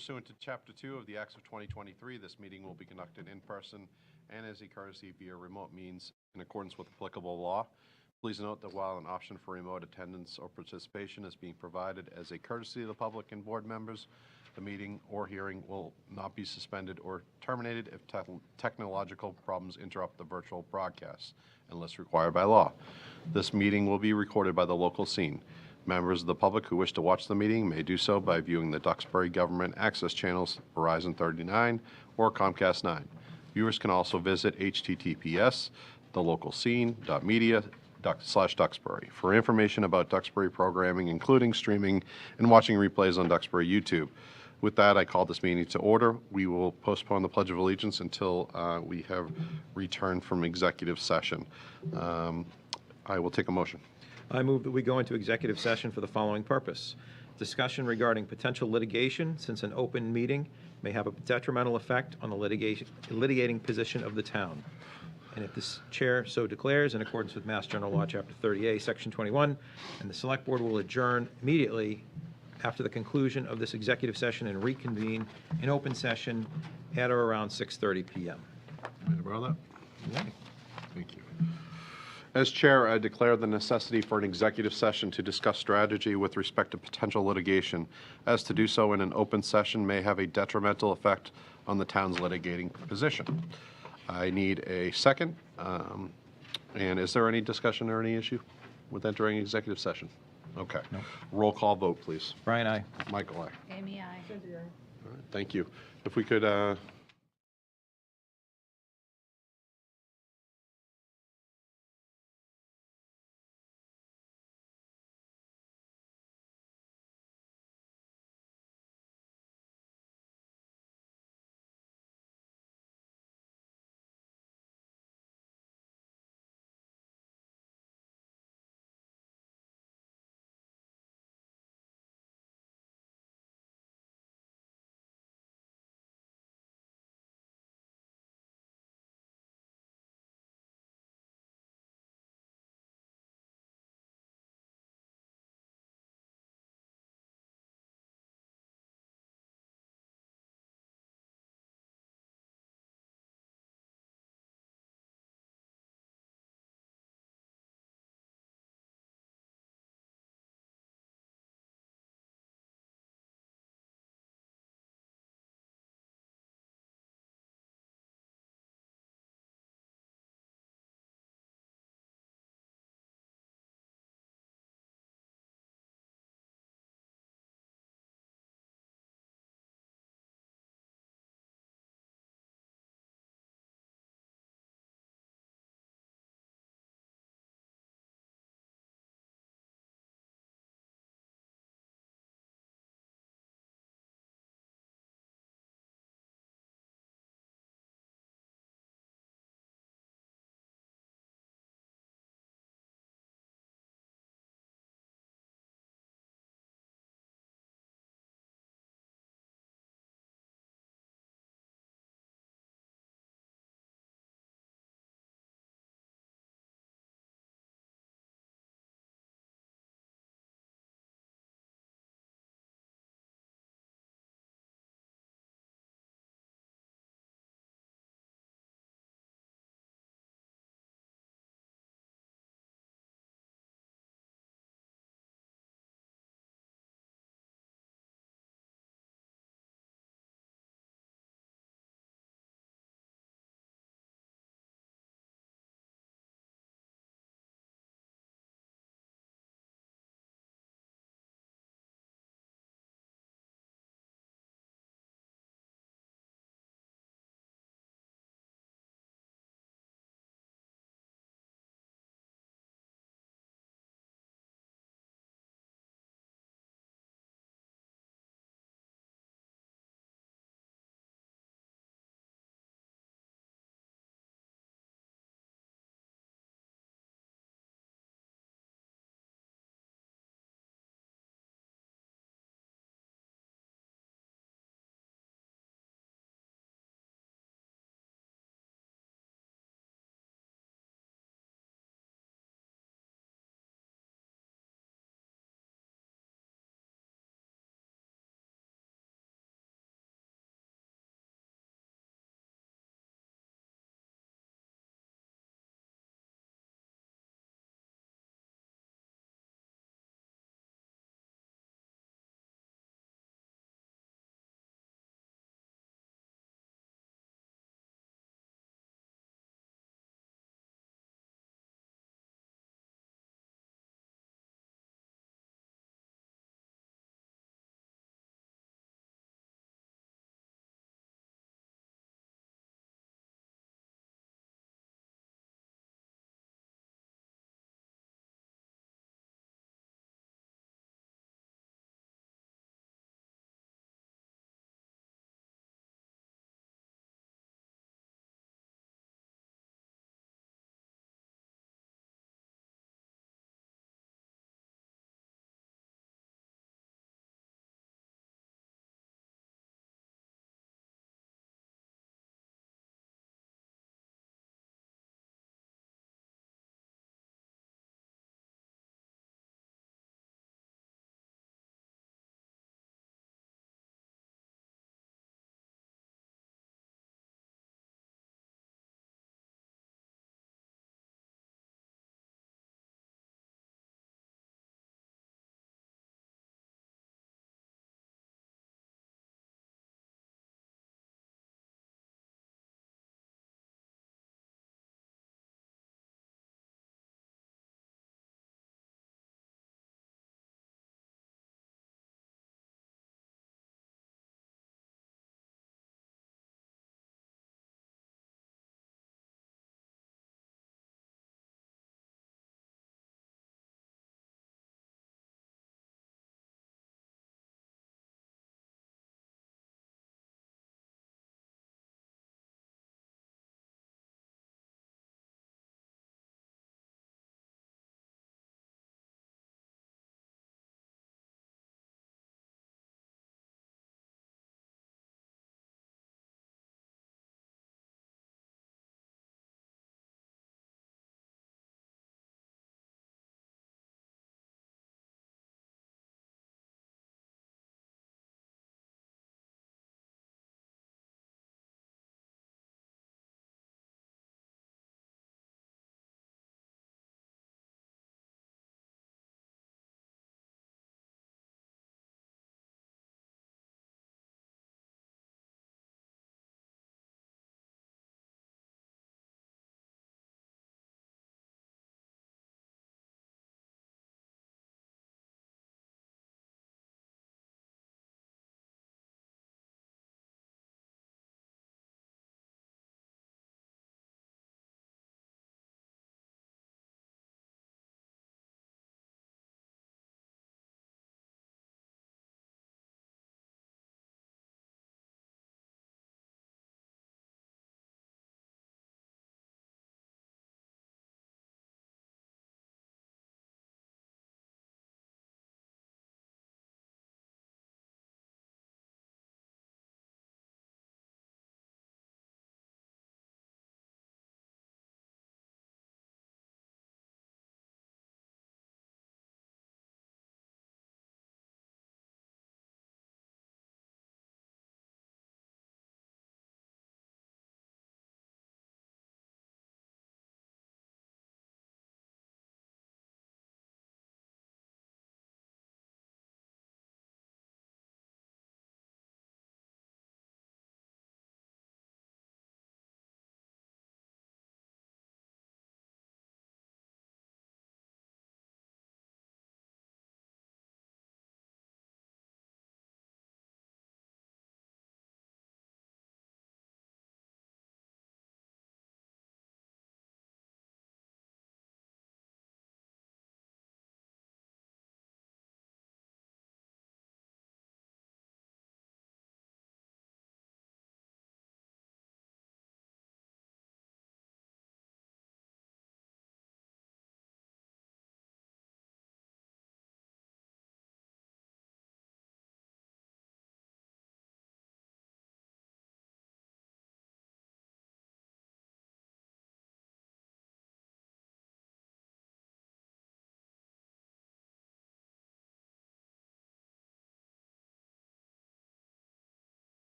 Pursuant to Chapter 2 of the Acts of 2023, this meeting will be conducted in person and as a courtesy via remote means in accordance with applicable law. Please note that while an option for remote attendance or participation is being provided as a courtesy to the public and board members, the meeting or hearing will not be suspended or terminated if technological problems interrupt the virtual broadcast, unless required by law. This meeting will be recorded by the local scene. Members of the public who wish to watch the meeting may do so by viewing the Duxbury Government Access channels, Verizon 39 or Comcast 9. Viewers can also visit https://thelocalscene.media/Duxbury for information about Duxbury programming, including streaming and watching replays on Duxbury YouTube. With that, I call this meeting to order. We will postpone the Pledge of Allegiance until we have returned from executive session. I will take a motion. I move that we go into executive session for the following purpose. Discussion regarding potential litigation, since an open meeting may have a detrimental effect on the litigating position of the town. And if this chair so declares, in accordance with Mass General Law, Chapter 30A, Section 21, and the Select Board will adjourn immediately after the conclusion of this executive session and reconvene in open session at or around 6:30 p.m. May I borrow that? Okay. Thank you. As chair, I declare the necessity for an executive session to discuss strategy with respect to potential litigation, as to do so in an open session may have a detrimental effect on the town's litigating position. I need a second. And is there any discussion or any issue with entering executive session? Okay. No. Roll call vote, please. Brian, aye. Michael, aye. Amy, aye. All right, thank you. If we could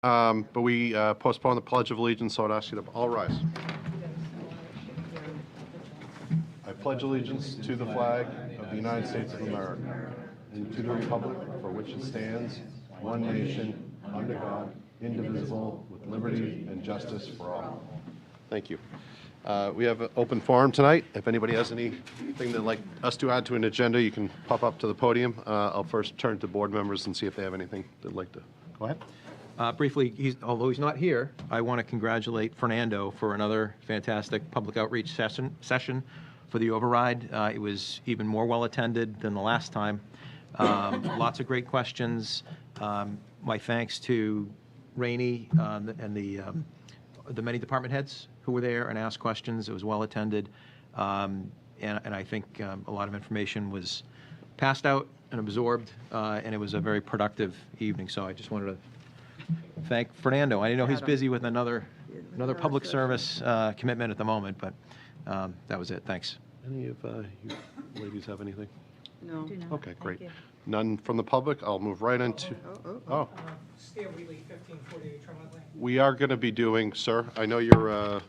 But we postponed the Pledge of Allegiance, so I'd ask you to all rise. I pledge allegiance to the flag of the United States of America and to the republic for which it stands, one nation, under God, indivisible, with liberty and justice for all. Thank you. We have an open forum tonight. If anybody has anything they'd like us to add to an agenda, you can pop up to the podium. I'll first turn to board members and see if they have anything they'd like to. Go ahead. Briefly, although he's not here, I want to congratulate Fernando for another fantastic public outreach session for the override. It was even more well-attended than the last time. Lots of great questions. My thanks to Rainey and the many department heads who were there and asked questions. It was well-attended. And I think a lot of information was passed out and absorbed, and it was a very productive evening. So I just wanted to thank Fernando. I know he's busy with another public service commitment at the moment, but that was it. Thanks. Any of you ladies have anything? No. Okay, great. None from the public. I'll move right into. Oh. Stair Wheatley, 1548 Tremont Lane. We are going to be doing, sir. I know you're. Well,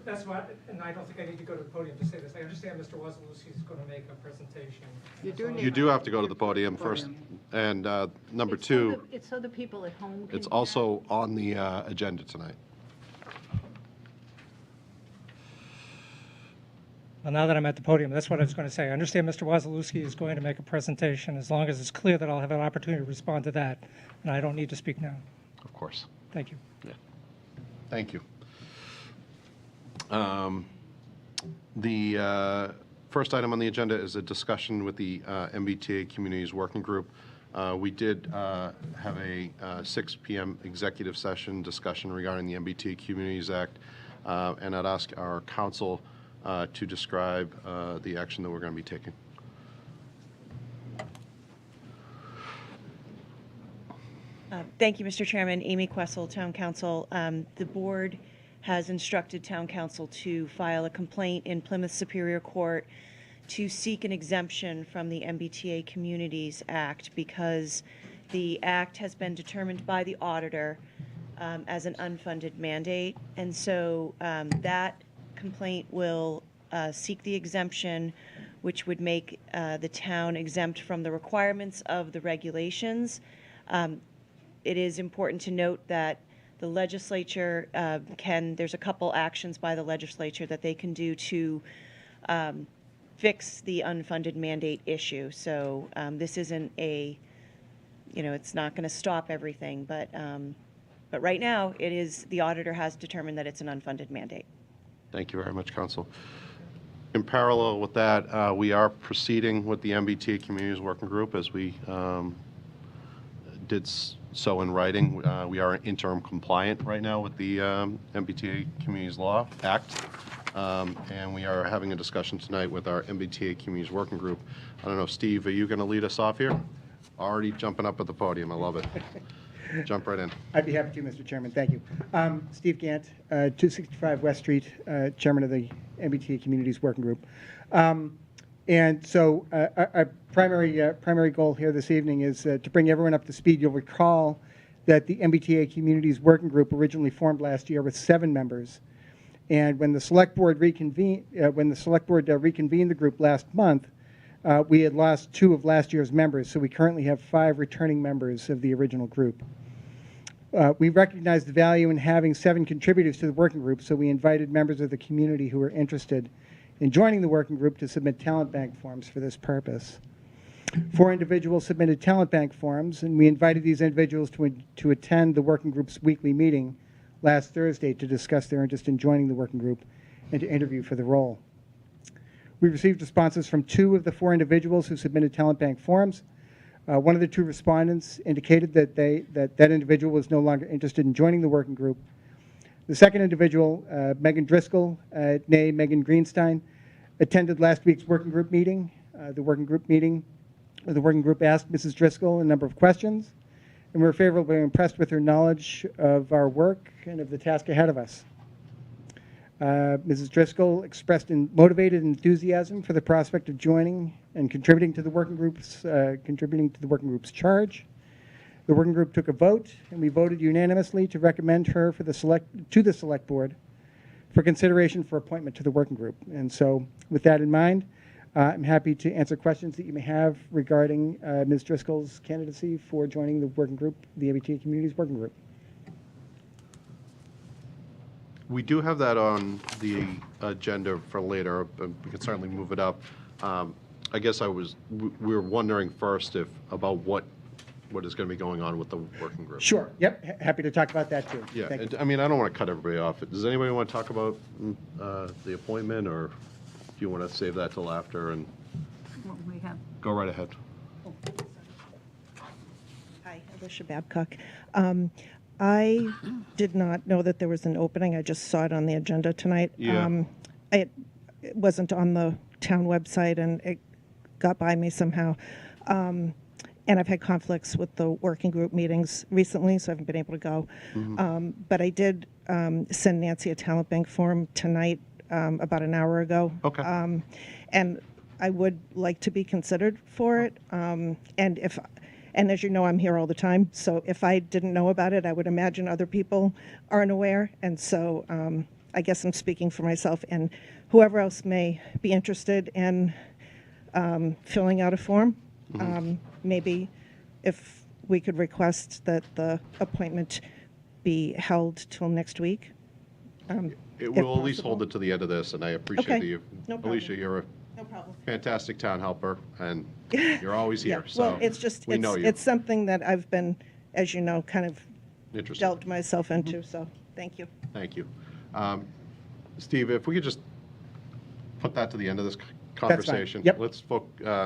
that's what, and I don't think I need to go to the podium to say this. I understand Mr. Wazalewski is going to make a presentation. You do have to go to the podium first, and number two. It's so the people at home can. It's also on the agenda tonight. Well, now that I'm at the podium, that's what I was going to say. I understand Mr. Wazalewski is going to make a presentation, as long as it's clear that I'll have an opportunity to respond to that, and I don't need to speak now. Of course. Thank you. Yeah. Thank you. The first item on the agenda is a discussion with the MBTA Communities Working Group. We did have a 6 p.m. executive session discussion regarding the MBTA Communities Act, and I'd ask our council to describe the action that we're going to be taking. Thank you, Mr. Chairman. Amy Questle, Town Council. The board has instructed Town Council to file a complaint in Plymouth Superior Court to seek an exemption from the MBTA Communities Act because the act has been determined by the auditor as an unfunded mandate. And so that complaint will seek the exemption, which would make the town exempt from the requirements of the regulations. It is important to note that the legislature there's a couple actions by the legislature that they can do to fix the unfunded mandate issue. So this isn't it's not going to stop everything, but right now the auditor has determined that it's an unfunded mandate. Thank you very much, Council. In parallel with that, we are proceeding with the MBTA Communities Working Group as we did so in writing. We are interim compliant right now with the MBTA Communities Law Act, and we are having a discussion tonight with our MBTA Communities Working Group. I don't know, Steve, are you going to lead us off here? Already jumping up at the podium. I love it. Jump right in. I'd be happy to, Mr. Chairman. Thank you. Steve Gant, 265 West Street, Chairman of the MBTA Communities Working Group. And so our primary goal here this evening is to bring everyone up to speed. You'll recall that the MBTA Communities Working Group originally formed last year with 7 members. And when the Select Board reconvened, reconvened the group last month, we had lost 2 of last year's members, so we currently have 5 returning members of the original group. We recognize the value in having 7 contributors to the working group, so we invited members of the community who are interested in joining the working group to submit talent bank forms for this purpose. 4 individuals submitted talent bank forms, and we invited these individuals to attend the working group's weekly meeting last Thursday to discuss their interest in joining the working group and to interview for the role. We received responses from 2 of the 4 individuals who submitted talent bank forms. One of the 2 respondents indicated that that individual was no longer interested in joining the working group. The second individual, Megan Driscoll, née Megan Greenstein, attended last week's working group meeting. The working group asked Mrs. Driscoll a number of questions, and we were favorably impressed with her knowledge of our work and of the task ahead of us. Mrs. Driscoll expressed motivated enthusiasm for the prospect of joining and contributing to the working group's charge. The working group took a vote, and we voted unanimously to recommend her to the Select Board for consideration for appointment to the working group. And so with that in mind, I'm happy to answer questions that you may have regarding Ms. Driscoll's candidacy for joining the working group, the MBTA Communities Working Group. We do have that on the agenda for later, but we can certainly move it up. I guess we were wondering first about what is going to be going on with the working group. Sure. Yep. Happy to talk about that too. Yeah, Thank you. I mean, I don't want to cut everybody off. Does anybody want to talk about the appointment, or do you want to save that till after and What we have. go right ahead? Hi, Alicia Babcock. I did not know that there was an opening. I just saw it on the agenda tonight. Yeah. It wasn't on the town website, and it got by me somehow. And I've had conflicts with the working group meetings recently, so I haven't been able to go. But I did send Nancy a talent bank form tonight about an hour ago. Okay. And I would like to be considered for it. And as you know, I'm here all the time, so if I didn't know about it, I would imagine other people aren't aware. And so I guess I'm speaking for myself and whoever else may be interested in filling out a form. Maybe if we could request that the appointment be held till next week. We'll if at least possible. hold it to the end of this, and I appreciate Okay, that you, no problem. Alicia, you're a No problem. fantastic town helper, and you're always Yeah, here, so well, it's just, we know you. it's something that I've been, as you know, kind of Interesting. delved myself into, so thank you. Thank you. Steve, if we could just put that to the end of this conversation. Yep. Let's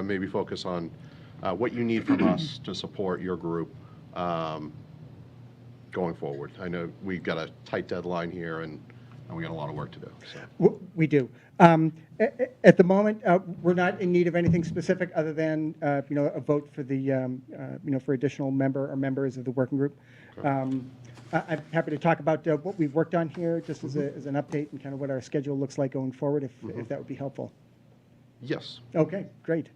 maybe focus on what you need from us to support your group going forward. I know we've got a tight deadline here, and we got a lot of work to do. So. We do. At the moment, we're not in need of anything specific other than a vote for the for additional member or members of the working group. I'm happy to talk about what we've worked on here, just as an update and kind of what our schedule looks like going forward, if that would be helpful. Yes. Okay, great.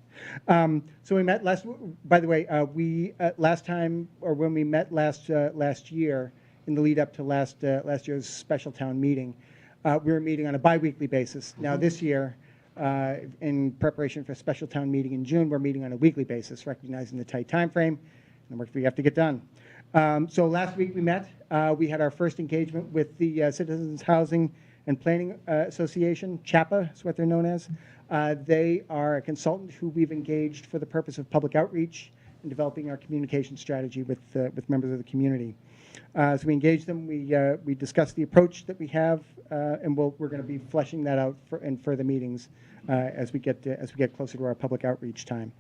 So we met last. By the way, we last time, or when we met last year, in the lead up to last year's special town meeting, we were meeting on a biweekly basis. Now this year, in preparation for a special town meeting in June, we're meeting on a weekly basis, recognizing the tight time frame and the work that we have to get done. So last week we met. We had our first engagement with the Citizens Housing and Planning Association, CHAPA is what they're known as. They are a consultant who we've engaged for the purpose of public outreach and developing our communication strategy with members of the community. So we engaged them. We discussed the approach that we have, and we're going to be fleshing that out in further meetings as we get closer to our public outreach time.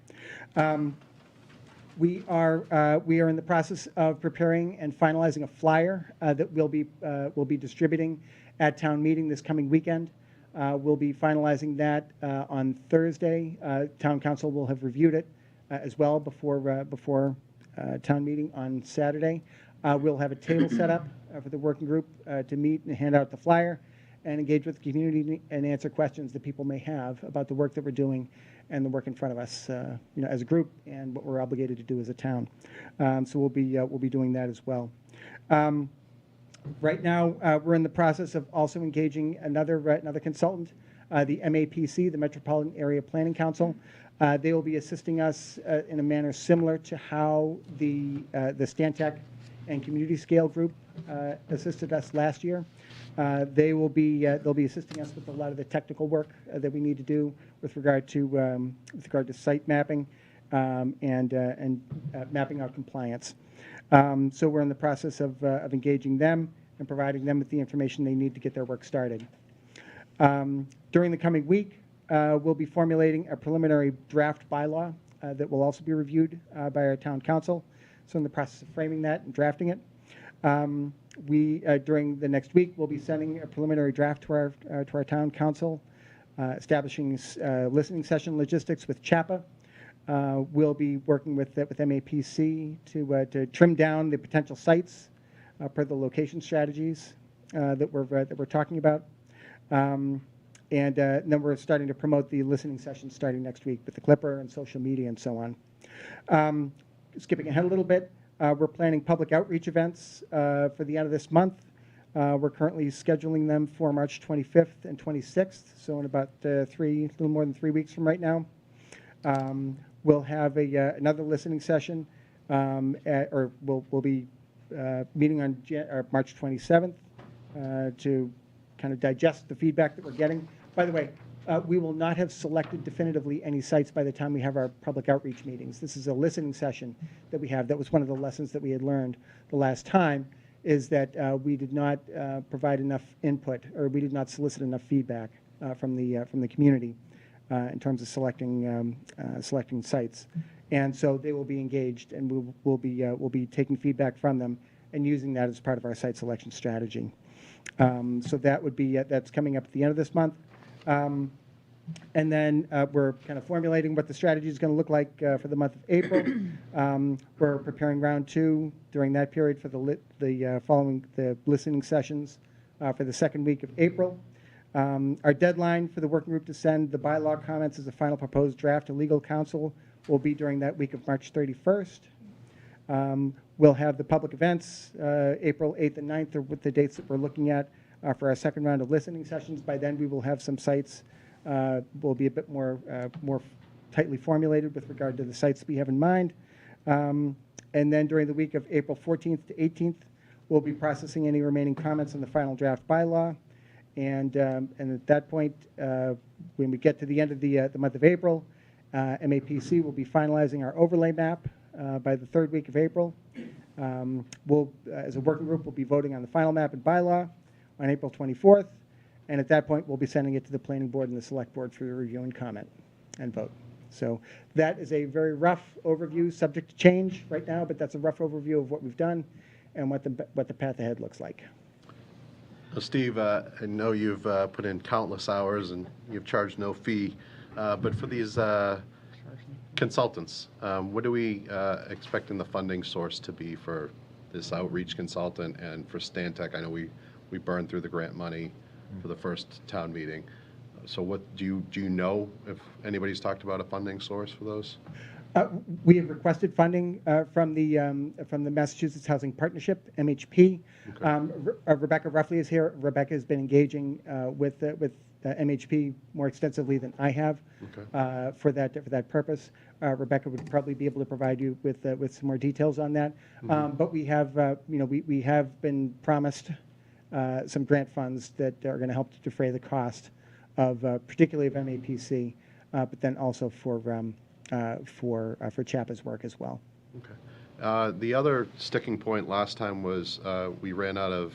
We are in the process of preparing and finalizing a flyer that we'll be distributing at town meeting this coming weekend. We'll be finalizing that on Thursday. Town council will have reviewed it as well before town meeting on Saturday. We'll have a table set up for the working group to meet and hand out the flyer and engage with the community and answer questions that people may have about the work that we're doing and the work in front of us, as a group, and what we're obligated to do as a town. So we'll be doing that as well. Right now, we're in the process of also engaging another consultant, the MAPC, the Metropolitan Area Planning Council. They will be assisting us in a manner similar to how the Stantec and Community Scale Group assisted us last year. They'll be assisting us with a lot of the technical work that we need to do with regard to site mapping and mapping our compliance. So we're in the process of engaging them and providing them with the information they need to get their work started. During the coming week, we'll be formulating a preliminary draft bylaw that will also be reviewed by our town council. So in the process of framing that and drafting it. During the next week, we'll be sending a preliminary draft to our town council, establishing listening session logistics with CHAPA. We'll be working with MAPC to trim down the potential sites per the location strategies that we're talking about. And then we're starting to promote the listening sessions starting next week with the Clipper and social media and so on. Skipping ahead a little bit, We're planning public outreach events for the end of this month. We're currently scheduling them for March 25th and 26th, so in about a little more than 3 weeks from right now. We'll have another listening session, or we'll be meeting on March 27th to kind of digest the feedback that we're getting. By the way, we will not have selected definitively any sites by the time we have our public outreach meetings. This is a listening session that we have. That was one of the lessons that we had learned the last time, is that we did not provide enough input, or we did not solicit enough feedback from the community in terms of selecting sites. And so they will be engaged, and we'll be taking feedback from them and using that as part of our site selection strategy. So that would be that's coming up at the end of this month. And then we're kind of formulating what the strategy is going to look like for the month of April. We're preparing round 2 during that period for following the listening sessions for the second week of April. Our deadline for the working group to send the bylaw comments as a final proposed draft to legal counsel will be during that week of March 31st. We'll have the public events, April 8th and 9th are with the dates that we're looking at for our second round of listening sessions. By then, we will have some sites, will be a bit more tightly formulated with regard to the sites we have in mind. And then during the week of April 14th to 18th, we'll be processing any remaining comments on the final draft bylaw. And at that point, when we get to the end of the month of April, MAPC will be finalizing our overlay map by the third week of April. We'll, as a working group, we'll be voting on the final map and bylaw on April 24th. And at that point, we'll be sending it to the planning board and the select board for review and comment and vote. So that is a very rough overview, subject to change right now, but that's a rough overview of what we've done and what the path ahead looks like. Well, Steve, I know you've put in countless hours and you've charged no fee, but for these consultants, what do we expect in the funding source to be for this outreach consultant and for Stantec? I know we burned through the grant money for the first town meeting. So what do you know if anybody's talked about a funding source for those? We have requested funding from the Massachusetts Housing Partnership, MHP. Okay. Rebecca Ruffley is here. Rebecca has been engaging with MHP more extensively than I have. Okay. For that purpose. Rebecca would probably be able to provide you with some more details on that. Mm-hmm. But we have we have been promised some grant funds that are going to help to defray the cost of particularly of MAPC, but then also for CHAPA's work as well. Okay. The other sticking point last time was we ran out of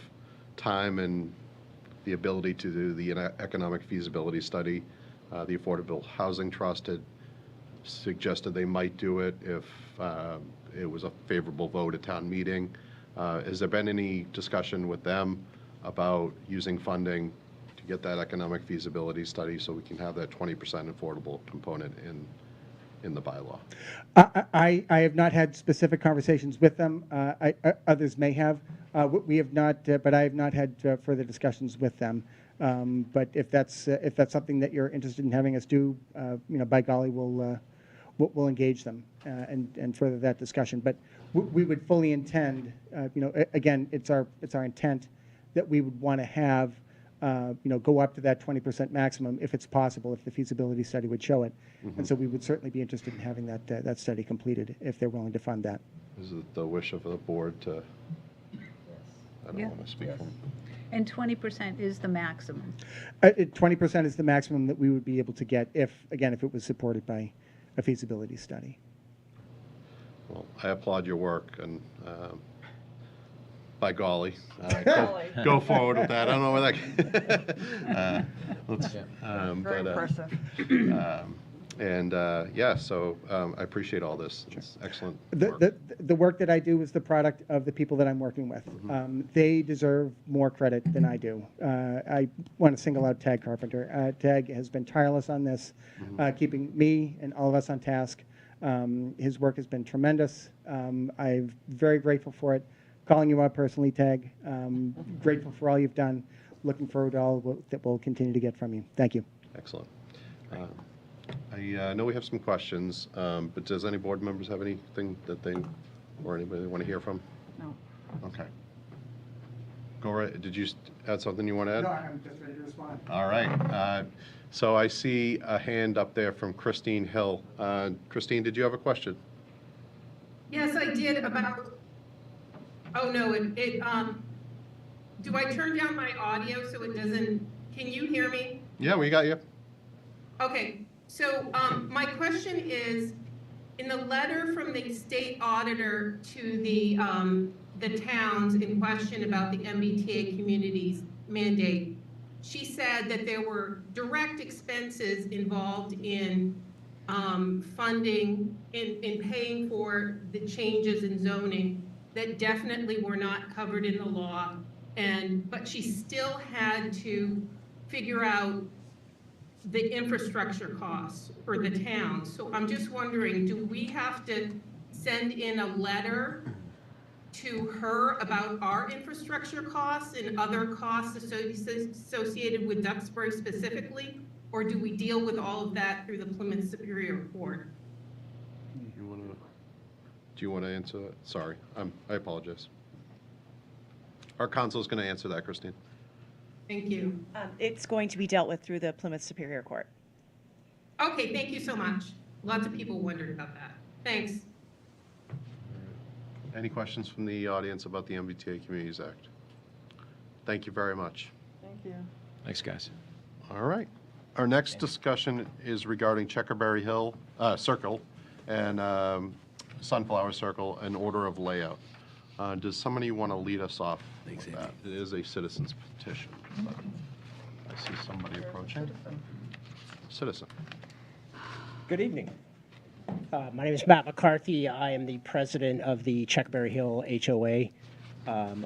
time and the ability to do the economic feasibility study. The Affordable Housing Trust had suggested they might do it if it was a favorable vote at town meeting. Has there been any discussion with them about using funding to get that economic feasibility study so we can have that 20% affordable component in the bylaw? I have not had specific conversations with them. Others may have. We have not, but I have not had further discussions with them. But if that's something that you're interested in having us do, by golly, we'll engage them and further that discussion. But we would fully intend, again, it's our intent that we would want to have, go up to that 20% maximum if it's possible, if the feasibility study would show it. Mm-hmm. And so we would certainly be interested in having that study completed if they're willing to fund that. Is it the wish of the board to? I don't Yeah. want to speak from. And 20% is the maximum. 20% is the maximum that we would be able to get if it was supported by a feasibility study. Well, I applaud your work, and by golly, go forward with that. I don't know where that. Very impressive. So I appreciate all this. It's excellent work. The work that I do is the product of the people that I'm working with. Mm-hmm. They deserve more credit than I do. I want to single out Tag Carpenter. Tag has been tireless on this, Mm-hmm. keeping me and all of us on task. His work has been tremendous. I'm very grateful for it. Calling you out personally, Tag. Grateful for all you've done. Looking forward to all that we'll continue to get from you. Thank you. Excellent. I know we have some questions, but does any board members have anything that they or anybody want to hear from? No. Okay. Go right, did you add something you want to add? No, I'm just ready to respond. All right. So I see a hand up there from Christine Hill. Christine, did you have a question? Yes, I did about, oh no, do I turn down my audio so it doesn't, can you hear me? Yeah, we got you. Okay, so my question is, in the letter from the state auditor to the towns in question about the MBTA communities mandate, she said that there were direct expenses involved in funding, in paying for the changes in zoning that definitely were not covered in the law, but she still had to figure out the infrastructure costs for the town. So I'm just wondering, do we have to send in a letter to her about our infrastructure costs and other costs associated with Duxbury specifically? Or do we deal with all of that through the Plymouth Superior Court? Do you want to answer that? Sorry, I apologize. Our counsel is going to answer that, Christine. Thank you. It's going to be dealt with through the Plymouth Superior Court. Okay, thank you so much. Lots of people wondered about that. Thanks. Any questions from the audience about the MBTA Communities Act? Thank you very much. Thank you. Thanks, guys. All right. Our next discussion is regarding Checkerberry Hill Circle and Sunflower Circle and order of layout. Does somebody want to lead us off with that? It is a citizen's petition. But I see somebody approaching. Citizen. Good evening. My name is Matt McCarthy. I am the president of the Checkerberry Hill HOA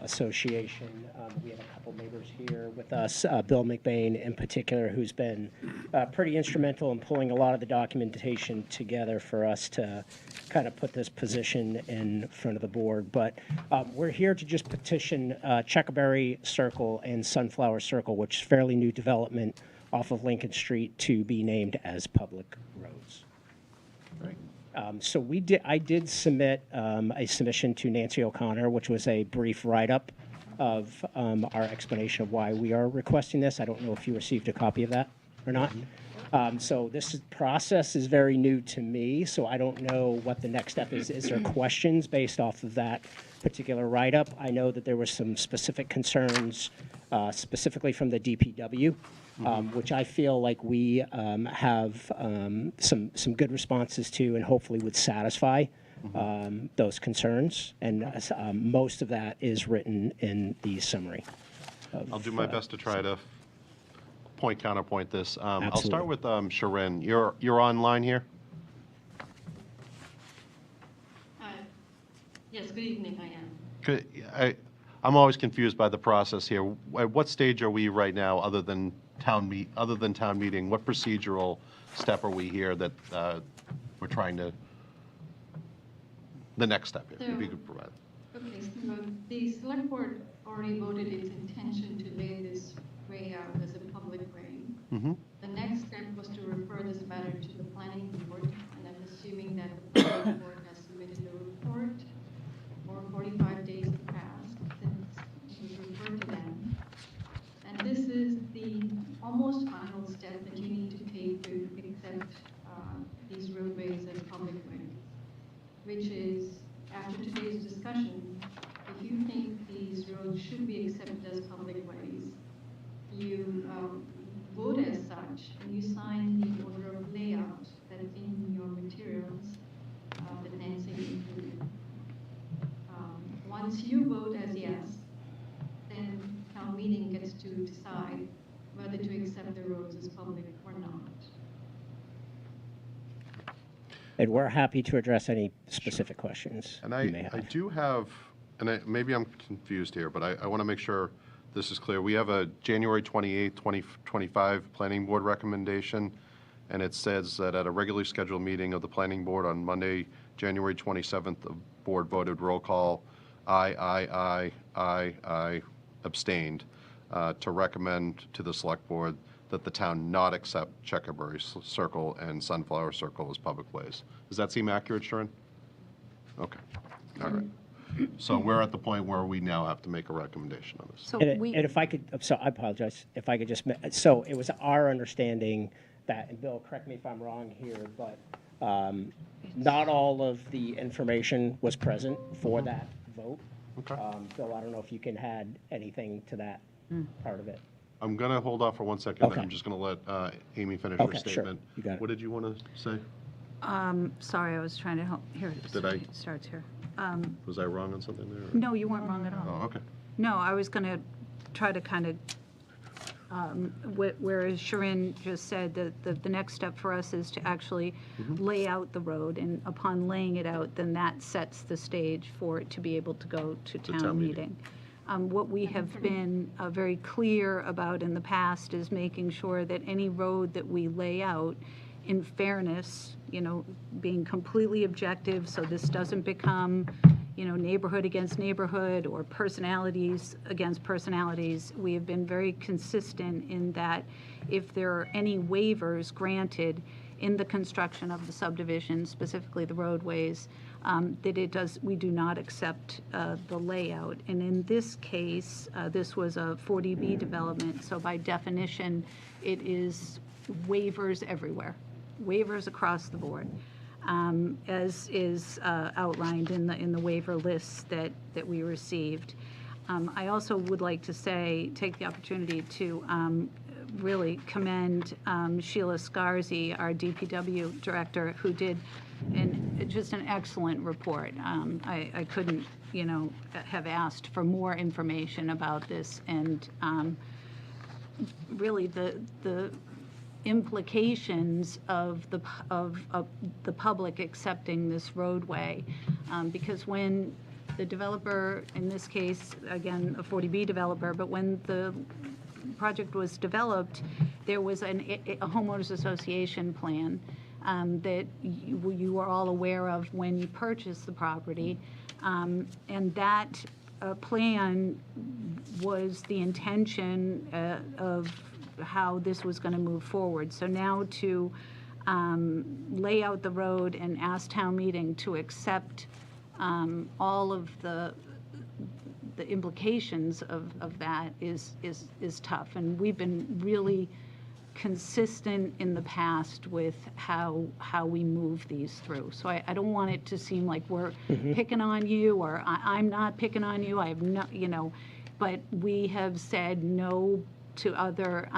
Association. We have a couple neighbors here with us, Bill McBain in particular, who's been pretty instrumental in pulling a lot of the documentation together for us to kind of put this position in front of the board. But we're here to just petition Checkerberry Circle and Sunflower Circle, which is fairly new development off of Lincoln Street, to be named as public roads. So I did submit a submission to Nancy O'Connor, which was a brief write-up of our explanation of why we are requesting this. I don't know if you received a copy of that or not. So this process is very new to me, so I don't know what the next step is. Is there questions based off of that particular write-up? I know that there were some specific concerns, specifically from the DPW, which I feel like we have some good responses to, and hopefully would satisfy those concerns. And most of that is written in the summary. I'll do my best to try to counterpoint this. I'll Absolutely. start with Sharon. You're online here? Yes, good evening, I am. I'm always confused by the process here. At what stage are we right now, other than town meeting? What procedural step are we here that we're trying to? The next step, if you could provide. Okay, so the select board already voted its intention to lay this way out as a public way. The next step was to refer this matter to the planning board, and I'm assuming that the planning board has submitted the report, or 45 days have passed since it was referred to them. And this is the almost final step that you need to take to accept these roadways as public ways, which is, after today's discussion, if you think these roads should be accepted as public ways, you vote as such, and you sign the order of layout that is in your materials that Nancy included. Once you vote as yes, then town meeting gets to decide whether to accept the roads as public or not. And we're happy to address any specific questions And you may I have. do have, and maybe I'm confused here, but I want to make sure this is clear. We have a January 28, 2025 Planning Board recommendation, and it says that at a regularly scheduled meeting of the Planning Board on Monday, January 27th, the board voted roll call, I abstained, to recommend to the Select Board that the town not accept Checkerberry Circle and Sunflower Circle as public ways. Does that seem accurate, Sharon? Okay. All right. So we're at the point where we now have to make a recommendation on this. So And we, if I could, so I apologize, if I could just, so it was our understanding that, and Bill, correct me if I'm wrong here, but not all of the information was present for that vote. Okay. Bill, I don't know if you can add anything to that part of it. I'm going to hold off for 1 second. Okay. I'm just going to let Amy finish her Okay, sure. statement. You got it. What did you want to say? sorry, I was trying to help, here it is. Did I- It starts here. Was I wrong on something there? No, you weren't wrong at all. Oh, okay. No, I was going to try to kind of, whereas Sharon just said that the next step for us is to actually lay out the road, and upon laying it out, then that sets the stage for it to be able to go to town meeting. What we have been very clear about in the past is making sure that any road that we lay out, in fairness, you know, being completely objective, so this doesn't become, you know, neighborhood against neighborhood or personalities against personalities. We have been very consistent in that if there are any waivers granted in the construction of the subdivision, specifically the roadways, that it does, we do not accept the layout. And in this case, this was a 40B development, so by definition, it is waivers everywhere, waivers across the board, as is outlined in the waiver lists that we received. I also would like to take the opportunity to really commend Sheila Scarzi, our DPW director, who did just an excellent report. I couldn't, you know, have asked for more information about this, and really the implications of the public accepting this roadway, because when the developer, in this case, again, a 40B developer, but when the project was developed, there was a homeowners association plan that you are all aware of when you purchased the property, and that plan was the intention of how this was going to move forward. So now to lay out the road and ask town meeting to accept all of the implications of that is tough. And we've been really consistent in the past with how we move these through. So I don't want it to seem like we're picking on you, or I'm not picking on you. I have no, you know, but we have said no to other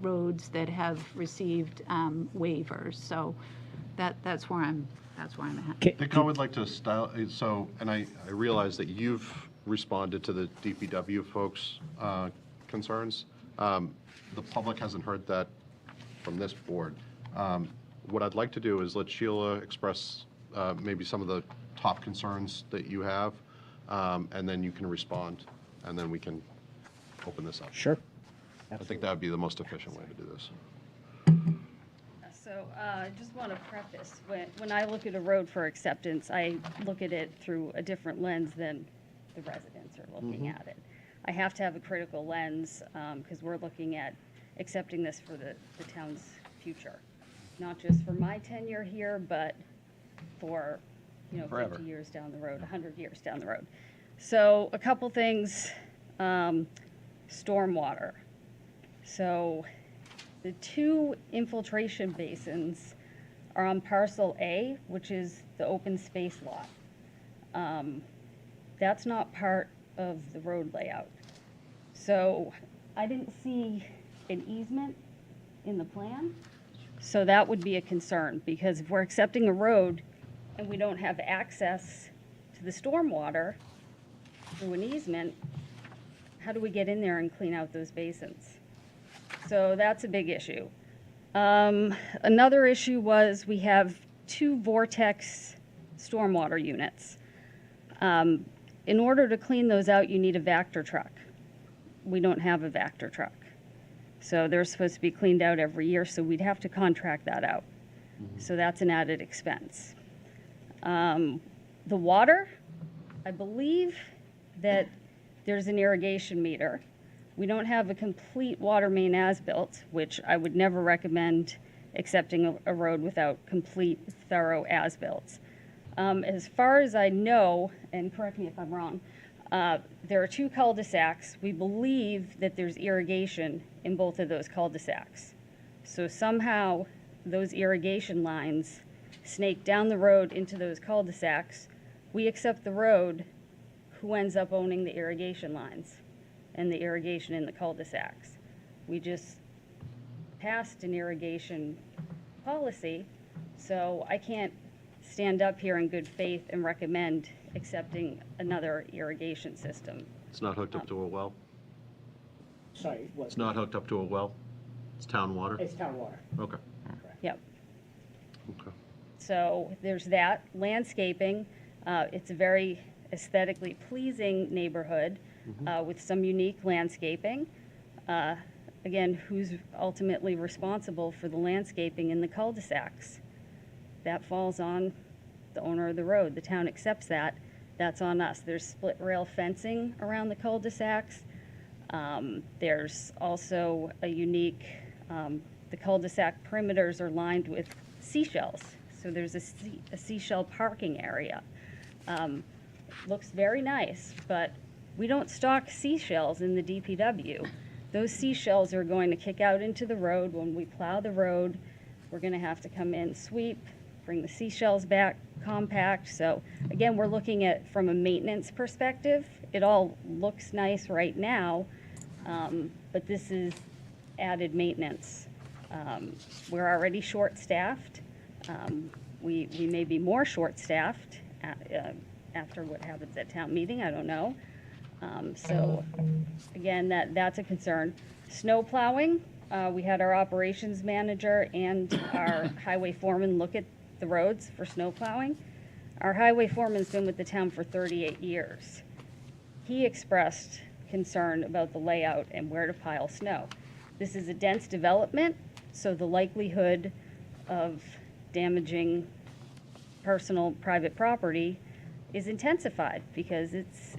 roads that have received waivers. So that's where I'm at. I think I would like to style, so, and I realize that you've responded to the DPW folks' concerns. The public hasn't heard that from this board. What I'd like to do is let Sheila express maybe some of the top concerns that you have, and then you can respond, and then we can open this up. Sure. I think that would be the most efficient way to do this. So I just want to preface, when I look at a road for acceptance, I look at it through a different lens than the residents are looking at it. I have to have a critical lens because we're looking at accepting this for the town's future, not just for my tenure here, but for, you know, Forever. 50 years down the road, 100 years down the road. So a couple things, stormwater. So the two infiltration basins are on parcel A, which is the open space lot. That's not part of the road layout. So I didn't see an easement in the plan. So that would be a concern, because if we're accepting a road and we don't have access to the stormwater through an easement, how do we get in there and clean out those basins? So that's a big issue. Another issue was we have 2 vortex stormwater units. In order to clean those out, you need a Vector truck. We don't have a Vector truck. So they're supposed to be cleaned out every year, so we'd have to contract that out. So that's an added expense. The water, I believe that there's an irrigation meter. We don't have a complete water main as-built, which I would never recommend accepting a road without complete, thorough as-built. As far as I know, and correct me if I'm wrong, there are 2 cul-de-sacs. We believe that there's irrigation in both of those cul-de-sacs. So somehow those irrigation lines snake down the road into those cul-de-sacs. We accept the road. Who ends up owning the irrigation lines and the irrigation in the cul-de-sacs? We just passed an irrigation policy, so I can't stand up here in good faith and recommend accepting another irrigation system. It's not hooked up to a well? Sorry, what? It's not hooked up to a well? It's town water? It's town water. Okay. Yep. Okay. So there's that. Landscaping, it's a very aesthetically pleasing neighborhood with some unique landscaping. Again, who's ultimately responsible for the landscaping in the cul-de-sacs? That falls on the owner of the road. The town accepts that. That's on us. There's split rail fencing around the cul-de-sacs. There's also a unique, the cul-de-sac perimeters are lined with seashells. So there's a seashell parking area. Looks very nice, but we don't stock seashells in the DPW. Those seashells are going to kick out into the road. When we plow the road, we're going to have to come in, sweep, bring the seashells back, compact. So again, we're looking at from a maintenance perspective. It all looks nice right now, but this is added maintenance. We're already short-staffed. We may be more short-staffed after what happens at town meeting, I don't know. So again, that's a concern. Snow plowing, we had our operations manager and our highway foreman look at the roads for snow plowing. Our highway foreman's been with the town for 38 years. He expressed concern about the layout and where to pile snow. This is a dense development, so the likelihood of damaging personal private property is intensified because it's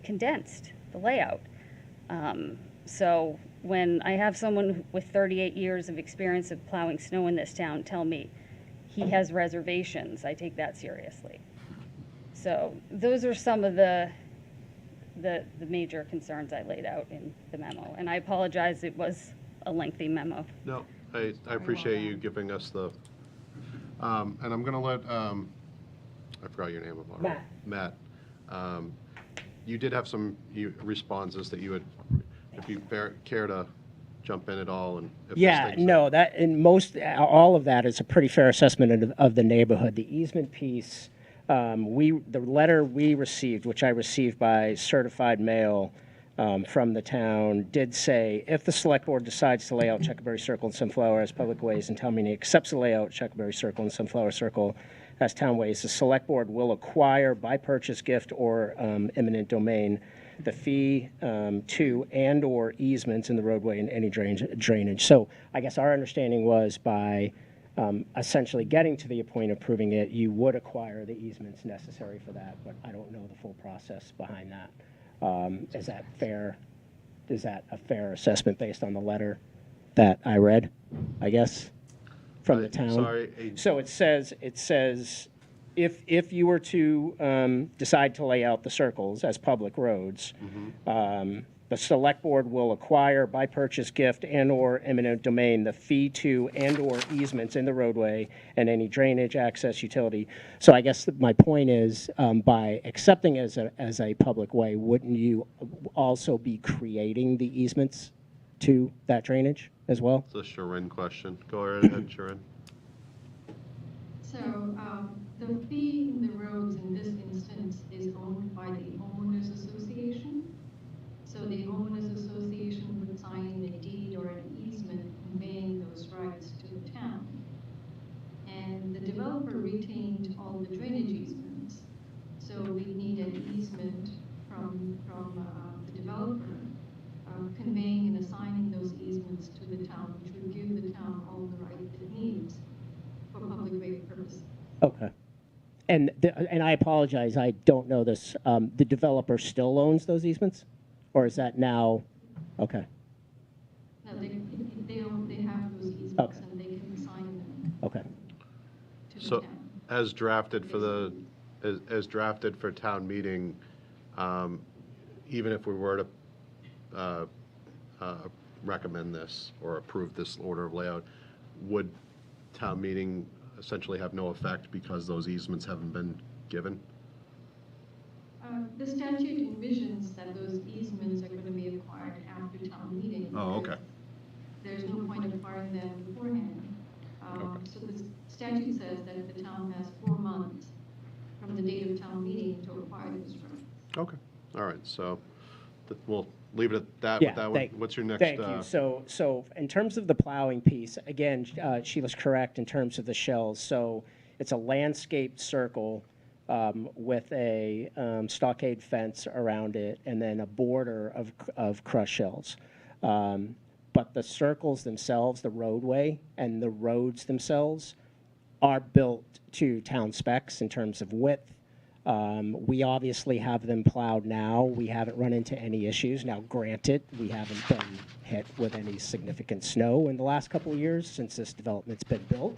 condensed, the layout. So when I have someone with 38 years of experience of plowing snow in this town tell me he has reservations, I take that seriously. So those are some of the major concerns I laid out in the memo. And I apologize, it was a lengthy memo. No, I appreciate you giving us the, and I'm going to let, I forgot your name. Matt. You did have some responses that you would, if you care to jump in at all, and if Yeah, there's things no, that, and all of that is a pretty fair assessment of the neighborhood. The easement piece, the letter we received, which I received by certified mail from the town, did say, if the select board decides to lay out Checkerberry Circle and Sunflower as public ways and town meeting accepts the layout Checkerberry Circle and Sunflower Circle as town ways, the select board will acquire by purchase, gift, or eminent domain the fee to and/or easements in the roadway and any drainage. So I guess our understanding was by essentially getting to the point of proving it, you would acquire the easements necessary for that, but I don't know the full process behind that. Is that fair? Is that a fair assessment based on the letter that I read, I guess, from the town? Sorry. So it says, if you were to decide to lay out the circles as public roads, the select board will acquire by purchase, gift, and/or eminent domain the fee to and/or easements in the roadway and any drainage, access, utility. So I guess my point is, by accepting as a public way, wouldn't you also be creating the easements to that drainage as well? It's a Sharon question. Go right ahead, Sharon. So the fee in the roads in this instance is owned by the homeowners association. So the homeowners association would sign a deed or an easement conveying those rights to the town. And the developer retained all the drainage easements. So we need an easement from the developer conveying and assigning those easements to the town, which would give the town all the right it needs for public way purposes. Okay. And I apologize, I don't know this. The developer still owns those easements? Or is that now, okay, No, they have those easements Okay. and they can assign them okay. to the So, town. as drafted for the, as drafted for town meeting, even if we were to recommend this or approve this order of layout, would town meeting essentially have no effect because those easements haven't been given? The statute envisions that those easements are going to be acquired after town meeting. Oh, okay. There's no point acquiring them beforehand. So the statute says that the town has 4 months from the date of town meeting to acquire those roads. Okay, all right, so we'll leave it at that Yeah, with that one. thank- What's your next? Thank you. So in terms of the plowing piece, again, Sheila's correct in terms of the shells. So it's a landscaped circle with a stockade fence around it and then a border of crushed shells. But the circles themselves, the roadway and the roads themselves are built to town specs in terms of width. We obviously have them plowed now. We haven't run into any issues. Now, granted, we haven't been hit with any significant snow in the last couple of years since this development's been built.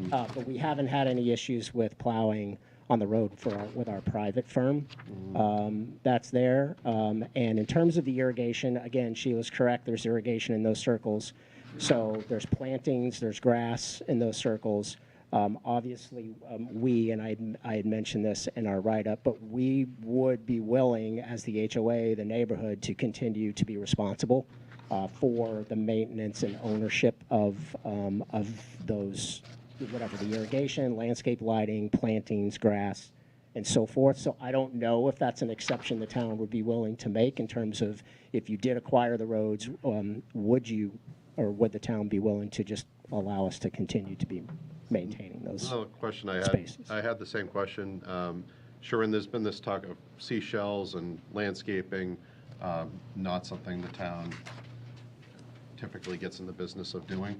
But we haven't had any issues with plowing on the road with our private firm. That's there. And in terms of the irrigation, again, Sheila's correct. There's irrigation in those circles. So there's plantings, there's grass in those circles. Obviously, we, and I had mentioned this in our write-up, but we would be willing, as the HOA, the neighborhood, to continue to be responsible for the maintenance and ownership of those, whatever, the irrigation, landscape lighting, plantings, grass, and so forth. So I don't know if that's an exception the town would be willing to make in terms of if you did acquire the roads, would you, or would the town be willing to just allow us to continue to be maintaining those Another question I had. spaces? I had the same question. Sharon, there's been this talk of seashells and landscaping, not something the town typically gets in the business of doing.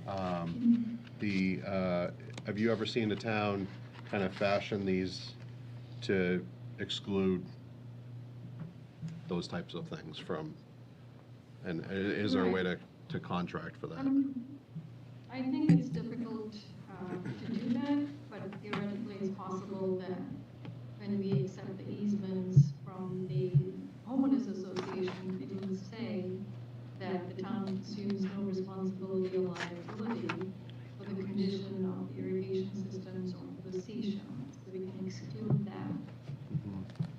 Have you ever seen a town kind of fashion these to exclude those types of things from, and is there a way to contract for that? I think it's difficult to do that, but theoretically it's possible that when we accept the easements from the homeowners association, it will say that the town assumes no responsibility or liability for the condition of the irrigation systems or for the seashells, so we can exclude that.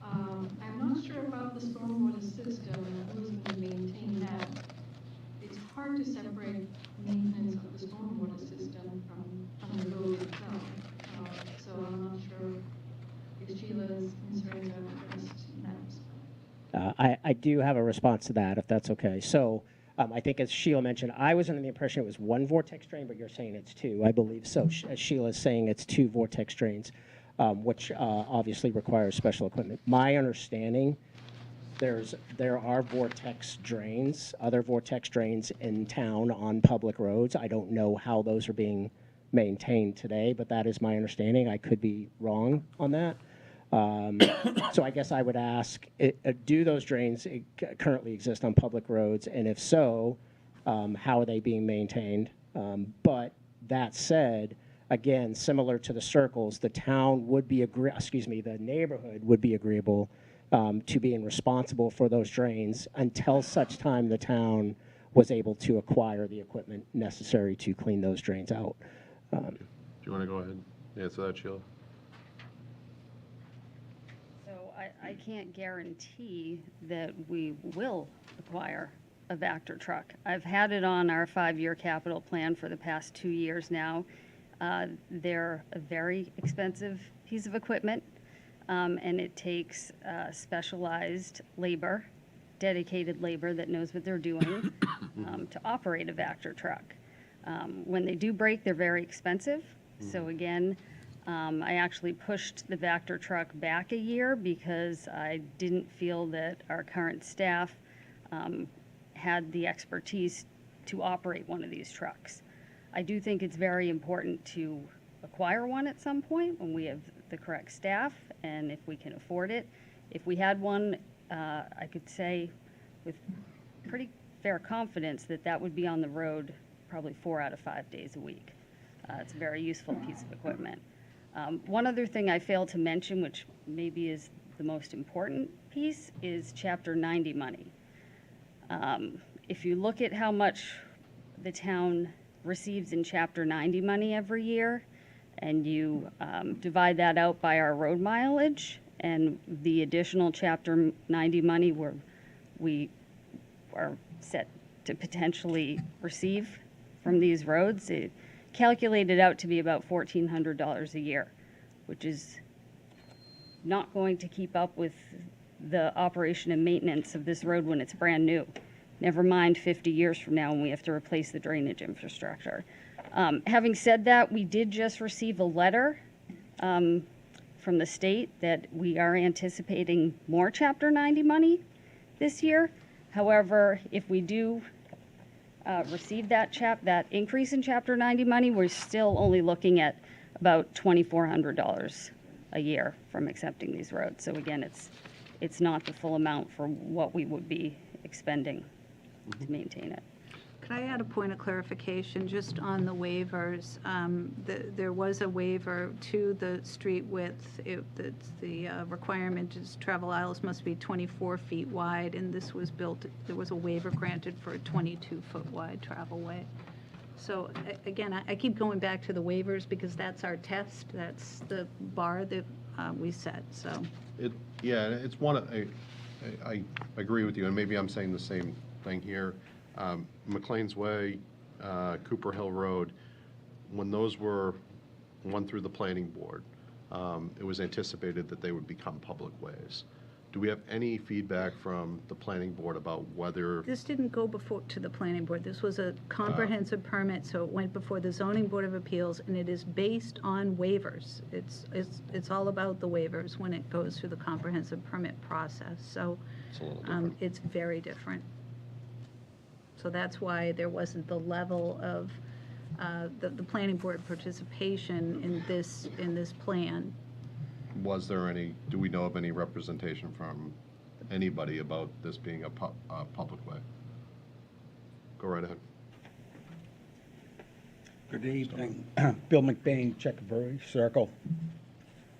I'm not sure about the stormwater system and who's going to maintain that. It's hard to separate maintenance of the stormwater system from the road itself. So I'm not sure if Sheila's concerns are addressed in that respect. I do have a response to that, if that's okay. So I think as Sheila mentioned, I was under the impression it was 1 vortex drain, but you're saying it's 2, I believe. So as Sheila's saying, it's 2 vortex drains, which obviously requires special equipment. My understanding, there are vortex drains, other vortex drains in town on public roads. I don't know how those are being maintained today, but that is my understanding. I could be wrong on that. So I guess I would ask, do those drains currently exist on public roads? And if so, how are they being maintained? But that said, again, similar to the circles, the town would be, the neighborhood would be agreeable to being responsible for those drains until such time the town was able to acquire the equipment necessary to clean those drains out. Do you want to go ahead and answer that, Sheila? So I can't guarantee that we will acquire a Vector truck. I've had it on our 5-year capital plan for the past 2 years now. They're a very expensive piece of equipment, and it takes specialized labor, dedicated labor that knows what they're doing to operate a Vector truck. When they do break, they're very expensive. So again, I actually pushed the Vector truck back a year because I didn't feel that our current staff had the expertise to operate one of these trucks. I do think it's very important to acquire one at some point when we have the correct staff and if we can afford it. If we had one, I could say with pretty fair confidence that that would be on the road probably 4 out of 5 days a week. It's a very useful piece of equipment. One other thing I failed to mention, which maybe is the most important piece, is Chapter 90 money. If you look at how much the town receives in Chapter 90 money every year, and you divide that out by our road mileage and the additional Chapter 90 money we are set to potentially receive from these roads, it calculated out to be about $1,400 a year, which is not going to keep up with the operation and maintenance of this road when it's brand new. Never mind 50 years from now when we have to replace the drainage infrastructure. Having said that, we did just receive a letter from the state that we are anticipating more Chapter 90 money this year. However, if we do receive that increase in Chapter 90 money, we're still only looking at about $2,400 a year from accepting these roads. So again, it's not the full amount for what we would be expending to maintain it. Could I add a point of clarification just on the waivers? There was a waiver to the street width. The requirement is travel aisles must be 24 feet wide, and this was built, there was a waiver granted for a 22-foot wide travel way. So again, I keep going back to the waivers because that's our test. That's the bar that we set, so. Yeah, it's I agree with you, and maybe I'm saying the same thing here. McLean's Way, Cooper Hill Road, when those were won through the planning board, it was anticipated that they would become public ways. Do we have any feedback from the planning board about whether? This didn't go to the planning board. This was a comprehensive permit, so it went before the zoning board of appeals, and it is based on waivers. It's all about the waivers when it goes through the comprehensive permit process. So It's a little different. it's very different. So that's why there wasn't the level of the planning board participation in this plan. Was there any, do we know of any representation from anybody about this being a public way? Go right ahead. Good evening. Bill McBain, Duxbury Circle.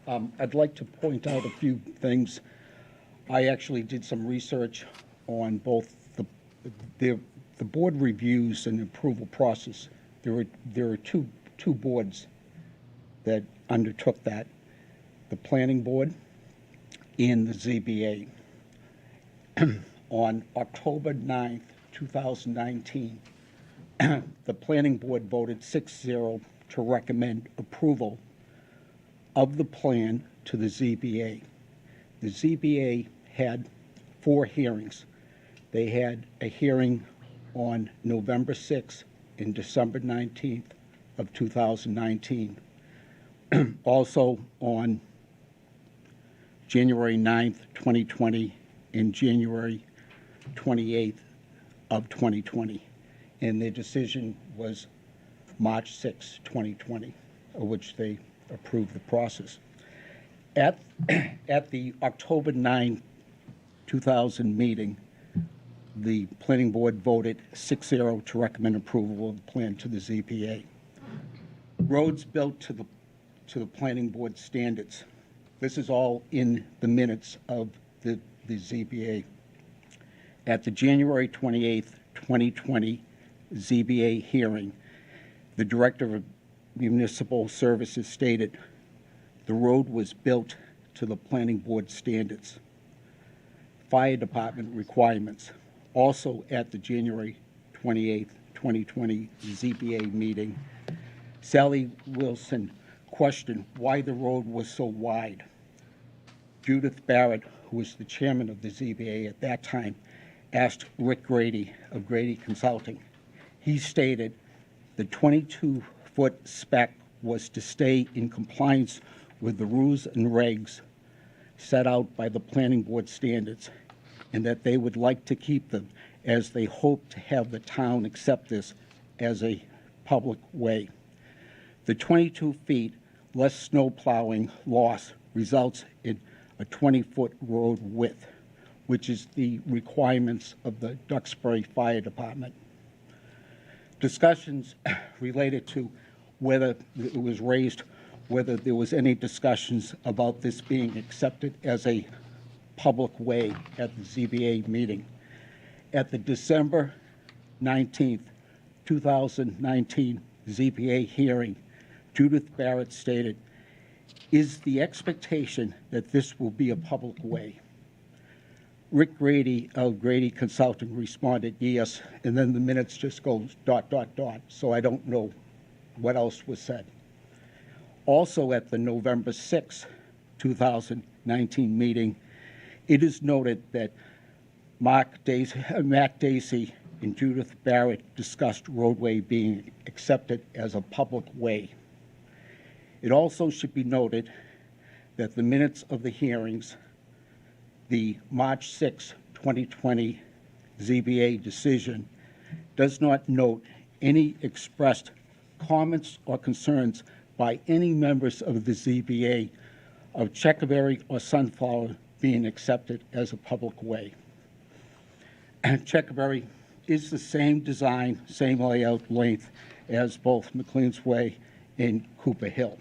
I'd like to point out a few things. I actually did some research on both the board reviews and approval process. There are two boards that undertook that, the planning board and the ZBA. On October 9th, 2019, the planning board voted 6-0 to recommend approval of the plan to the ZBA. The ZBA had 4 hearings. They had a hearing on November 6th and December 19th of 2019. Also on January 9th, 2020 and January 28th of 2020. And their decision was March 6, 2020, of which they approved the process. At the October 9, 2000 meeting, the planning board voted 6-0 to recommend approval of the plan to the ZBA. Roads built to the planning board standards. This is all in the minutes of the ZBA. At the January 28th, 2020 ZBA hearing, the Director of Municipal Services stated the road was built to the planning board standards. Fire department requirements. Also at the January 28th, 2020 ZBA meeting, Sally Wilson questioned why the road was so wide. Judith Barrett, who was the chairman of the ZBA at that time, asked Rick Grady of Grady Consulting. He stated the 22-foot spec was to stay in compliance with the rules and regs set out by the planning board standards, and that they would like to keep them as they hope to have the town accept this as a public way. The 22 feet less snow plowing loss results in a 20-foot road width, which is the requirements of the Duxbury Fire Department. Discussions related to whether it was raised whether there was any discussions about this being accepted as a public way at the ZBA meeting. At the December 19th, 2019 ZBA hearing, Judith Barrett stated, "Is the expectation that this will be a public way?" Rick Grady of Grady Consulting responded, "Yes," and then the minutes just goes ... So I don't know what else was said. Also at the November 6, 2019 meeting, it is noted that Matt Dacey and Judith Barrett discussed roadway being accepted as a public way. It also should be noted that the minutes of the hearings, the March 6, 2020 ZBA decision, does not note any expressed comments or concerns by any members of the ZBA of Checkerberry or Sunflower being accepted as a public way. And Checkerberry is the same design, same layout length as both McLean's Way and Cooper Hill.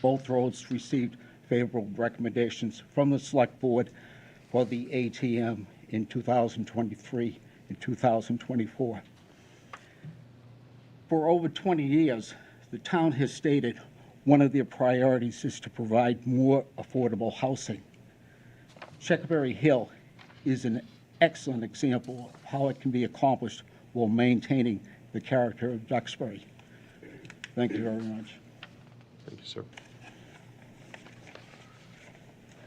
Both roads received favorable recommendations from the Select Board for the ATM in 2023 and 2024. For over 20 years, the town has stated one of their priorities is to provide more affordable housing. Checkerberry Hill is an excellent example of how it can be accomplished while maintaining the character of Duxbury. Thank you very much. Thank you, sir.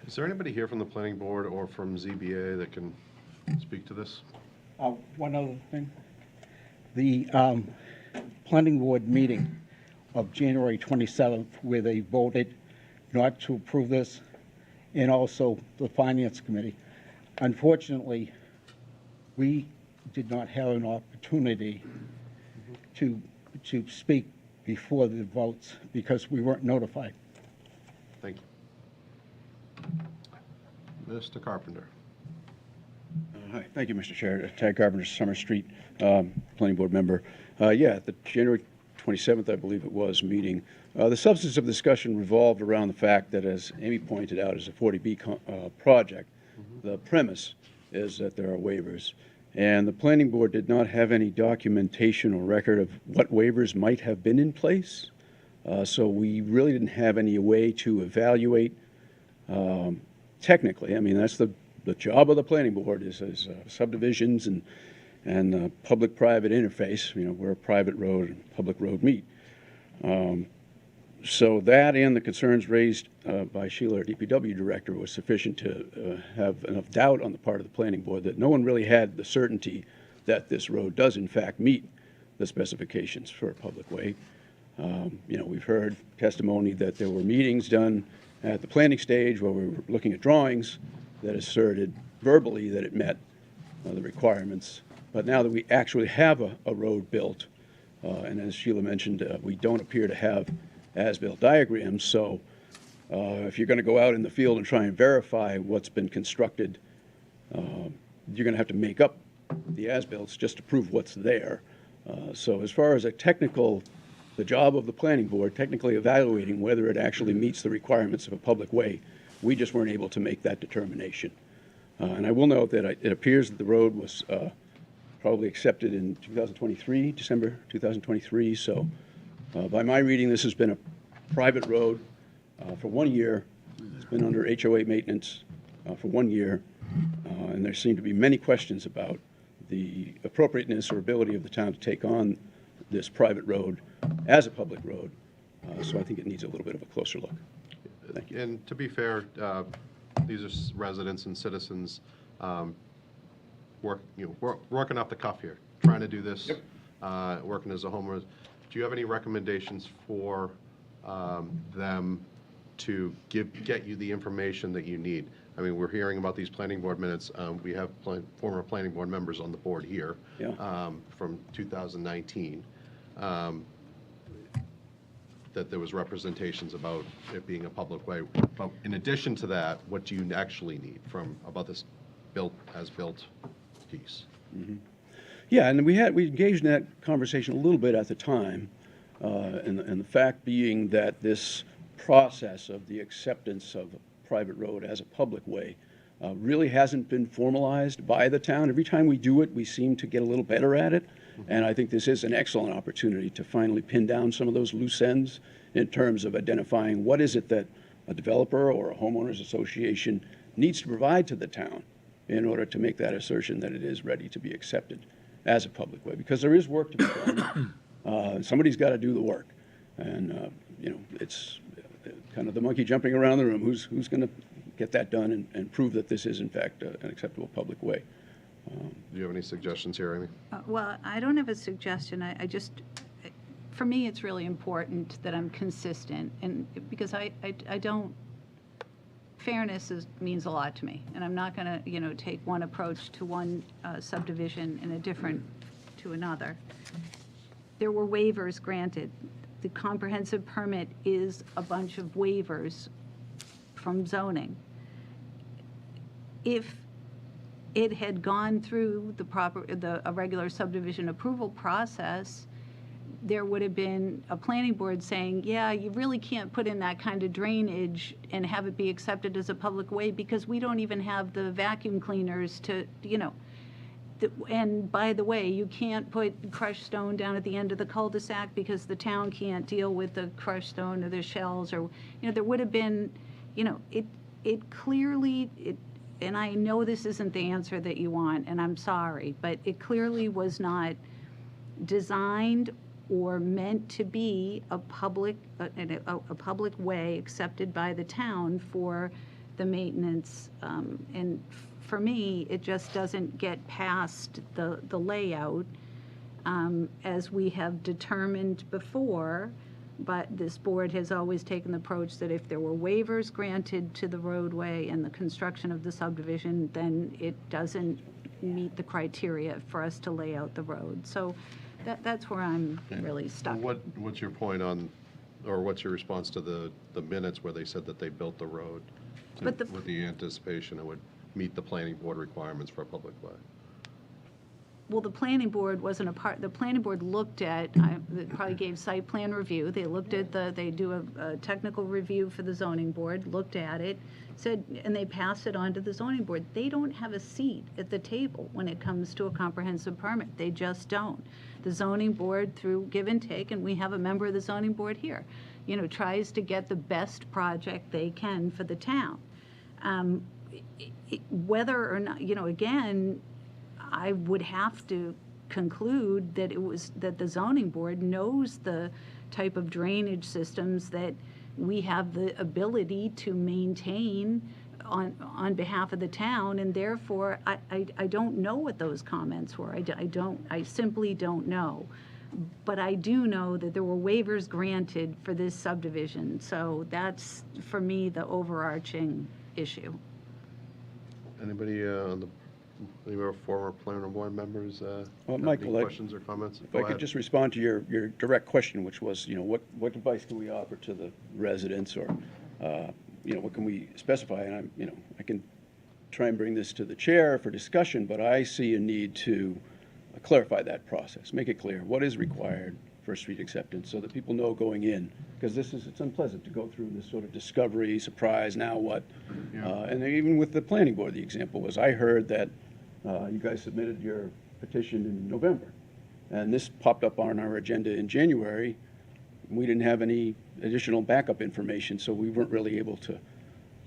Is there anybody here from the planning board or from ZBA that can speak to this? One other thing. The planning board meeting of January 27th, where they voted not to approve this, and also the Finance Committee. Unfortunately, we did not have an opportunity to speak before the votes because we weren't notified. Thank you. Mr. Carpenter. Hi, thank you, Mr. Chair. Tad Carpenter, Summer Street, Planning Board member. Yeah, at the January 27th, I believe it was, meeting, the substance of the discussion revolved around the fact that, as Amy pointed out, as a 40B project, the premise is that there are waivers. And the Planning Board did not have any documentation or record of what waivers might have been in place. So we really didn't have any way to evaluate technically. I mean, that's the job of the Planning Board is subdivisions and public-private interface, you know, where a private road and public road meet. So that and the concerns raised by Sheila, our DPW director, was sufficient to have enough doubt on the part of the Planning Board that no one really had the certainty that this road does in fact meet the specifications for a public way. You know, we've heard testimony that there were meetings done at the planning stage where we were looking at drawings that asserted verbally that it met the requirements. But now that we actually have a road built, and as Sheila mentioned, we don't appear to have as-built diagrams, so if you're going to go out in the field and try and verify what's been constructed, you're going to have to make up the as-builts just to prove what's there. So as far as the job of the Planning Board, technically evaluating whether it actually meets the requirements of a public way, we just weren't able to make that determination. And I will note that it appears that the road was probably accepted in 2023, December 2023. So by my reading, this has been a private road for 1 year. It's been under HOA maintenance for 1 year. And there seem to be many questions about the appropriateness or ability of the town to take on this private road as a public road. So I think it needs a little bit of a closer look. Thank you. And to be fair, these are residents and citizens working off the cuff here, trying to do this, working as a homeowner. Do you have any recommendations for them to get you the information that you need? I mean, we're hearing about these planning board minutes. We have former planning board members on the board here from 2019. That there was representations about it being a public way. But in addition to that, what do you actually need about this as-built piece? Mm-hmm. Yeah, and we engaged in that conversation a little bit at the time, and the fact being that this process of the acceptance of a private road as a public way really hasn't been formalized by the town. Every time we do it, we seem to get a little better at it. And I think this is an excellent opportunity to finally pin down some of those loose ends in terms of identifying what is it that a developer or a homeowners association needs to provide to the town in order to make that assertion that it is ready to be accepted as a public way. Because there is work to be done. Somebody's got to do the work. And, you know, it's kind of the monkey jumping around the room. Who's going to get that done and prove that this is, in fact, an acceptable public way? Do you have any suggestions here, Amy? Well, I don't have a suggestion. I just, for me, it's really important that I'm consistent, and because I don't, fairness means a lot to me, and I'm not going to, you know, take one approach to one subdivision and a different to another. There were waivers granted. The comprehensive permit is a bunch of waivers from zoning. If it had gone through a regular subdivision approval process, there would have been a planning board saying, yeah, you really can't put in that kind of drainage and have it be accepted as a public way because we don't even have the vacuum cleaners to, you know. And by the way, you can't put crushed stone down at the end of the cul-de-sac because the town can't deal with the crushed stone or the shells, or, you know, there would have been, you know, it clearly, and I know this isn't the answer that you want, and I'm sorry, but it clearly was not designed or meant to be a public way accepted by the town for the maintenance. And for me, it just doesn't get past the layout as we have determined before. But this board has always taken the approach that if there were waivers granted to the roadway and the construction of the subdivision, then it doesn't meet the criteria for us to lay out the road. So that's where I'm really stuck. What's your point on, or what's your response to the minutes where they said that they built the road with the anticipation it would meet the planning board requirements for a public way? Well, the planning board wasn't a part, the planning board looked at, they probably gave site plan review, they looked at they do a technical review for the zoning board, looked at it, said, and they passed it on to the zoning board. They don't have a seat at the table when it comes to a comprehensive permit. They just don't. The zoning board, through give and take, and we have a member of the zoning board here, you know, tries to get the best project they can for the town. Whether or not, you know, again, I would have to conclude that that the zoning board knows the type of drainage systems that we have the ability to maintain on behalf of the town, and therefore I don't know what those comments were. I simply don't know. But I do know that there were waivers granted for this subdivision, so that's, for me, the overarching issue. Anybody any more former planning board members have Michael, any questions or comments? If I could just respond to your direct question, which was, you know, what advice can we offer to the residents, or, you know, what can we specify? And you know, I can try and bring this to the chair for discussion, but I see a need to clarify that process, make it clear what is required for street acceptance so that people know going in, because it's unpleasant to go through this sort of discovery, surprise, now what? Yeah. And even with the planning board, the example was, I heard that you guys submitted your petition in November, and this popped up on our agenda in January. We didn't have any additional backup information, so we weren't really able to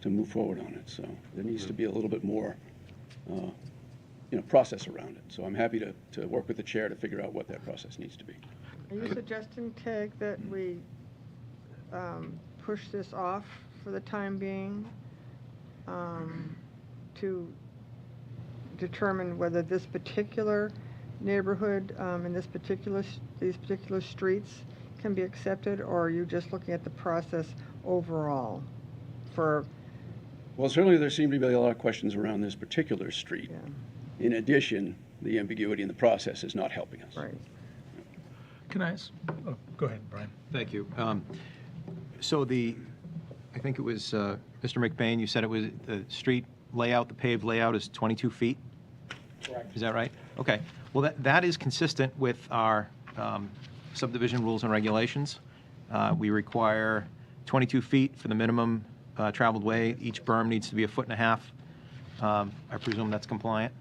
move forward on it. So there needs to be a little bit more you know, process around it. So I'm happy to work with the chair to figure out what that process needs to be. Are you suggesting, Tig, that we push this off for the time being to determine whether this particular neighborhood and these particular streets can be accepted, or are you just looking at the process overall for? Well, certainly there seem to be a lot of questions around this particular street. Yeah. In addition, the ambiguity in the process is not helping us. Right. Can I ask? Oh, go ahead, Brian. Thank you. So I think it was Mr. McBain, you said it was the street layout, the paved layout is 22 feet? Correct. Is that right? Okay. Well, that is consistent with our subdivision rules and regulations. We require 22 feet for the minimum traveled way. Each berm needs to be 1.5 feet. I presume that's compliant?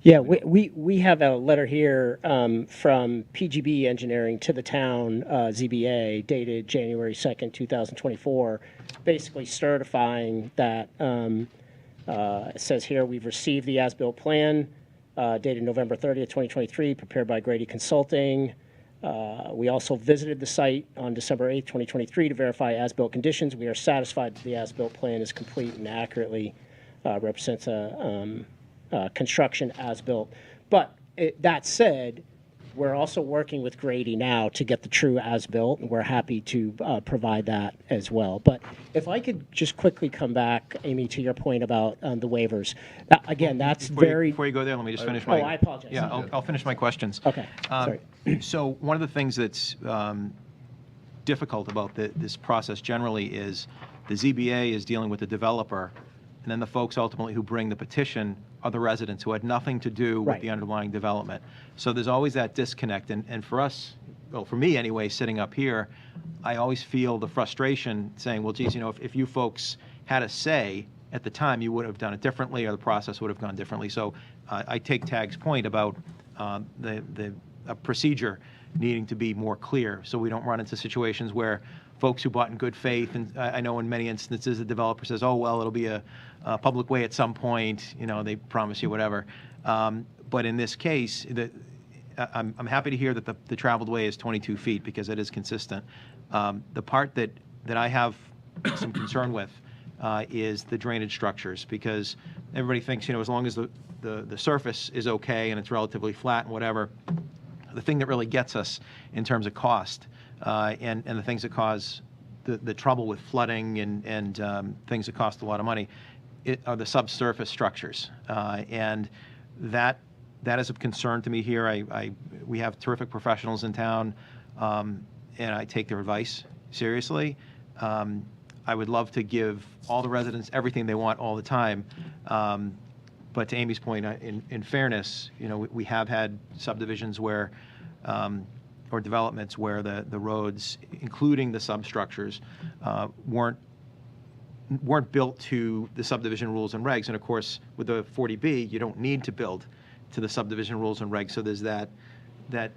Yeah, we have a letter here from PGB Engineering to the town, ZBA, dated January 2nd, 2024, basically certifying that, it says here, we've received the as-built plan dated November 30th, 2023, prepared by Grady Consulting. We also visited the site on December 8th, 2023 to verify as-built conditions. We are satisfied that the as-built plan is complete and accurately represents a construction as-built. But that said, we're also working with Grady now to get the true as-built, and we're happy to provide that as well. But if I could just quickly come back, Amy, to your point about the waivers. Again, that's Before you go there, let me just finish my... Oh, I apologize. Yeah, I'll finish my questions. Okay, sorry. So one of the things that's difficult about this process generally is the ZBA is dealing with the developer, and then the folks ultimately who bring the petition are the residents who had nothing to do with Right. the underlying development. So there's always that disconnect. And for us, well, for me anyway, sitting up here, I always feel the frustration saying, well, geez, if you folks had a say at the time, you would have done it differently, or the process would have gone differently. So I take Tag's point about the procedure needing to be more clear, so we don't run into situations where folks who bought in good faith, and I know in many instances the developer says, oh, well, it'll be a public way at some point, they promise you whatever. But in this case, I'm happy to hear that the traveled way is 22 feet because it is consistent. The part that I have some concern with is the drainage structures, because everybody thinks, as long as the surface is okay and it's relatively flat and whatever, the thing that really gets us in terms of cost and the things that cause the trouble with flooding and things that cost a lot of money are the subsurface structures. And that is of concern to me here. We have terrific professionals in town, and I take their advice seriously. I would love to give all the residents everything they want all the time. But to Amy's point, in fairness, we have had subdivisions where, or developments where the roads, including the substructures, weren't built to the subdivision rules and regs. And of course, with the 40B, you don't need to build to the subdivision rules and regs. So there's that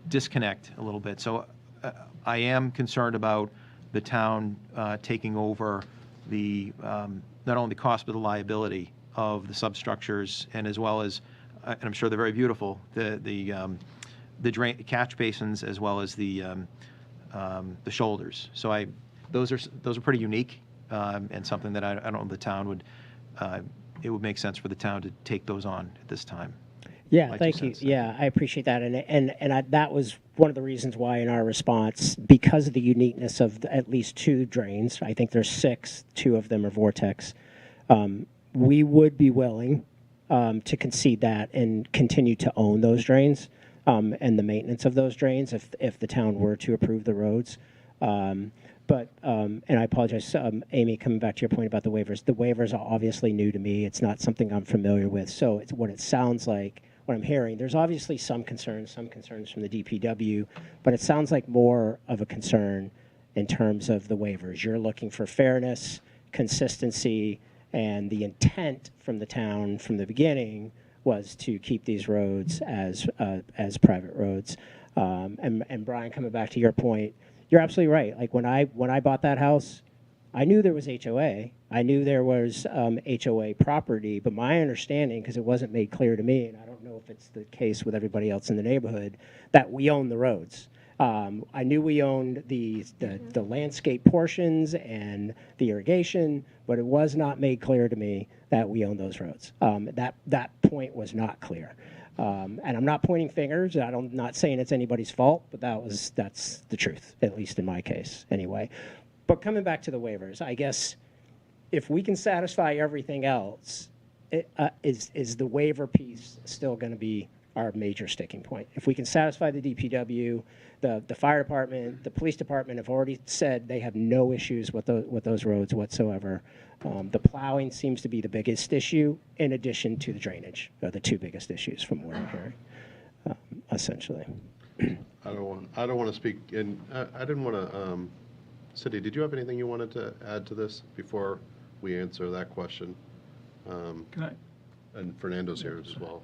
disconnect a little bit. So I am concerned about the town taking over the not only the cost but the liability of the substructures, and as well as, and I'm sure they're very beautiful, the catch basins as well as the shoulders. So those are pretty unique, and something that I don't know the town would it would make sense for the town to take those on at this time. Yeah, thank you. Yeah, I appreciate that, and that was one of the reasons why in our response, because of the uniqueness of at least 2 drains, I think there's 6, 2 of them are vortex. We would be willing to concede that and continue to own those drains and the maintenance of those drains if the town were to approve the roads. But and I apologize, Amy, coming back to your point about the waivers. The waivers are obviously new to me. It's not something I'm familiar with. So it's what it sounds like. What I'm hearing, there's obviously some concerns from the DPW, but it sounds like more of a concern in terms of the waivers. You're looking for fairness, consistency, and the intent from the town from the beginning was to keep these roads as private roads. And Brian, coming back to your point, you're absolutely right. Like when I bought that house, I knew there was HOA. I knew there was HOA property, but my understanding, because it wasn't made clear to me, and I don't know if it's the case with everybody else in the neighborhood, that we own the roads. I knew we owned the landscape portions and the irrigation, but it was not made clear to me that we own those roads. That point was not clear. And I'm not pointing fingers. I'm not saying it's anybody's fault, but that's the truth, at least in my case, anyway. But coming back to the waivers, I guess if we can satisfy everything else, is the waiver piece still going to be our major sticking point? If we can satisfy the DPW, the fire department, the police department have already said they have no issues with those roads whatsoever. The plowing seems to be the biggest issue, in addition to the drainage, are the 2 biggest issues from what I'm hearing, essentially. I don't want to speak, and I didn't want to Cindy, did you have anything you wanted to add to this before we answer that question? Can I? And Fernando's here as well.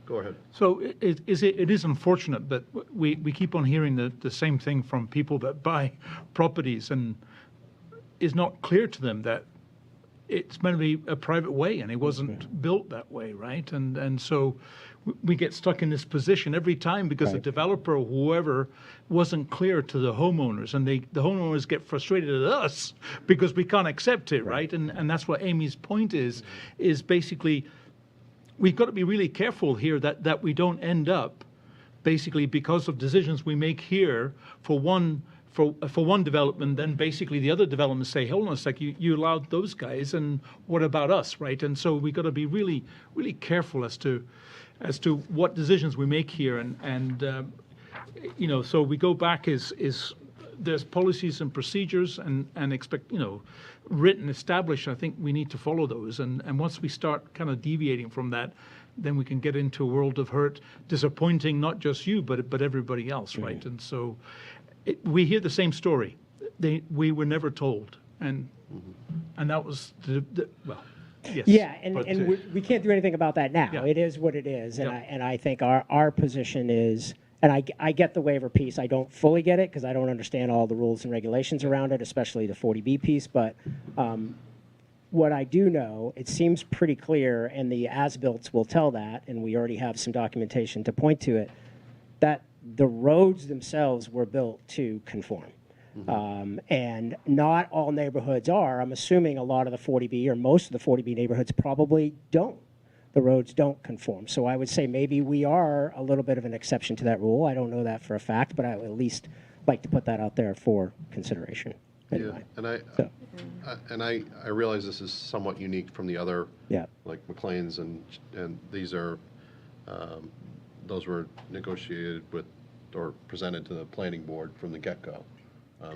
Go ahead. So it is unfortunate, but we keep on hearing the same thing from people that buy properties, and it's not clear to them that it's meant to be a private way, and it wasn't built that way, right? And so we get stuck in this position every time because the developer or whoever wasn't clear to the homeowners, and the homeowners get frustrated at us because we can't accept it, right? And that's what Amy's point is basically we've got to be really careful here that we don't end up basically because of decisions we make here for one development, then basically the other developments say, hold on a sec, you allowed those guys, and what about us, right? And so we got to be really, really careful as to what decisions we make here, and you know, so we go back is there's policies and procedures and expect, you know, written, established. I think we need to follow those, and once we start kind of deviating from that, then we can get into a world of hurt, disappointing not just you but everybody else, right? And so we hear the same story. We were never told, and that was well, yes. Yeah, and we can't do anything about that now. Yeah. It is what it is, and Yeah. I think our position is, and I get the waiver piece. I don't fully get it because I don't understand all the rules and regulations around it, especially the 40B piece. But what I do know, it seems pretty clear, and the as-built will tell that, and we already have some documentation to point to it, that the roads themselves were built to conform. And not all neighborhoods are. I'm assuming a lot of the 40B or most of the 40B neighborhoods probably don't. The roads don't conform. So I would say maybe we are a little bit of an exception to that rule. I don't know that for a fact, but I would at least like to put that out there for consideration. Anyway. Yeah, and I realize this is somewhat unique from the other, like McLean's, and these are those were negotiated with or presented to the planning board from the get-go.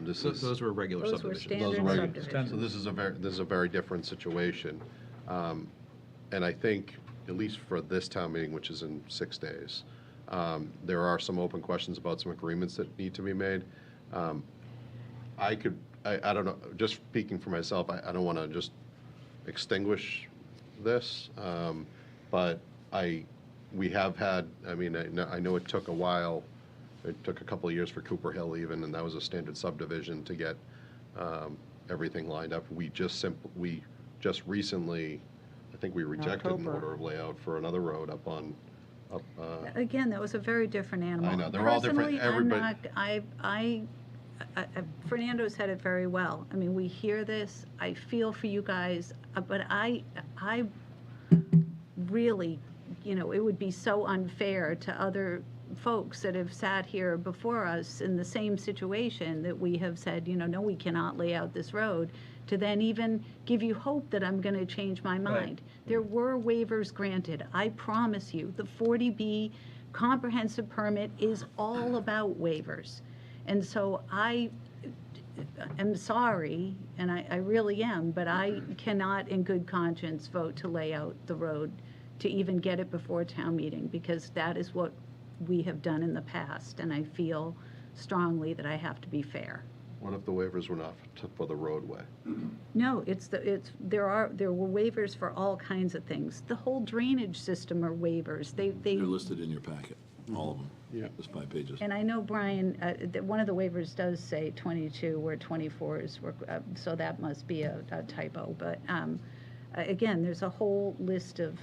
Those were regular Those were subdivisions. standard subdivisions. So this is a very different situation, and I think at least for this town meeting, which is in 6 days, there are some open questions about some agreements that need to be made. I don't know, just speaking for myself, I don't want to just extinguish this, but we have had, I mean, I know it took a while. It took a couple of years for Cooper Hill even, and that was a standard subdivision to get everything lined up. We just recently, I think we rejected an order of layout for another road up. Again, that was a very different animal. I know, they're all different. Personally, Fernando said it very well. I mean, we hear this, I feel for you guys, but I really, you know, it would be so unfair to other folks that have sat here before us in the same situation that we have said, you know, no, we cannot lay out this road, to then even give you hope that I'm going to change my mind. There were waivers granted. I promise you, the 40B comprehensive permit is all about waivers. And so I am sorry, and I really am, but I cannot in good conscience vote to lay out the road to even get it before town meeting, because that is what we have done in the past, and I feel strongly that I have to be fair. What if the waivers were not for the roadway? No, there were waivers for all kinds of things. The whole drainage system are waivers. They're listed in your packet, all of them. Yeah. There's 5 pages. And I know, Brian, one of the waivers does say 22 where 24 is, so that must be a typo. But again, there's a whole list of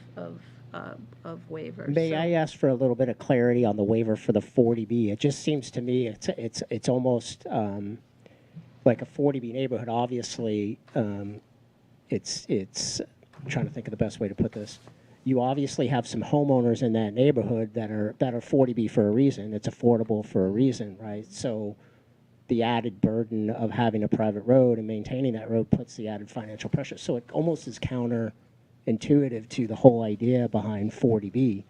waivers. May I ask for a little bit of clarity on the waiver for the 40B? It just seems to me it's almost like a 40B neighborhood. Obviously, it's I'm trying to think of the best way to put this. You obviously have some homeowners in that neighborhood that are 40B for a reason. It's affordable for a reason, right? So the added burden of having a private road and maintaining that road puts the added financial pressure. So it almost is counterintuitive to the whole idea behind 40B.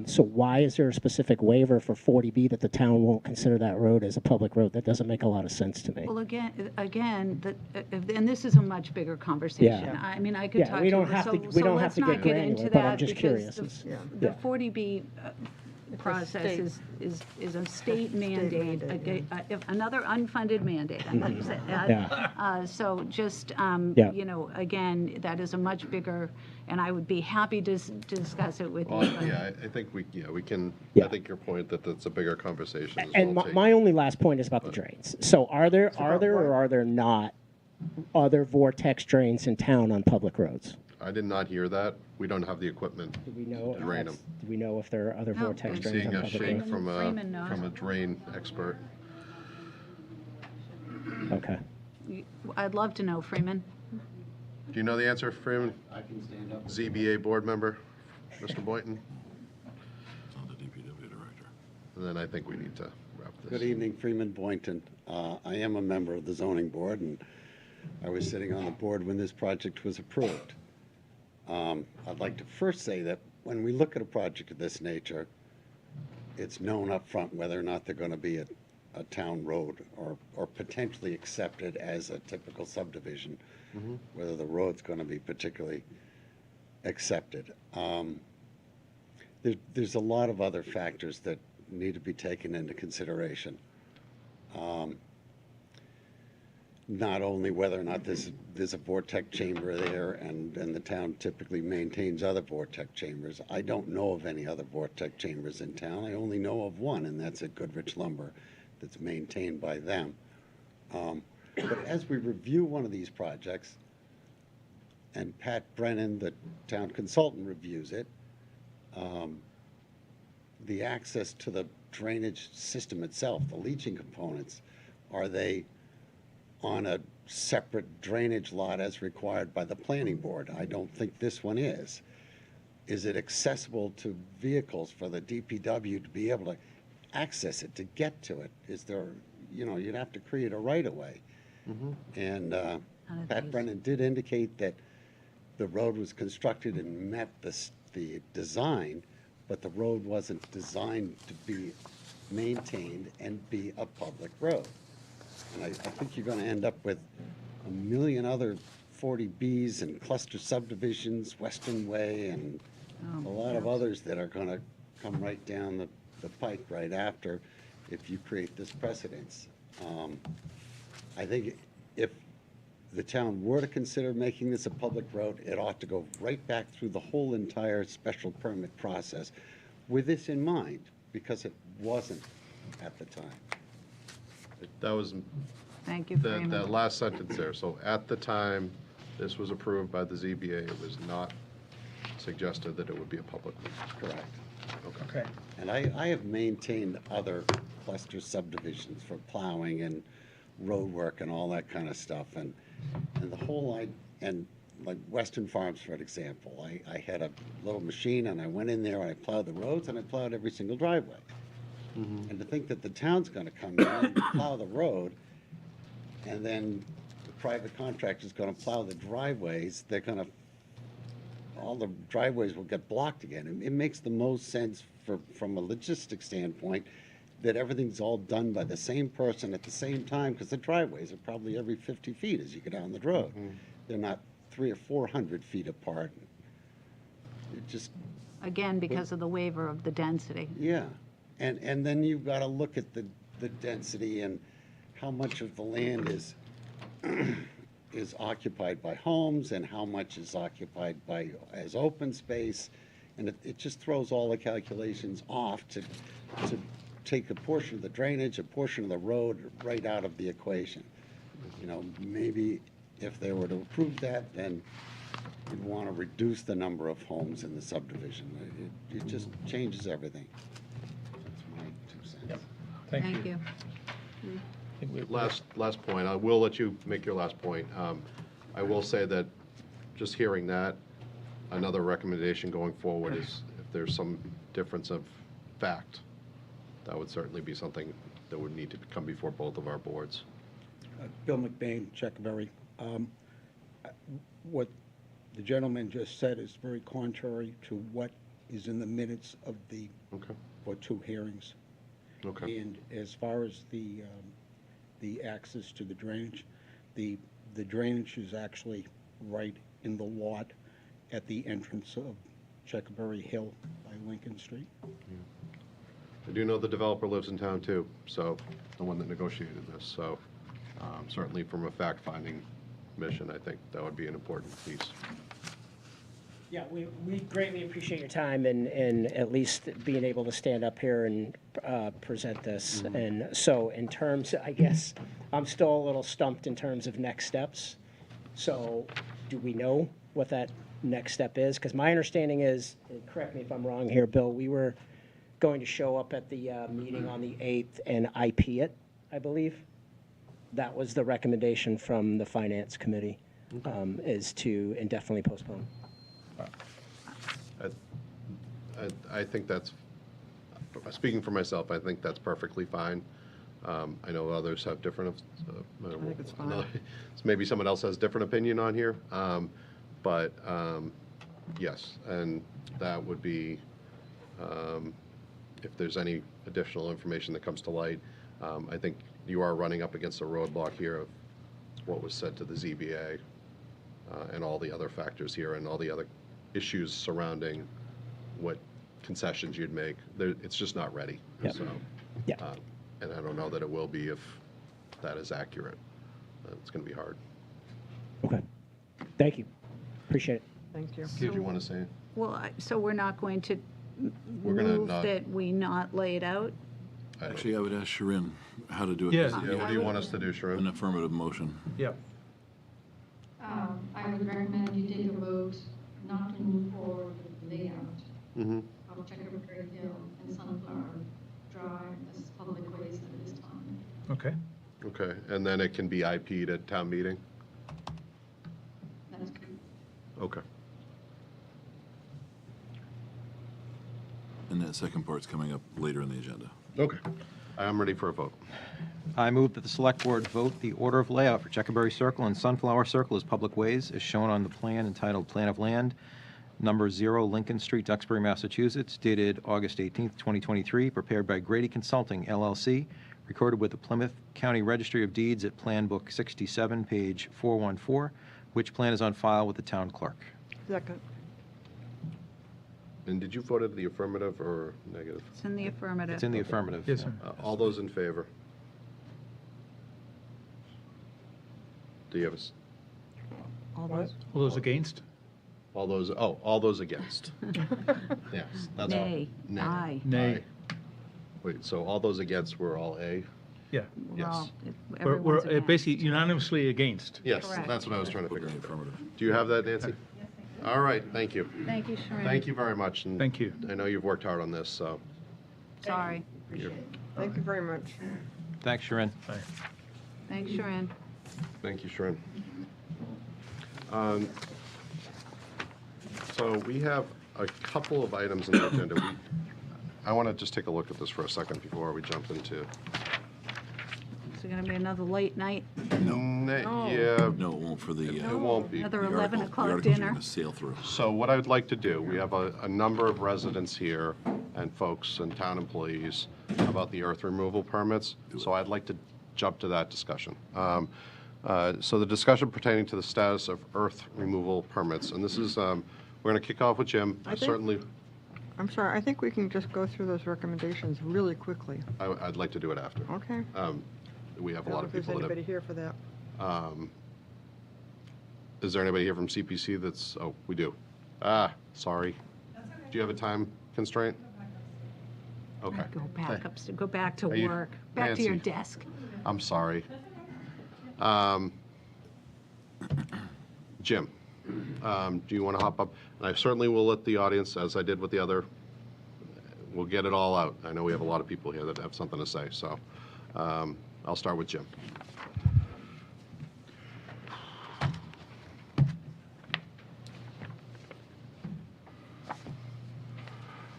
So why is there a specific waiver for 40B that the town won't consider that road as a public road? That doesn't make a lot of sense to me. Well, again, and this is a much bigger conversation. Yeah. I mean, I could talk we to don't you, have so to we don't have let's to not get get granular, into but I'm that just because curious. the 40B, process is a state mandate, another unfunded mandate. I thought you said that. So just, Yeah. you know, again, that is a much bigger, and I would be happy to discuss it with you. Well, but- yeah, I think we can, Yeah. I think your point that that's a bigger conversation is And well my only last point is about the drains. So are there or are there not other vortex drains in town on public roads? I did not hear that. We don't have the equipment Do we know? to drain them. Do we know if there are other No. vortex I'm drains seeing on a public shake roads? Freeman knows. from a drain expert. Okay. I'd love to know, Freeman. Do you know the answer, Freeman? I can stand up. ZBA board member, Mr. Boynton? On the DPW director. And then I think we need to wrap this. Good evening, Freeman Boynton. I am a member of the zoning board, and I was sitting on the board when this project was approved. I'd like to first say that when we look at a project of this nature, it's known up front whether or not they're going to be a town road or potentially accepted as a typical subdivision, whether the road's going to be particularly accepted. There's a lot of other factors that need to be taken into consideration. Not only whether or not there's a vortex chamber there, and the town typically maintains other vortex chambers. I don't know of any other vortex chambers in town. I only know of one, and that's at Goodrich Lumber, that's maintained by them. But as we review one of these projects, and Pat Brennan, the town consultant, reviews it, the access to the drainage system itself, the leaching components, are they on a separate drainage lot as required by the planning board? I don't think this one is. Is it accessible to vehicles for the DPW to be able to access it, to get to it? Is there, you know, you'd have to create a right-of-way. And Pat Brennan did indicate that the road was constructed and met the design, but the road wasn't designed to be maintained and be a public road. And I think you're going to end up with a million other 40Bs and cluster subdivisions, Western Way, and a lot of others that are going to come right down the pike right after if you create this precedence. I think if the town were to consider making this a public road, it ought to go right back through the whole entire special permit process with this in mind, because it wasn't at the time. That was Thank you, Freeman. that last sentence there. So at the time this was approved by the ZBA, it was not suggested that it would be a public road. Correct. Okay. And I have maintained other cluster subdivisions for plowing and road work and all that kind of stuff. And the whole, and like Western Farms, for example, I had a little machine and I went in there and I plowed the roads and I plowed every single driveway. And to think that the town's going to come in and plow the road, and then the private contractor's going to plow the driveways, all the driveways will get blocked again. It makes the most sense from a logistics standpoint that everything's all done by the same person at the same time, because the driveways are probably every 50 feet as you go down the road. They're not 300 or 400 feet apart. It just, Again, because of the waiver of the density. yeah. And then you've got to look at the density and how much of the land is is occupied by homes and how much is occupied as open space. And it just throws all the calculations off to take a portion of the drainage, a portion of the road right out of the equation. You know, maybe if they were to approve that, then you'd want to reduce the number of homes in the subdivision. It just changes everything. That's my 2 cents. Thank you. Last point. I will let you make your last point. I will say that just hearing that, another recommendation going forward is if there's some difference of fact, that would certainly be something that would need to come before both of our boards. Bill McBain, Checkberry. What the gentleman just said is very contrary to what is in the minutes of the for 2 hearings. Okay. And as far as the access to the drainage, the drainage is actually right in the lot at the entrance of Checkberry Hill by Lincoln Street. I do know the developer lives in town too, so the one that negotiated this, so certainly from a fact-finding mission, I think that would be an important piece. Yeah, we greatly appreciate your time and at least being able to stand up here and present this. And so in terms, I guess, I'm still a little stumped in terms of next steps. So do we know what that next step is? Because my understanding is, and correct me if I'm wrong here, Bill, we were going to show up at the meeting on the 8th and IP it, I believe. That was the recommendation from the Finance Committee, is to indefinitely postpone. I think that's, speaking for myself, I think that's perfectly fine. I know others have different, I think it's fine. maybe someone else has different opinion on here, but yes, and that would be, if there's any additional information that comes to light, I think you are running up against a roadblock here of what was said to the ZBA and all the other factors here and all the other issues surrounding what concessions you'd make. It's just not ready. Yep. So, Yeah. and I don't know that it will be if that is accurate. It's going to be hard. Okay. Thank you. Appreciate it. Thank you. Did you want to say? Well, so we're not going to We're gonna move not- that we not lay it out? Actually, I would ask Sharon how to do it. Yeah. Yeah, what do you want us to do, Sharon? An affirmative motion. Yeah. I would recommend you take a vote not to move forward with the layout Mm-hmm. of Checkerberry Hill and Sunflower Drive as public ways at this time. Okay. Okay, and then it can be IP'd at town meeting? That's good. Okay. And that second part's coming up later in the agenda. Okay. I'm ready for a vote. I move that the Select Board vote the order of layout for Checkerberry Circle and Sunflower Circle as public ways as shown on the plan entitled Plan of Land, number 0 Lincoln Street, Duxbury, Massachusetts, dated August 18th, 2023, prepared by Grady Consulting, LLC, recorded with the Plymouth County Registry of Deeds at Plan Book 67, page 414, which plan is on file with the town clerk. Second. And did you vote in the affirmative or negative? It's in the affirmative. It's in the affirmative. Yes, sir. All those in favor? Do you have All those? All those against? all those against? Yes, that's all. Nay. Aye. Nay. Wait, so all those against were all A? Yeah. Yes. Well, We're everyone's against. basically unanimously against. Yes, Correct. that's what I was trying to figure In the out. affirmative. Do you have that, Nancy? All right, thank you. Thank you, Sharon. Thank you very much. and Thank you. I know you've worked hard on this, so. Sorry. Thank you very much. Thanks, Sharon. Thanks, Sharon. Thank you, Sharon. So we have a couple of items on the agenda. I want to just take a look at this for a second before we jump into. Is it going to be another late night? Yeah, No, it won't for the. it won't be. Another the 11 article- o'clock The articles are dinner? going to sail through. So what I'd like to do, we have a number of residents here and folks and town employees about the earth removal permits. So I'd like to jump to that discussion. So the discussion pertaining to the status of earth removal permits, and this is, we're going to kick off with Jim. I think- Certainly, I'm sorry, I think we can just go through those recommendations really quickly. I'd like to do it after. Okay? We have a I don't lot know of if there's people that anybody have. here for that. Is there anybody here from CPC that's, oh, we do. Sorry. Do you have a time constraint? Okay. Go back to Are you- work, back to your Nancy. desk. I'm sorry. Jim, do you want to hop up? And I certainly will let the audience, as I did with the other, we'll get it all out. I know we have a lot of people here that have something to say, so I'll start with Jim.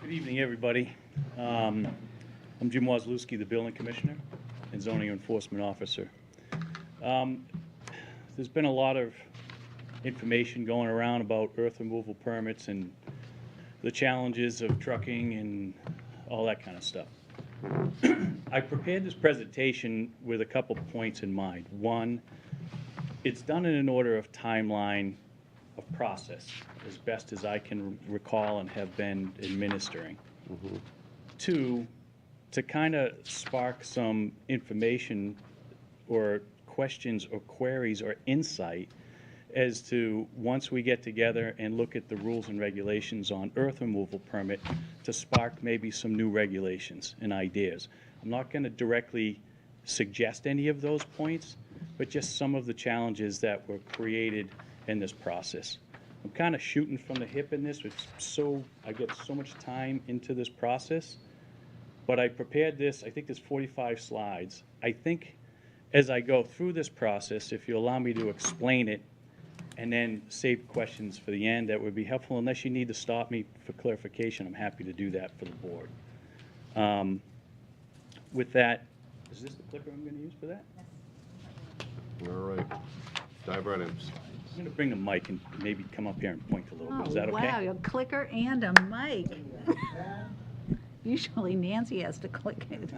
Good evening, everybody. I'm Jim Wozlewski, the Building Commissioner and Zoning Enforcement Officer. There's been a lot of information going around about earth removal permits and the challenges of trucking and all that kind of stuff. I prepared this presentation with a couple points in mind. One, it's done in an order of timeline of process, as best as I can recall and have been administering. Two, to kind of spark some information or questions or queries or insight as to, once we get together and look at the rules and regulations on earth removal permit, to spark maybe some new regulations and ideas. I'm not going to directly suggest any of those points, but just some of the challenges that were created in this process. I'm kind of shooting from the hip in this. I get so much time into this process, but I prepared this. I think there's 45 slides. I think as I go through this process, if you allow me to explain it and then save questions for the end, that would be helpful. Unless you need to stop me for clarification, I'm happy to do that for the board. With that, is this the clicker I'm going to use for that? All right. Dive right in. I'm going to bring the mic and maybe come up here and point a little bit. Is that okay? Wow, a clicker and a mic. Usually Nancy has to click it.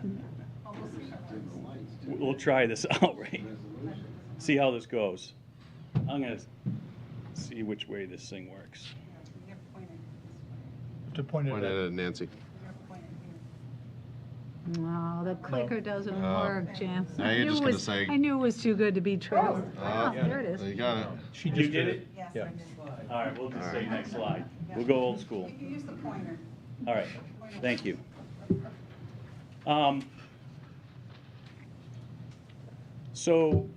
We'll try this out, right? See how this goes. I'm going to see which way this thing works. To point Point it it at. at Nancy. No, the clicker doesn't work, Jim. Now you're just gonna say- I knew it was too good to be true. Oh, there it is. You got it. She You just did it? Yeah. All right, we'll just say next slide. We'll go old school. You can use the pointer. All right, thank you. So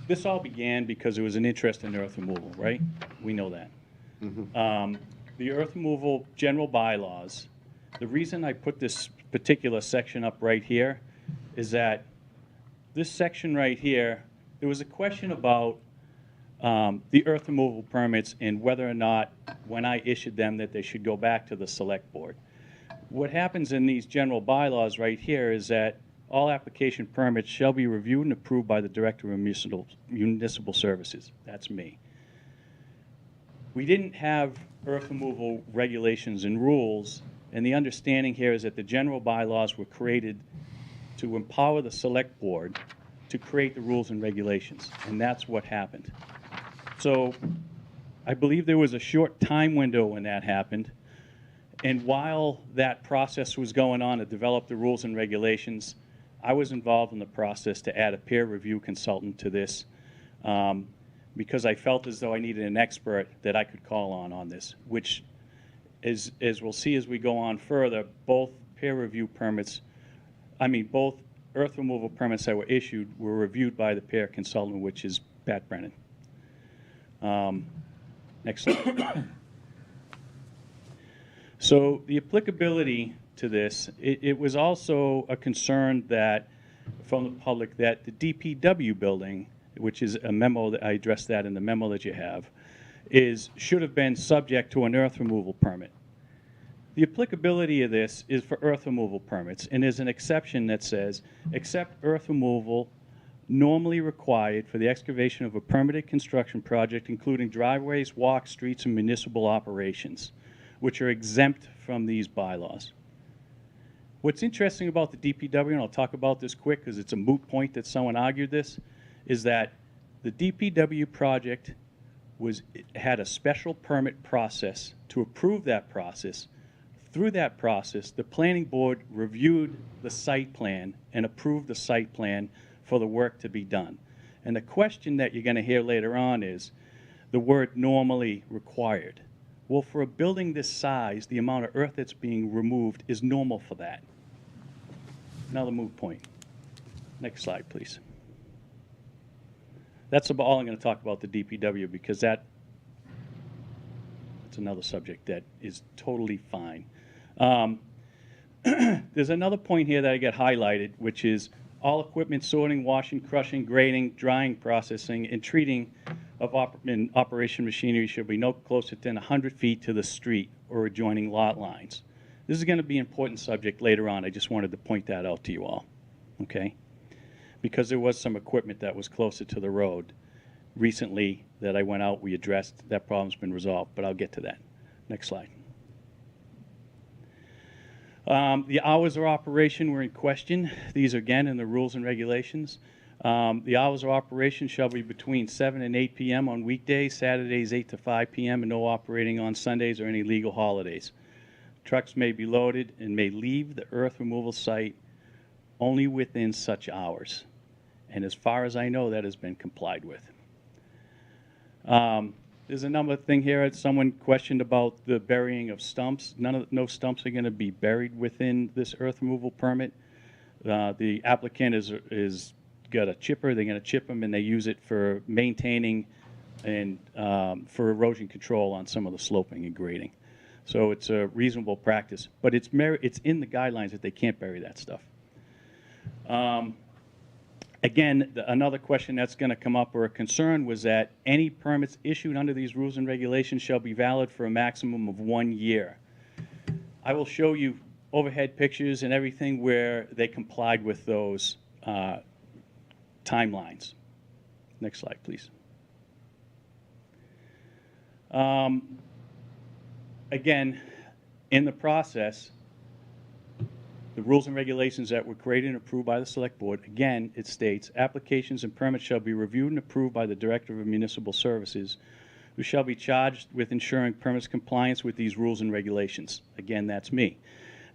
this all began because there was an interest in earth removal, right? We know that. The earth removal general bylaws, the reason I put this particular section up right here is that this section right here, there was a question about the earth removal permits and whether or not, when I issued them, that they should go back to the select board. What happens in these general bylaws right here is that all application permits shall be reviewed and approved by the Director of Municipal Services. That's me. We didn't have earth removal regulations and rules, and the understanding here is that the general bylaws were created to empower the select board to create the rules and regulations, and that's what happened. So I believe there was a short time window when that happened, and while that process was going on to develop the rules and regulations, I was involved in the process to add a peer review consultant to this because I felt as though I needed an expert that I could call on this, which, as we'll see as we go on further, both peer review permits, both earth removal permits that were issued were reviewed by the peer consultant, which is Pat Brennan. Next slide. So the applicability to this, it was also a concern that, from the public, that the DPW building, which is a memo, that I addressed that in the memo that you have, should have been subject to an earth removal permit. The applicability of this is for earth removal permits, and there's an exception that says, except earth removal normally required for the excavation of a permitted construction project, including driveways, walks, streets, and municipal operations, which are exempt from these bylaws. What's interesting about the DPW, and I'll talk about this quick because it's a moot point that someone argued this, is that the DPW project had a special permit process to approve that process. Through that process, the planning board reviewed the site plan and approved the site plan for the work to be done. And the question that you're going to hear later on is the word normally required. Well, for a building this size, the amount of earth that's being removed is normal for that. Another moot point. Next slide, please. That's about all I'm going to talk about the DPW because that's another subject that is totally fine. There's another point here that I get highlighted, which is all equipment sorting, washing, crushing, grading, drying, processing, and treating of operation machinery should be no closer than 100 feet to the street or adjoining lot lines. This is going to be an important subject later on. I just wanted to point that out to you all, okay? Because there was some equipment that was closer to the road recently that I went out, we addressed. That problem's been resolved, but I'll get to that. Next slide. The hours of operation were in question. These are, again, in the rules and regulations. The hours of operation shall be between 7 and 8 p.m. on weekdays, Saturdays 8 to 5 p.m., and no operating on Sundays or any legal holidays. Trucks may be loaded and may leave the earth removal site only within such hours. And as far as I know, that has been complied with. There's another thing here. Someone questioned about the burying of stumps. No stumps are going to be buried within this earth removal permit. The applicant is got a chipper. They're going to chip them, and they use it for maintaining and for erosion control on some of the sloping and grading. So it's a reasonable practice, but it's in the guidelines that they can't bury that stuff. Again, another question that's going to come up, or a concern, was that any permits issued under these rules and regulations shall be valid for a maximum of 1 year. I will show you overhead pictures and everything where they complied with those timelines. Next slide, please. Again, in the process, the rules and regulations that were created and approved by the Select Board, again, it states, applications and permits shall be reviewed and approved by the Director of Municipal Services, who shall be charged with ensuring permits compliance with these rules and regulations. Again, that's me.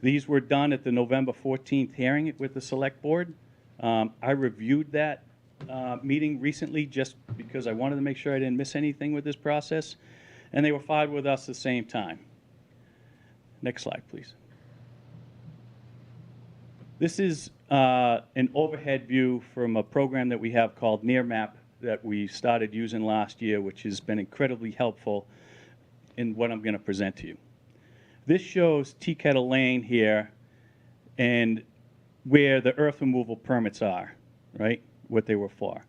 These were done at the November 14th hearing with the Select Board. I reviewed that meeting recently just because I wanted to make sure I didn't miss anything with this process, and they were filed with us at the same time. Next slide, please. This is an overhead view from a program that we have called NearMap that we started using last year, which has been incredibly helpful in what I'm going to present to you. This shows Tea Kettle Lane here and where the earth removal permits are, right, what they were for.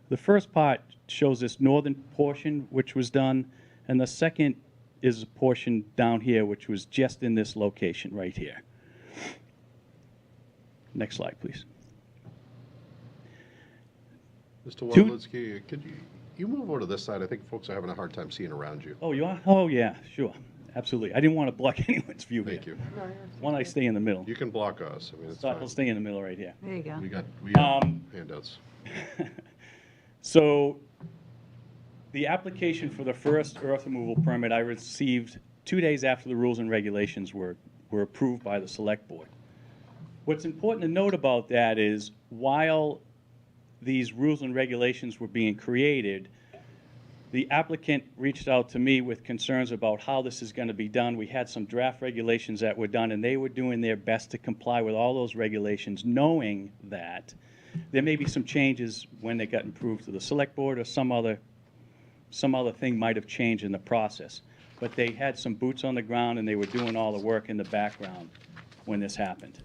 The first part shows this northern portion, which was done, and the second is a portion down here, which was just in this location right here. Next slide, please. Mr. Wodolewski, could you move over to this side? I think folks are having a hard time seeing around you. Oh, you are? Oh, yeah, sure. Absolutely. I didn't want to block anyone's view here. Thank you. Why don't I stay in the middle? You can block us. I mean, it's I'll fine. stay in the middle right here. There you go. We got handouts. So the application for the first earth removal permit I received 2 days after the rules and regulations were approved by the Select Board. What's important to note about that is while these rules and regulations were being created, the applicant reached out to me with concerns about how this is going to be done. We had some draft regulations that were done, and they were doing their best to comply with all those regulations, knowing that there may be some changes when they got approved to the Select Board, or some other thing might have changed in the process. But they had some boots on the ground, and they were doing all the work in the background when this happened.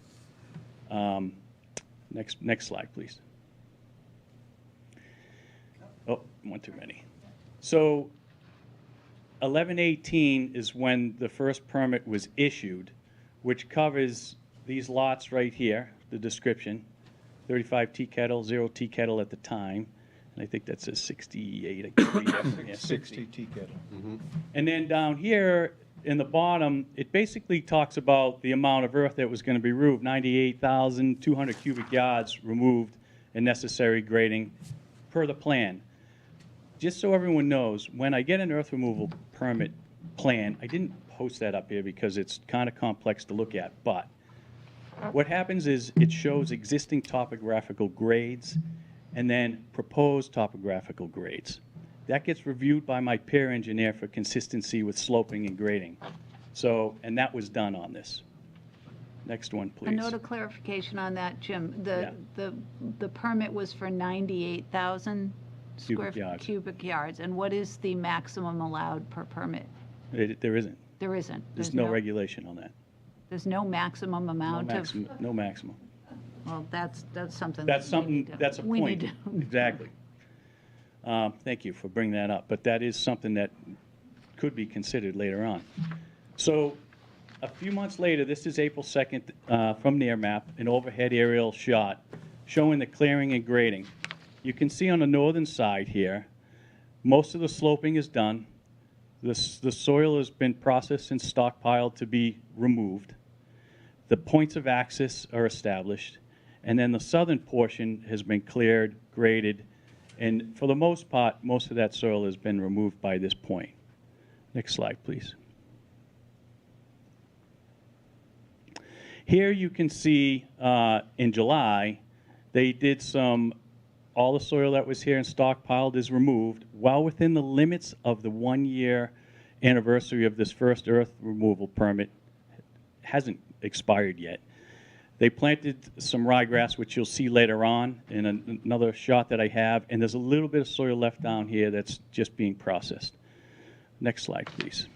Next slide, please. Oh, one too many. So 11/18 is when the first permit was issued, which covers these lots right here, the description, 35 tea kettle, 0 tea kettle at the time, and I think that says 68. I can read that. Yeah, 60 tea kettle. And then down here in the bottom, it basically talks about the amount of earth that was going to be removed, 98,200 cubic yards removed and necessary grading per the plan. Just so everyone knows, when I get an earth removal permit plan, I didn't post that up here because it's kind of complex to look at, but what happens is it shows existing topographical grades and then proposed topographical grades. That gets reviewed by my peer engineer for consistency with sloping and grading. So, and that was done on this. Next one, please. A note of clarification on that, Jim. The permit was for 98,000 cubic yards. And what is the maximum allowed per permit? There isn't. There isn't. There's no regulation on that. There's no maximum amount of. No maximum. Well, that's something. That's something. That's a we point. need to- Exactly. Thank you for bringing that up. But that is something that could be considered later on. So, a few months later, this is April 2nd from NearMap, an overhead aerial shot showing the clearing and grading. You can see on the northern side here, most of the sloping is done. The soil has been processed and stockpiled to be removed. The points of access are established. And then the southern portion has been cleared, graded, and for the most part, most of that soil has been removed by this point. Next slide, please. Here you can see in July, they did all the soil that was here and stockpiled is removed, well within the limits of the 1-year anniversary of this first earth removal permit. Hasn't expired yet. They planted some ryegrass, which you'll see later on in another shot that I have, and there's a little bit of soil left down here that's just being processed. Next slide, please.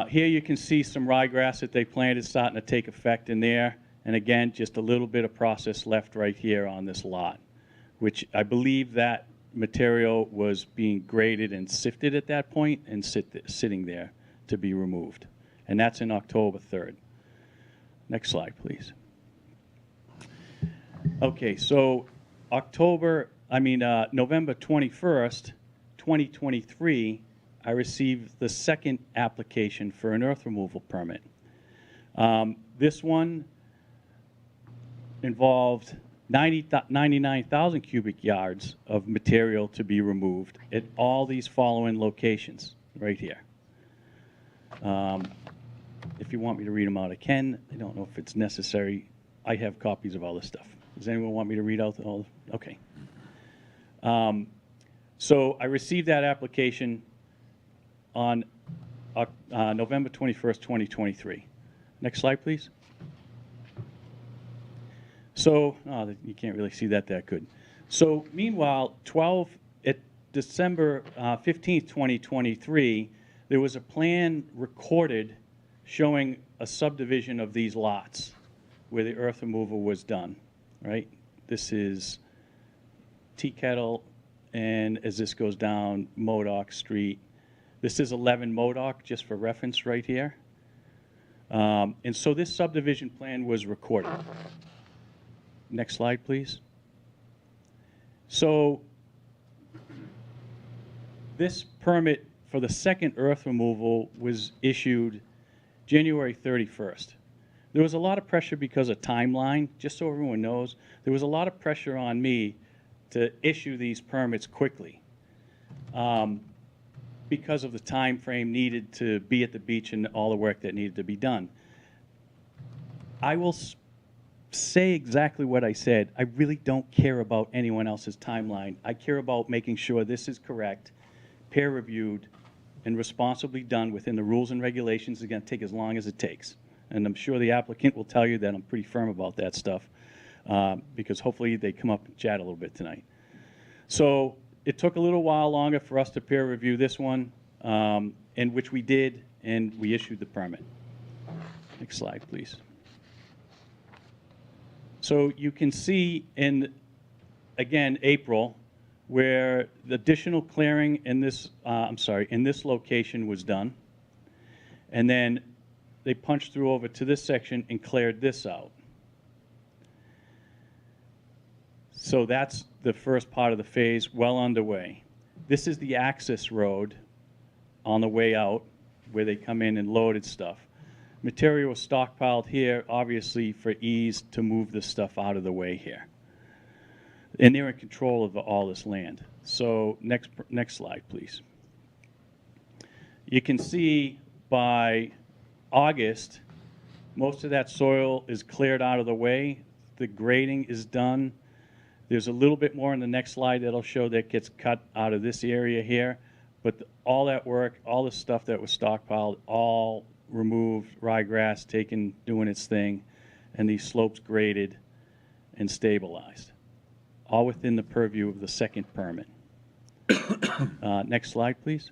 Here you can see some ryegrass that they planted starting to take effect in there. And again, just a little bit of process left right here on this lot, which I believe that material was being graded and sifted at that point and sitting there to be removed. And that's in October 3rd. Next slide, please. Okay, so November 21st, 2023, I received the second application for an earth removal permit. This one involved 99,000 cubic yards of material to be removed at all these following locations right here. If you want me to read them out, I can. I don't know if it's necessary. I have copies of all this stuff. Does anyone want me to read out all? Okay. So I received that application on November 21st, 2023. Next slide, please. So, you can't really see that good. So, meanwhile, December 15th, 2023, there was a plan recorded showing a subdivision of these lots where the earth removal was done, right? This is Tea Kettle, and as this goes down, Modoc Street. This is 11 Modoc, just for reference right here. And so this subdivision plan was recorded. Next slide, please. So this permit for the second earth removal was issued January 31st. There was a lot of pressure because of timeline, just so everyone knows. There was a lot of pressure on me to issue these permits quickly because of the time frame needed to be at the beach and all the work that needed to be done. I will say exactly what I said. I really don't care about anyone else's timeline. I care about making sure this is correct, peer-reviewed, and responsibly done within the rules and regulations. It's going to take as long as it takes. And I'm sure the applicant will tell you that I'm pretty firm about that stuff because hopefully they come up and chat a little bit tonight. So it took a little while longer for us to peer review this one, in which we did, and we issued the permit. Next slide, please. So you can see in, again, April, where the additional clearing in this, in this location was done. And then they punched through over to this section and cleared this out. So that's the first part of the phase, well underway. This is the access road on the way out, where they come in and loaded stuff. Material was stockpiled here, obviously for ease to move this stuff out of the way here. And they're in control of all this land. So next slide, please. You can see by August, most of that soil is cleared out of the way. The grading is done. There's a little bit more in the next slide that'll show that gets cut out of this area here. But all that work, all the stuff that was stockpiled, all removed, ryegrass taken, doing its thing, and these slopes graded and stabilized, all within the purview of the second permit. Next slide, please.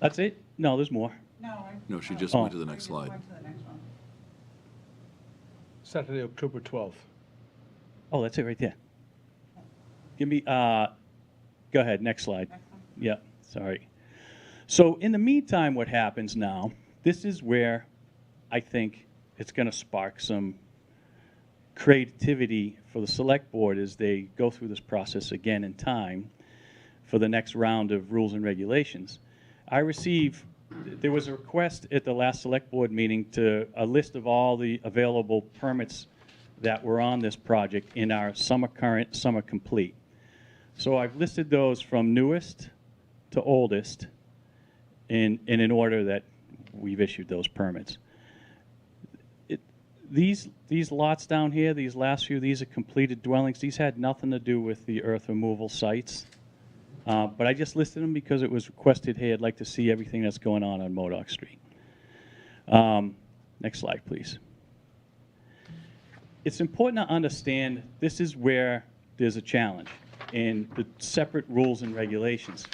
That's it? No, there's more. No, she just went to the next slide. Saturday, October 12th. Oh, that's it right there. Give me, go ahead, next slide. Yeah, sorry. So in the meantime, what happens now, this is where I think it's going to spark some creativity for the select board as they go through this process again in time for the next round of rules and regulations. There was a request at the last select board meeting to a list of all the available permits that were on this project in our summer current, summer complete. So I've listed those from newest to oldest, in order that we've issued those permits. These lots down here, these last few, these are completed dwellings. These had nothing to do with the earth removal sites. But I just listed them because it was requested, hey, I'd like to see everything that's going on Modoc Street. Next slide, please. It's important to understand this is where there's a challenge in the separate rules and regulations.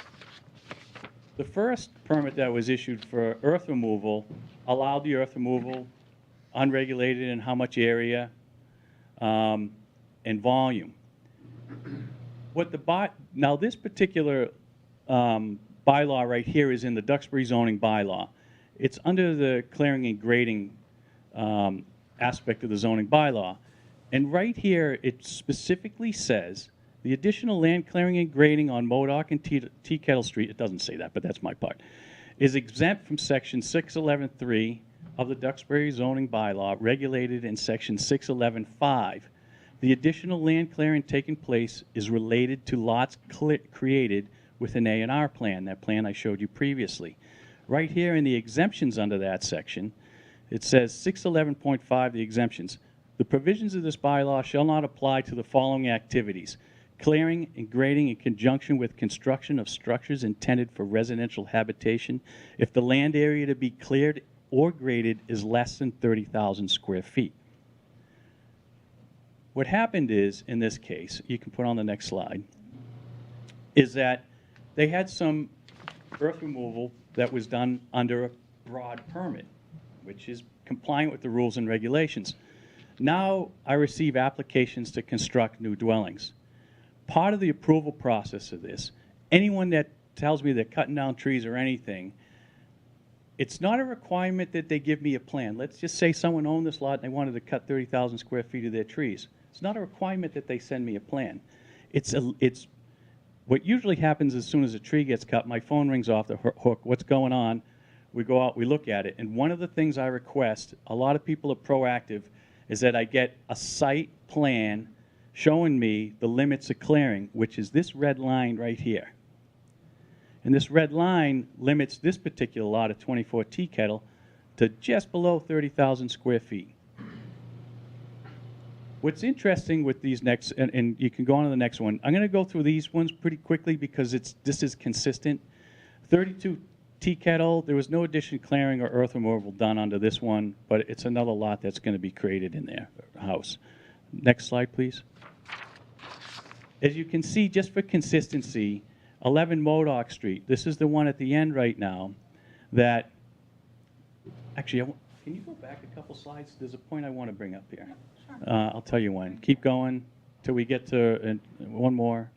The first permit that was issued for earth removal allowed the earth removal unregulated in how much area and volume. Now this particular bylaw right here is in the Duxbury zoning bylaw. It's under the clearing and grading aspect of the zoning bylaw. And right here, it specifically says, the additional land clearing and grading on Modoc and Tea Kettle Street, it doesn't say that, but that's my part, is exempt from section 611.3 of the Duxbury zoning bylaw, regulated in section 611.5. The additional land clearing taking place is related to lots created with an A&R plan, that plan I showed you previously. Right here in the exemptions under that section, it says 611.5, the exemptions. The provisions of this bylaw shall not apply to the following activities: clearing and grading in conjunction with construction of structures intended for residential habitation if the land area to be cleared or graded is less than 30,000 square feet. What happened is, in this case, you can put on the next slide, is that they had some earth removal that was done under a broad permit, which is compliant with the rules and regulations. Now I receive applications to construct new dwellings. Part of the approval process of this, anyone that tells me they're cutting down trees or anything, it's not a requirement that they give me a plan. Let's just say someone owned this lot and they wanted to cut 30,000 square feet of their trees. It's not a requirement that they send me a plan. What usually happens as soon as a tree gets cut, my phone rings off the hook. What's going on? We go out, we look at it. And one of the things I request, a lot of people are proactive, is that I get a site plan showing me the limits of clearing, which is this red line right here. And this red line limits this particular lot of 24 Tea Kettle to just below 30,000 square feet. What's interesting with these next, and you can go on to the next one, I'm going to go through these ones pretty quickly because this is consistent. 32 Tea Kettle, there was no addition clearing or earth removal done under this one, but it's another lot that's going to be created in their house. Next slide, please. As you can see, just for consistency, 11 Modoc Street, this is the one at the end right now that, actually, can you go back a couple slides? There's a point I want to bring up here. Sure. I'll tell you when. Keep going till we get to one more.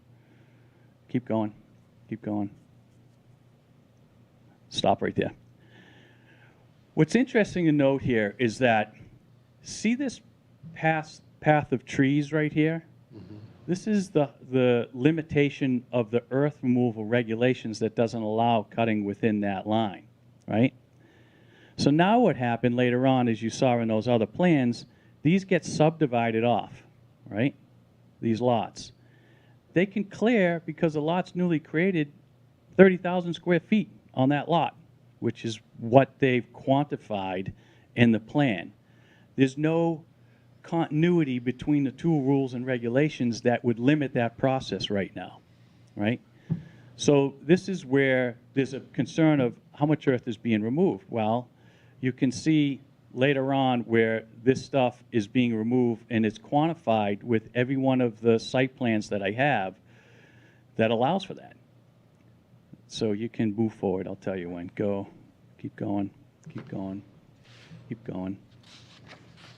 Keep going. Keep going. Stop right there. What's interesting to note here is that, see this path of trees right here? Mm-hmm. This is the limitation of the earth removal regulations that doesn't allow cutting within that line, right? So now what happened later on, as you saw in those other plans, these get subdivided off, right? These lots. They can clear, because the lot's newly created, 30,000 square feet on that lot, which is what they've quantified in the plan. There's no continuity between the two rules and regulations that would limit that process right now, right? So this is where there's a concern of how much earth is being removed. Well, you can see later on where this stuff is being removed, and it's quantified with every one of the site plans that I have that allows for that. So you can move forward. I'll tell you when. Go. Keep going. Keep going. Keep going.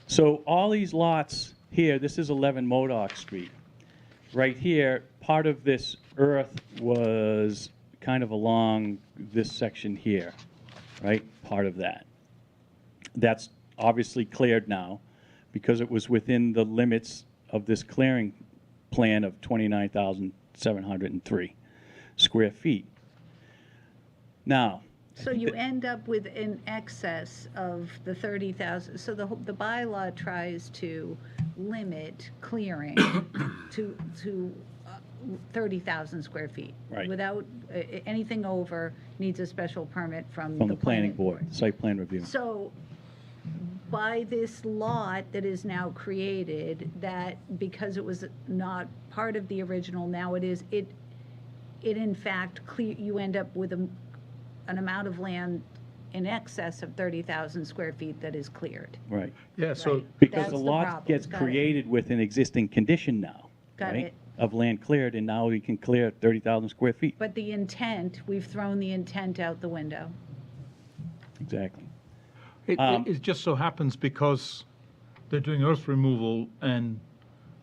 So all these lots here, this is 11 Modoc Street. Right here, part of this earth was kind of along this section here, right? Part of that. That's obviously cleared now because it was within the limits of this clearing plan of 29,703 square feet. Now, so you end up with an excess of the 30,000. So the bylaw tries to limit clearing to 30,000 square feet. Right. Without, anything over needs a special permit from From the the planning board, site plan review. So by this lot that is now created, that because it was not part of the original, now it is, it in fact, you end up with an amount of land in excess of 30,000 square feet that is cleared. Right. Yeah, so Right. Because That's the the lot problem. gets Got it. created with an existing condition now. Got right, it. Of land cleared, and now we can clear 30,000 square feet. But the intent, we've thrown the intent out the window. Exactly. it just so happens because they're doing earth removal and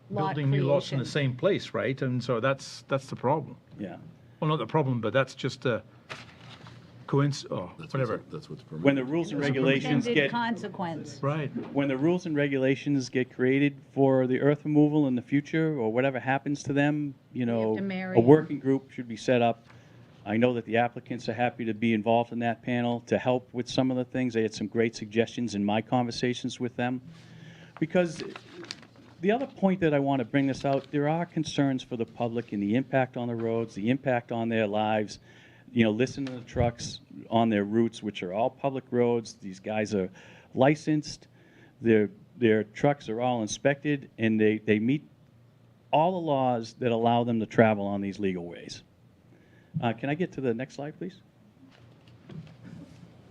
Lot building new lots in the creation. same place, right? And so that's the problem. Yeah. Well, not the problem, but that's just a coincidence, or whatever. That's what's permitted. When the rules and regulations Intended get, consequence. Right. when the rules and regulations get created for the earth removal in the future, or whatever happens to them, you know, to marry a them. working group should be set up. I know that the applicants are happy to be involved in that panel to help with some of the things. They had some great suggestions in my conversations with them. Because the other point that I want to bring this out, there are concerns for the public and the impact on the roads, the impact on their lives. You know, listen to the trucks on their routes, which are all public roads. These guys are licensed. Their trucks are all inspected, and they meet all the laws that allow them to travel on these legal ways. Can I get to the next slide, please?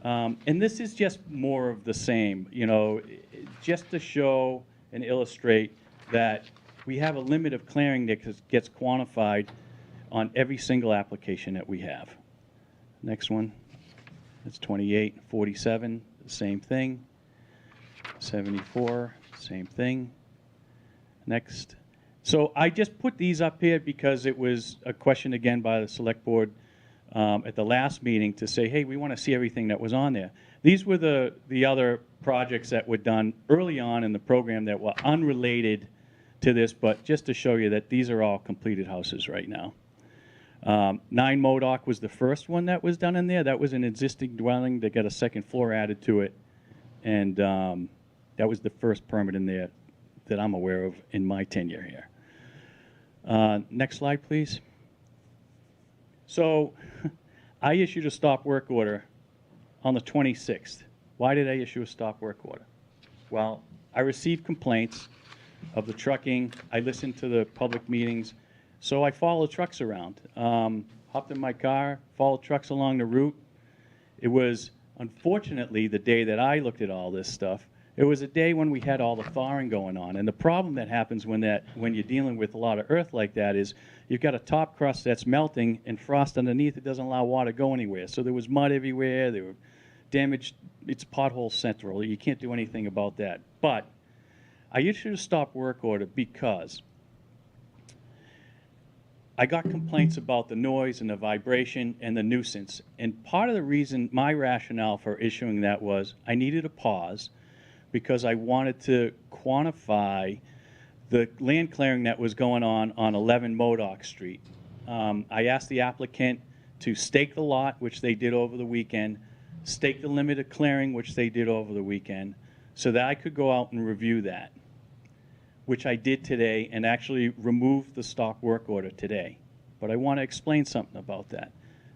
And this is just more of the same, you know, just to show and illustrate that we have a limit of clearing that gets quantified on every single application that we have. Next one, that's 28, 47, the same thing. 74, same thing. Next. So I just put these up here because it was a question again by the select board at the last meeting to say, hey, we want to see everything that was on there. These were the other projects that were done early on in the program that were unrelated to this, but just to show you that these are all completed houses right now. 9 Modoc was the first one that was done in there. That was an existing dwelling that got a second floor added to it. And that was the first permit in there that I'm aware of in my tenure here. Next slide, please. So I issued a stop work order on the 26th. Why did I issue a stop work order? Well, I received complaints of the trucking. I listened to the public meetings. So I followed trucks around. Hopped in my car, followed trucks along the route. It was, unfortunately, the day that I looked at all this stuff, it was a day when we had all the thawing going on. And the problem that happens when you're dealing with a lot of earth like that is you've got a top crust that's melting and frost underneath. It doesn't allow water to go anywhere. So there was mud everywhere. There were damaged. It's pothole central. You can't do anything about that. But I issued a stop work order because I got complaints about the noise and the vibration and the nuisance. And part of the reason, my rationale for issuing that was I needed a pause because I wanted to quantify the land clearing that was going on 11 Modoc Street. I asked the applicant to stake the lot, which they did over the weekend, stake the limit of clearing, which they did over the weekend, so that I could go out and review that, which I did today, and actually removed the stop work order today. But I want to explain something about that.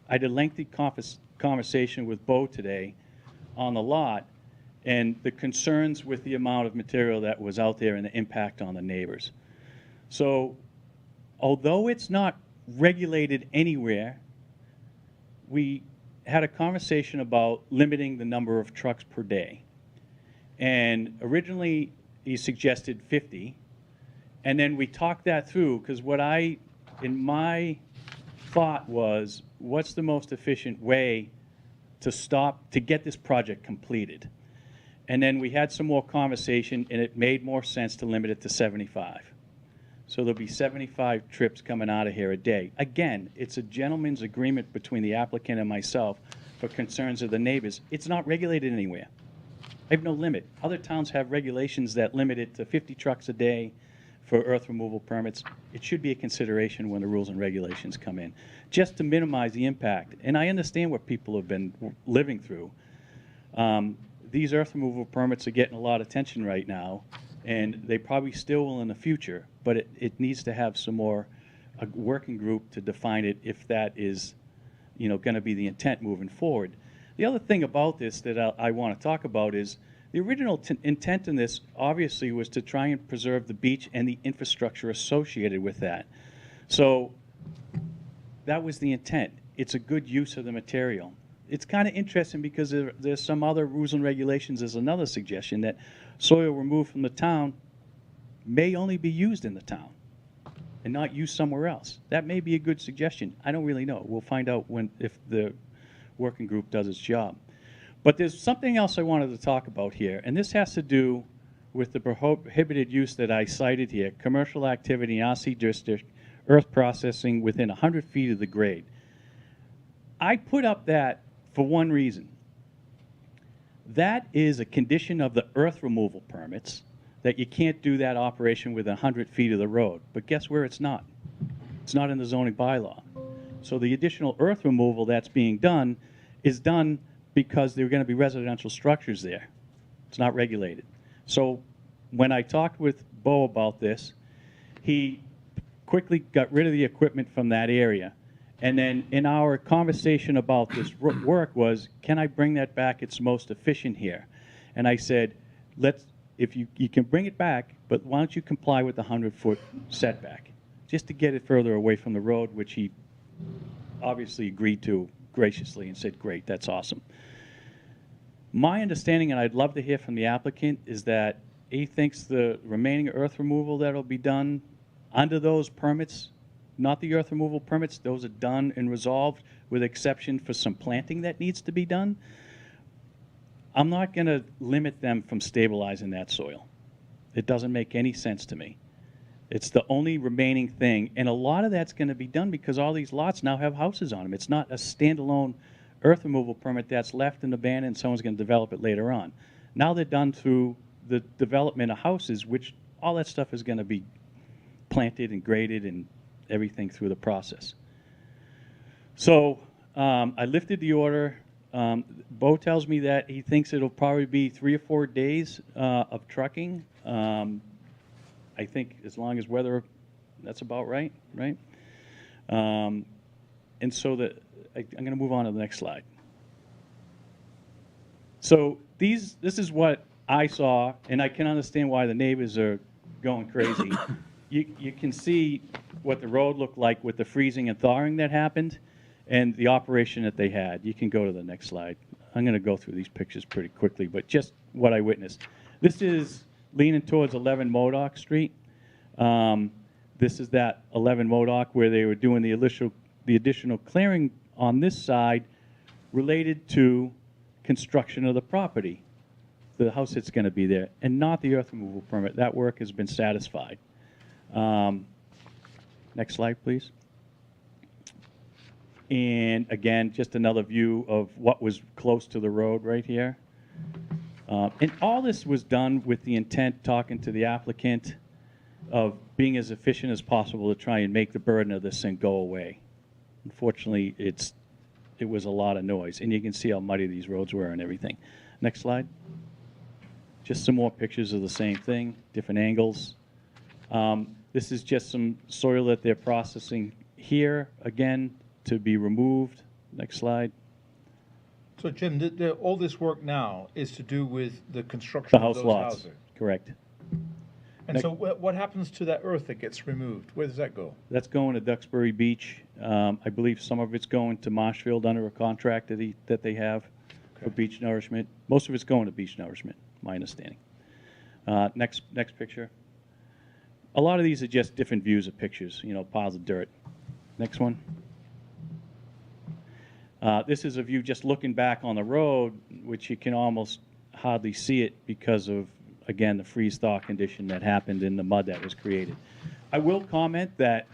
I had a lengthy conversation with Bo today on the lot and the concerns with the amount of material that was out there and the impact on the neighbors. So although it's not regulated anywhere, we had a conversation about limiting the number of trucks per day. And originally, he suggested 50, and then we talked that through, because in my thought was, what's the most efficient way to get this project completed? And then we had some more conversation, and it made more sense to limit it to 75. So there'll be 75 trips coming out of here a day. Again, it's a gentleman's agreement between the applicant and myself for concerns of the neighbors. It's not regulated anywhere. I have no limit. Other towns have regulations that limit it to 50 trucks a day for earth removal permits. It should be a consideration when the rules and regulations come in, just to minimize the impact. And I understand what people have been living through. These earth removal permits are getting a lot of attention right now, and they probably still will in the future, but it needs to have some more a working group to define it if that is, going to be the intent moving forward. The other thing about this that I want to talk about is the original intent in this obviously was to try and preserve the beach and the infrastructure associated with that. So that was the intent. It's a good use of the material. It's kind of interesting because there's some other rules and regulations. There's another suggestion that soil removed from the town may only be used in the town and not used somewhere else. That may be a good suggestion. I don't really know. We'll find out if the working group does its job. But there's something else I wanted to talk about here, and this has to do with the prohibited use that I cited here, commercial activity in RC district, earth processing within 100 feet of the grade. I put up that for one reason. That is a condition of the earth removal permits, that you can't do that operation within 100 feet of the road. But guess where it's not? It's not in the zoning bylaw. So the additional earth removal that's being done is done because there are going to be residential structures there. It's not regulated. So when I talked with Bo about this, he quickly got rid of the equipment from that area. And then in our conversation about this work was, can I bring that back? It's most efficient here. And I said, if you can bring it back, but why don't you comply with the 100-foot setback, just to get it further away from the road, which he obviously agreed to graciously and said, great, that's awesome. My understanding, and I'd love to hear from the applicant, is that he thinks the remaining earth removal that'll be done under those permits, not the earth removal permits, those are done and resolved with exception for some planting that needs to be done. I'm not going to limit them from stabilizing that soil. It doesn't make any sense to me. It's the only remaining thing, and a lot of that's going to be done because all these lots now have houses on them. It's not a standalone earth removal permit that's left and abandoned and someone's going to develop it later on. Now they're done through the development of houses, which all that stuff is going to be planted and graded and everything through the process. So I lifted the order. Bo tells me that he thinks it'll probably be 3 or 4 days of trucking. I think as long as weather, that's about right, right? And so I'm going to move on to the next slide. So this is what I saw, and I can understand why the neighbors are going crazy. You can see what the road looked like with the freezing and thawing that happened and the operation that they had. You can go to the next slide. I'm going to go through these pictures pretty quickly, but just what I witnessed. This is leaning towards 11 Modoc Street. This is that 11 Modoc where they were doing the additional clearing on this side related to construction of the property, the house that's going to be there, and not the earth removal permit. That work has been satisfied. Next slide, please. And again, just another view of what was close to the road right here. And all this was done with the intent, talking to the applicant, of being as efficient as possible to try and make the burden of this thing go away. Unfortunately, it was a lot of noise, and you can see how muddy these roads were and everything. Next slide. Just some more pictures of the same thing, different angles. This is just some soil that they're processing here, again, to be removed. Next slide. So Jim, all this work now is to do with the construction of those houses? Correct. And so what happens to that earth that gets removed? Where does that go? That's going to Duxbury Beach. I believe some of it's going to Marshfield under a contract that they have for beach nourishment. Most of it's going to beach nourishment, my understanding. Next picture. A lot of these are just different views of pictures, piles of dirt. Next one. This is a view just looking back on the road, which you can almost hardly see it because of, again, the freeze-thaw condition that happened in the mud that was created. I will comment that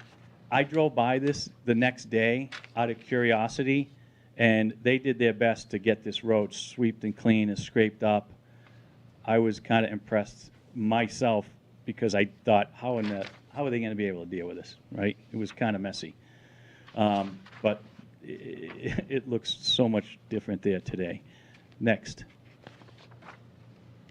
I drove by this the next day out of curiosity, and they did their best to get this road swept and clean and scraped up. I was kind of impressed myself because I thought, how are they going to be able to deal with this, right? It was kind of messy. But it looks so much different there today. Next.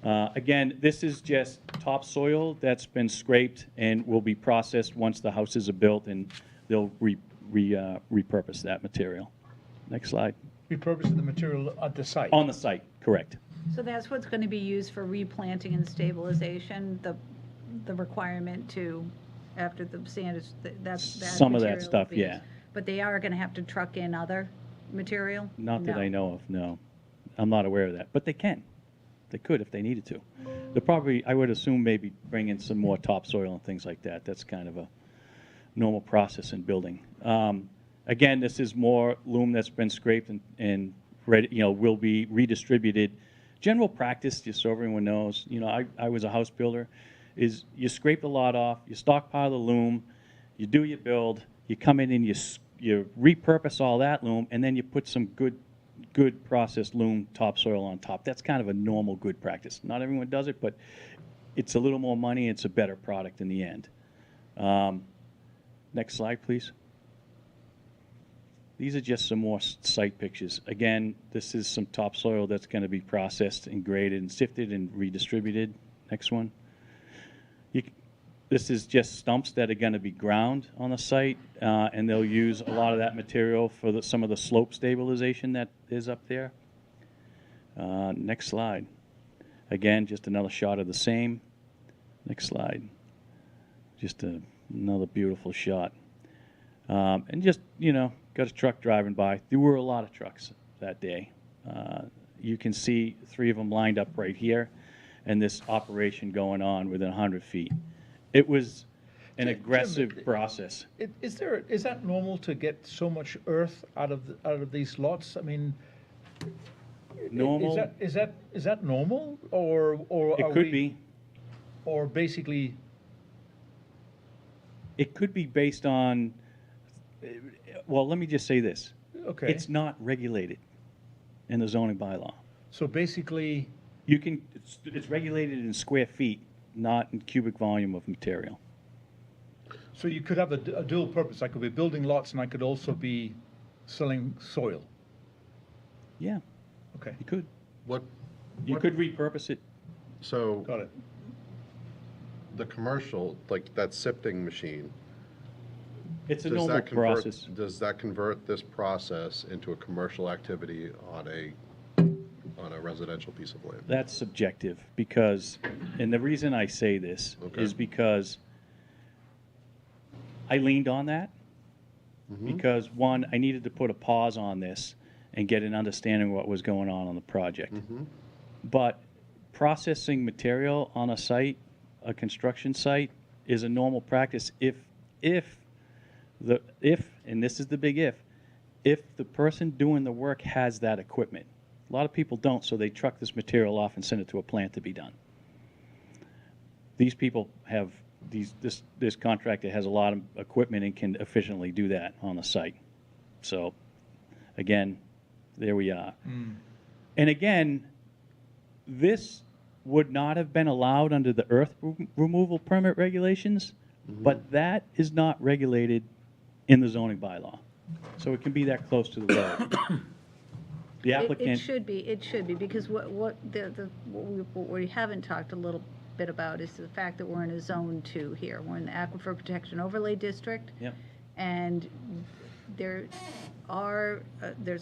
Again, this is just topsoil that's been scraped and will be processed once the houses are built, and they'll repurpose that material. Next slide. Repurposing the material at the site. On the site, correct. So that's what's going to be used for replanting and stabilization, the requirement to, after the sand is, that Some of that material will stuff, be yeah. used. But they are going to have to truck in other material? Not that No. I know of, no. I'm not aware of that, but they can. They could if they needed to. They'll probably, I would assume, maybe bring in some more topsoil and things like that. That's kind of a normal process in building. Again, this is more loom that's been scraped and ready, will be redistributed. General practice, just so everyone knows, I was a house builder, is you scrape the lot off, you stockpile the loom, you do your build, you come in and you repurpose all that loom, and then you put some good processed loom topsoil on top. That's kind of a normal good practice. Not everyone does it, but it's a little more money, it's a better product in the end. Next slide, please. These are just some more site pictures. Again, this is some topsoil that's going to be processed and graded and sifted and redistributed. Next one. This is just stumps that are going to be ground on the site, and they'll use a lot of that material for some of the slope stabilization that is up there. Next slide. Again, just another shot of the same. Next slide. Just another beautiful shot. And just, got a truck driving by. There were a lot of trucks that day. You can see 3 of them lined up right here, and this operation going on within 100 feet. It was an aggressive process. Is that normal to get so much earth out of these lots? I mean, Normal? Is that normal, or It could be. or basically? It could be based on, well, let me just say this. Okay. It's not regulated in the zoning bylaw. So basically, It's regulated in square feet, not in cubic volume of material. so you could have a dual purpose. I could be building lots, and I could also be selling soil. Yeah, Okay, you could. What, You could repurpose it. so got it. the commercial, like that sifting machine, It's a does normal that convert, process. does that convert this process into a commercial activity on a residential piece of land? That's subjective because, and the reason I say this Okay. is because I leaned on that because, one, I needed to put a pause on this and get an understanding of what was going on the project. But processing material on a site, a construction site, is a normal practice if, and this is the big if the person doing the work has that equipment. A lot of people don't, so they truck this material off and send it to a plant to be done. These people have this contractor has a lot of equipment and can efficiently do that on the site. So, again, there we are. And again, this would not have been allowed under the earth removal permit regulations, but that is not regulated in the zoning bylaw. So it can be that close to the road. The It applicant, should be, because what we haven't talked a little bit about is the fact that we're in a zone 2 here. We're in the Aquifer Protection Overlay District. Yep. And there's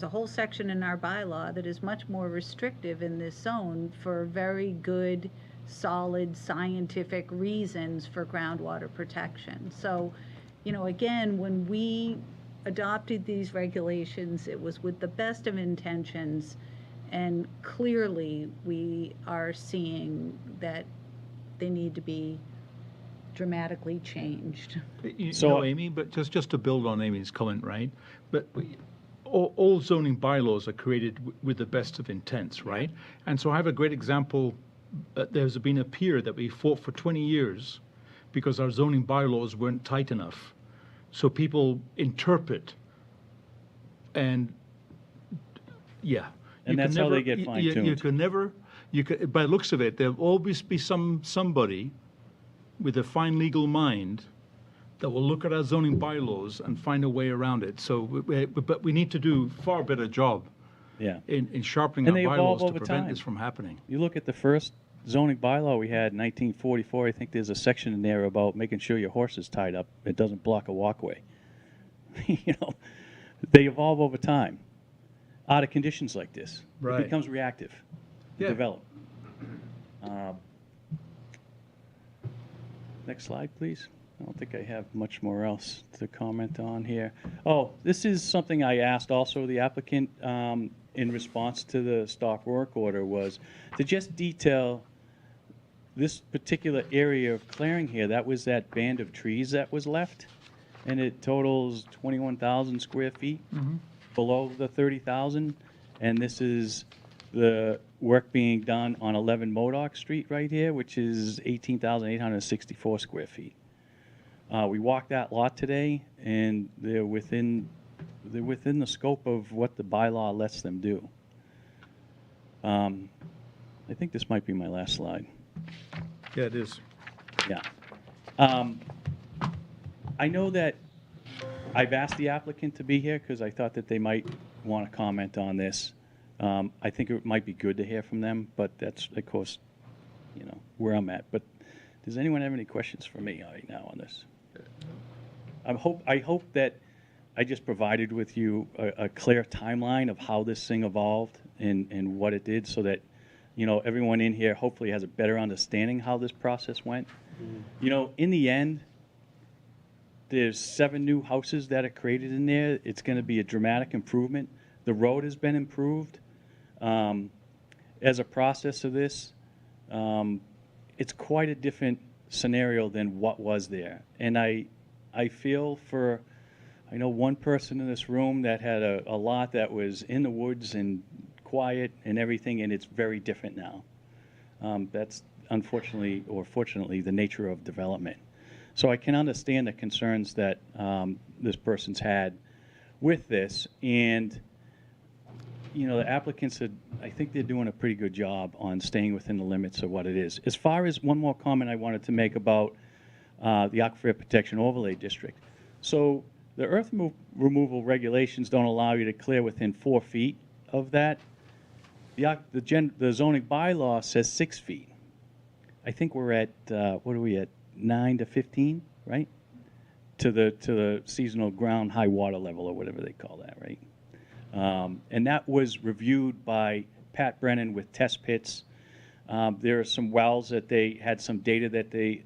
a whole section in our bylaw that is much more restrictive in this zone for very good, solid, scientific reasons for groundwater protection. So, again, when we adopted these regulations, it was with the best of intentions, and clearly we are seeing that they need to be dramatically changed. Amy, but just to build on Amy's comment, right? But all zoning bylaws are created with the best of intents, right? And so I have a great example. There's been a pier that we fought for 20 years because our zoning bylaws weren't tight enough. So people interpret, and yeah. And that's how they get fine-tuned. You can never, by the looks of it, there'll always be somebody with a fine legal mind that will look at our zoning bylaws and find a way around it. So, but we need to do far better job in sharpening And our they evolve bylaws to over prevent time. this from happening. you look at the first zoning bylaw we had in 1944, I think there's a section in there about making sure your horse is tied up. It doesn't block a walkway. You know, they evolve over time out of conditions like this. Right. It becomes reactive, Yeah. develop. Next slide, please. I don't think I have much more else to comment on here. Oh, this is something I asked also the applicant in response to the stop work order, was to just detail this particular area of clearing here. That was that band of trees that was left, and it totals 21,000 square feet below the 30,000. And this is the work being done on 11 Modoc Street right here, which is 18,864 square feet. We walked that lot today, and they're within the scope of what the bylaw lets them do. I think this might be my last slide. Yeah, it is. Yeah. I know that I've asked the applicant to be here because I thought that they might want to comment on this. I think it might be good to hear from them, but that's, of course, you know, where I'm at. But does anyone have any questions for me right now on this? I hope that I just provided with you a clear timeline of how this thing evolved and what it did, so that, you know, everyone in here hopefully has a better understanding how this process went. You know, in the end, there's 7 new houses that are created in there. It's going to be a dramatic improvement. The road has been improved. As a process of this, it's quite a different scenario than what was there. And I feel for, I know one person in this room that had a lot that was in the woods and quiet and everything, and it's very different now. That's unfortunately or fortunately the nature of development. So I can understand the concerns that this person's had with this, and you know, the applicants, I think they're doing a pretty good job on staying within the limits of what it is. As far as one more comment I wanted to make about the Aquifer Protection Overlay District. So the earth removal regulations don't allow you to clear within 4 feet of that. The zoning bylaw says 6 feet. I think we're at, what are we at, 9 to 15, right? To the seasonal ground high water level, or whatever they call that, right? And that was reviewed by Pat Brennan with test pits. There are some wells that they had some data that they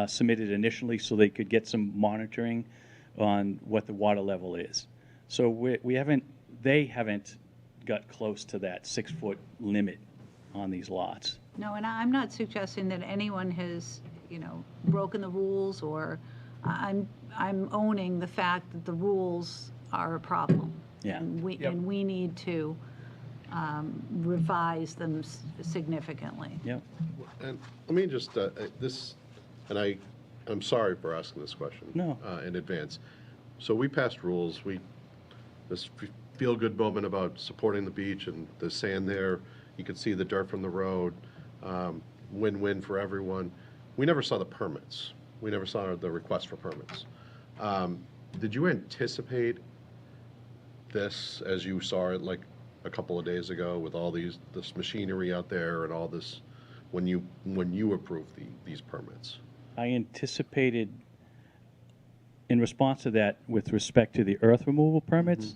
submitted initially, so they could get some monitoring on what the water level is. So they haven't got close to that 6-foot limit on these lots. No, and I'm not suggesting that anyone has, you know, broken the rules, or I'm owning the fact that the rules are a problem. Yeah. And we need to revise them significantly. Yep. And let me just, and I'm sorry for asking this question. No. In advance. So we passed rules, this feel-good moment about supporting the beach and the sand there, you could see the dirt from the road, win-win for everyone. We never saw the permits. We never saw the request for permits. Did you anticipate this as you saw it like a couple of days ago with all this machinery out there and all this, when you approved these permits? I anticipated, in response to that, with respect to the earth removal permits,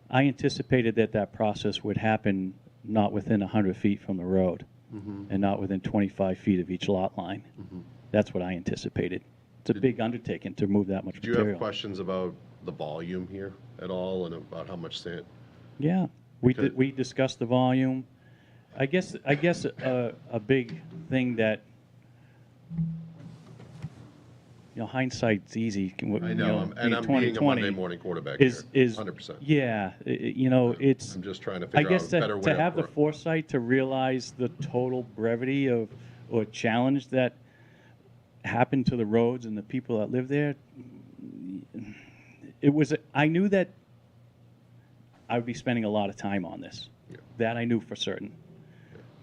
I anticipated that process would happen not within 100 feet from the road and not within 25 feet of each lot line. That's what I anticipated. It's a big undertaking to move that much Do material. you have questions about the volume here at all and about how much sand? Yeah, we discussed the volume. I guess a big thing that, you know, hindsight's easy. I know, and I'm being a Monday morning quarterback here, 100%. Yeah, you know, it's. I'm just trying to I figure guess out a better way to have the foresight to realize the total brevity of, or challenge that happened to the roads and the people that live there. I knew that I would be spending a lot of time on this. Yeah. That I knew for certain.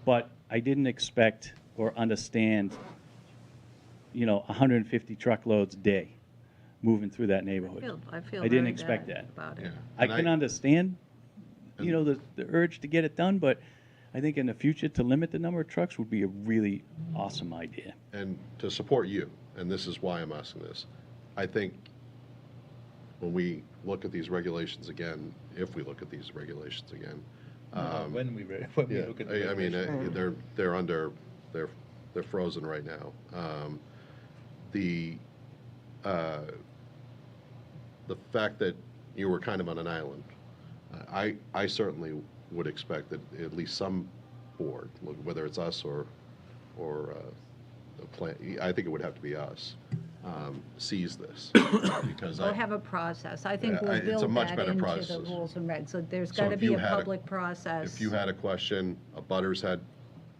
But I didn't expect or understand, you know, 150 truckloads a day moving through that neighborhood. I feel I didn't very expect bad that. about it. Yeah. I And can understand, you know, the urge to get it done, but I think in the future to limit the number of trucks would be a really awesome idea. And to support you, and this is why I'm asking this, I think when we look at these regulations again, if we look at these regulations again. When we Yeah, look at the I mean, regulations. they're frozen right now. The fact that you were kind of on an island, I certainly would expect that at least some board, whether it's us or the plan, I think it would have to be us, sees this. Because We'll have a process. I think Yeah, we'll it's a build much that better into the process. rules and regs. So there's So got to if be you a had a- public process. If you had a question, a butters had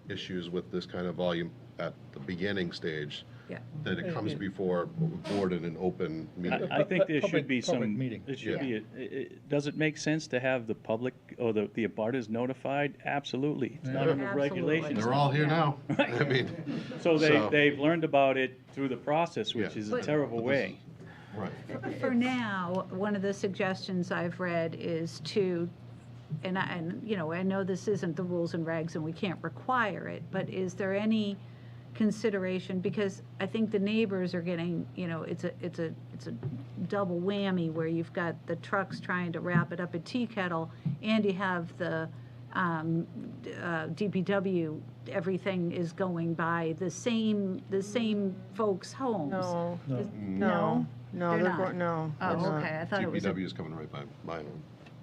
issues with this kind of volume at the beginning stage, Yeah. that it comes before board in an open meeting. I think there Public- should be public some, meeting. there should be, does it make sense to have the public or the abutters notified? Absolutely. It's not in the Absolutely. regulations. They're all here now. I mean, So So- they've learned about it through the process, which Yeah. is a But- terrible But way. right. For now, one of the suggestions I've read is to, and I know this isn't the rules and regs and we can't require it, but is there any consideration, because I think the neighbors are getting, it's a double whammy where you've got the trucks trying to wrap it up at Tea Kettle and you have the DPW, everything is going by the same folks' homes. No, Is- no, They're they're not. going, no. they're Oh, not. okay, I thought it was. DPW is coming right by mine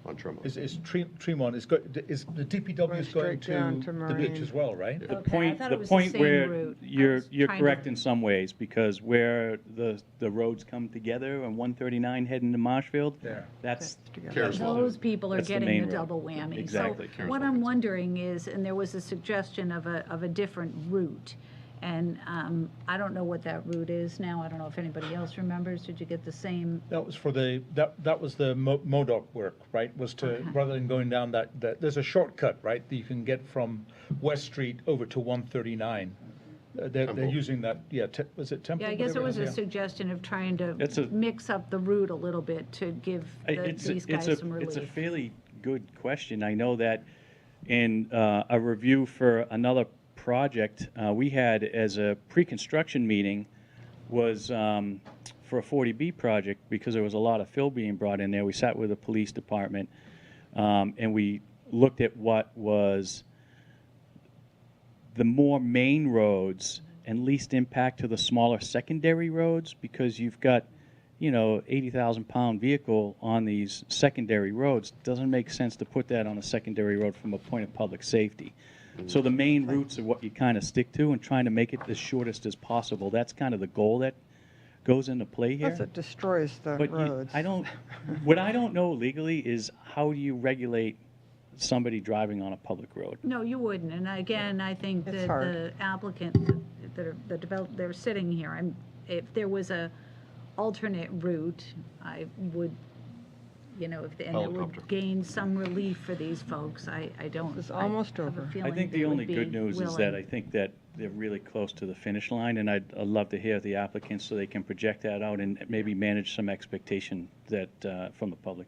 on Tremont. Is Tremont, is the DPW Going is going straight down to to the beach Marine. as well, right? The Okay, I point, thought the it was the point same where route. I you're was trying to- correct in some ways, because where the roads come together on 139 heading to Marshfield, There. that's, Caresville. Those people are That's the getting main the road. double whammy. Exactly. So what I'm wondering is, and there was a suggestion of a different route, and I don't know what that route is now. I don't know if anybody else remembers. Did you get the same? That was for that was the MoDOC work, right? Was to, rather than going down that, there's a shortcut, right? That you can get from West Street over to 139. They're Temple. using that, was it Temple? Yeah, I guess it whatever was a is, yeah. suggestion of trying to It's a- mix up the route a little bit to give these guys some relief. It's a fairly good question. I know that in a review for another project we had as a pre-construction meeting was for a 40B project, because there was a lot of fill being brought in there. We sat with the police department and we looked at what was the more main roads and least impact to the smaller secondary roads, because you've got 80,000-pound vehicle on these secondary roads. Doesn't make sense to put that on a secondary road from a point of public safety. So the main routes are what you kind of stick to, and trying to make it the shortest as possible. That's kind of the goal that goes into play here. Plus it destroys the But roads. what I don't know legally is how do you regulate somebody driving on a public road? No, you wouldn't. And again, I think It's that hard. the applicant, they're sitting here. If there was a alternate route, I would, and it Helicopter. would gain some relief for these folks. I don't. It's I almost have a over. feeling I think they the would only be good news is that willing. I think that they're really close to the finish line, and I'd love to hear the applicants so they can project that out and maybe manage some expectation that from the public.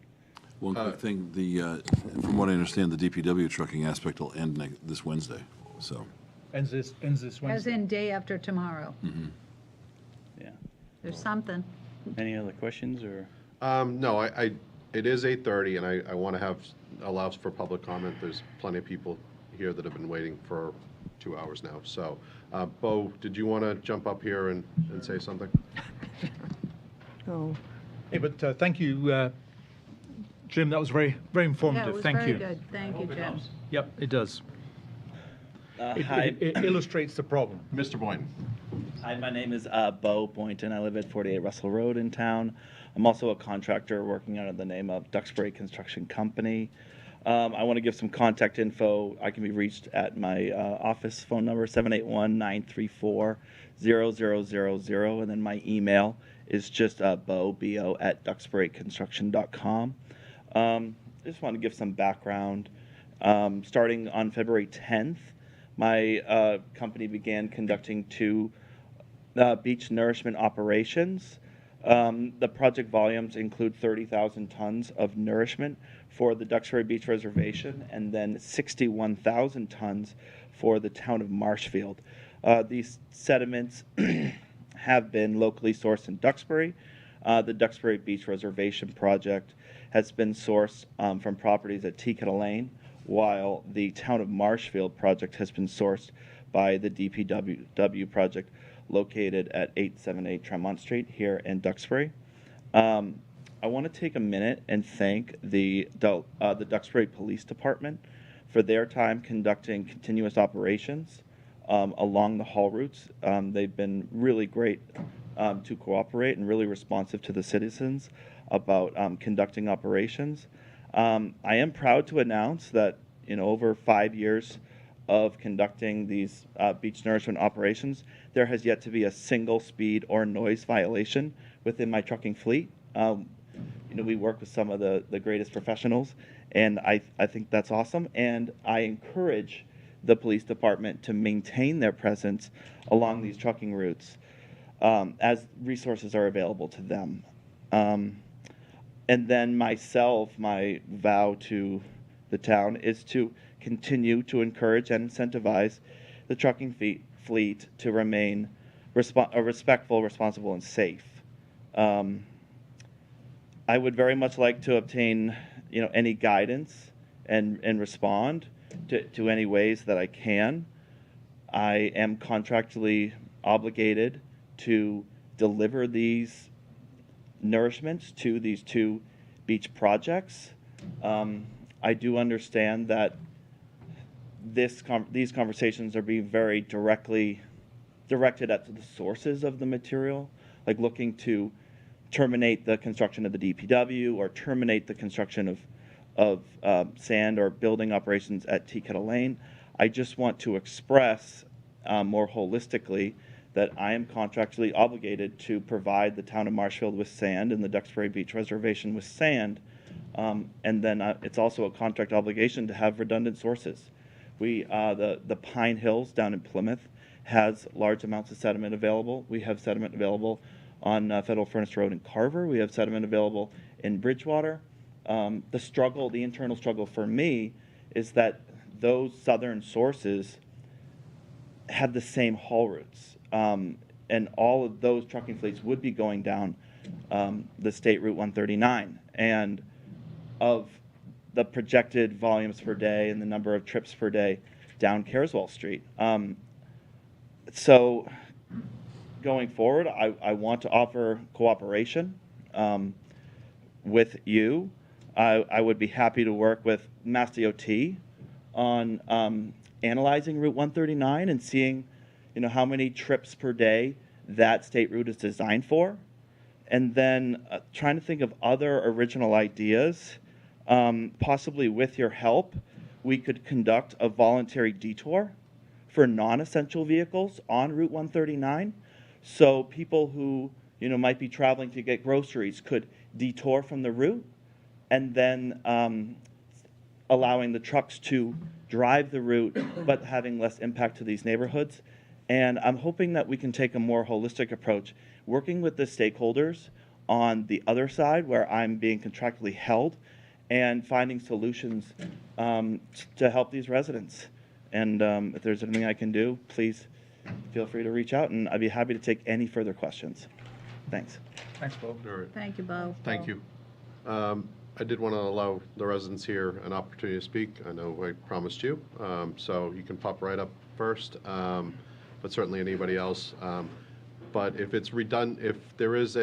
One quick thing, from what I understand, the DPW trucking aspect will end this Wednesday, so. Ends this As Wednesday. in day after tomorrow. Yeah. There's something. Any other questions or? No, it is 8:30, and I want to allows for public comment. There's plenty of people here that have been waiting for 2 hours now. So, Bo, did you want to jump up here and say something? Oh, Hey, but thank you, Jim. That was very, very Yeah, informative. it was Thank very you. good. Thank you, Jim. Yep, it does. Hi. It illustrates the problem. Mr. Boynton. Hi, my name is Bo Boynton. I live at 48 Russell Road in town. I'm also a contractor working under the name of Duxbury Construction Company. I want to give some contact info. I can be reached at my office phone number, 781-934-0000, and then my email is just bo, at duxburyconstruction.com. I just want to give some background. Starting on February 10th, my company began conducting 2 beach nourishment operations. The project volumes include 30,000 tons of nourishment for the Duxbury Beach Reservation and then 61,000 tons for the town of Marshfield. These sediments have been locally sourced in Duxbury. The Duxbury Beach Reservation project has been sourced from properties at Teakettle Lane, while the Town of Marshfield project has been sourced by the DPW project located at 878 Tremont Street here in Duxbury. I want to take a minute and thank the Duxbury Police Department for their time conducting continuous operations along the haul routes. They've been really great to cooperate and really responsive to the citizens about conducting operations. I am proud to announce that over 5 years of conducting these beach nourishment operations, there has yet to be a single speed or noise violation within my trucking fleet. We work with some of the greatest professionals, and I think that's awesome. And I encourage the police department to maintain their presence along these trucking routes as resources are available to them. And then myself, my vow to the town is to continue to encourage and incentivize the trucking fleet to remain respectful, responsible, and safe. I would very much like to obtain, any guidance and respond to any ways that I can. I am contractually obligated to deliver these nourishments to these 2 beach projects. I do understand that these conversations are being very directed at the sources of the material, like looking to terminate the construction of the DPW or terminate the construction of sand or building operations at Teakettle Lane. I just want to express more holistically that I am contractually obligated to provide the town of Marshfield with sand and the Duxbury Beach Reservation with sand. And then it's also a contract obligation to have redundant sources. The Pine Hills down in Plymouth has large amounts of sediment available. We have sediment available on Federal Furnace Road in Carver. We have sediment available in Bridgewater. The internal struggle for me is that those southern sources have the same haul routes. And all of those trucking fleets would be going down the State Route 139. And of the projected volumes per day and the number of trips per day down Carswell Street. So going forward, I want to offer cooperation with you. I would be happy to work with MassDOT on analyzing Route 139 and seeing how many trips per day that state route is designed for, and then trying to think of other original ideas. Possibly with your help, we could conduct a voluntary detour for non-essential vehicles on Route 139. So people who might be traveling to get groceries could detour from the route, and then allowing the trucks to drive the route, but having less impact to these neighborhoods. And I'm hoping that we can take a more holistic approach, working with the stakeholders on the other side where I'm being contractually held, and finding solutions to help these residents. And if there's anything I can do, please feel free to reach out, and I'd be happy to take any further questions. Thanks. Thanks, Bob. All right. Thank you, Bo. Thank you. I did want to allow the residents here an opportunity to speak. I know I promised you, so you can pop right up first, but certainly anybody else. But if it's redundant, if there is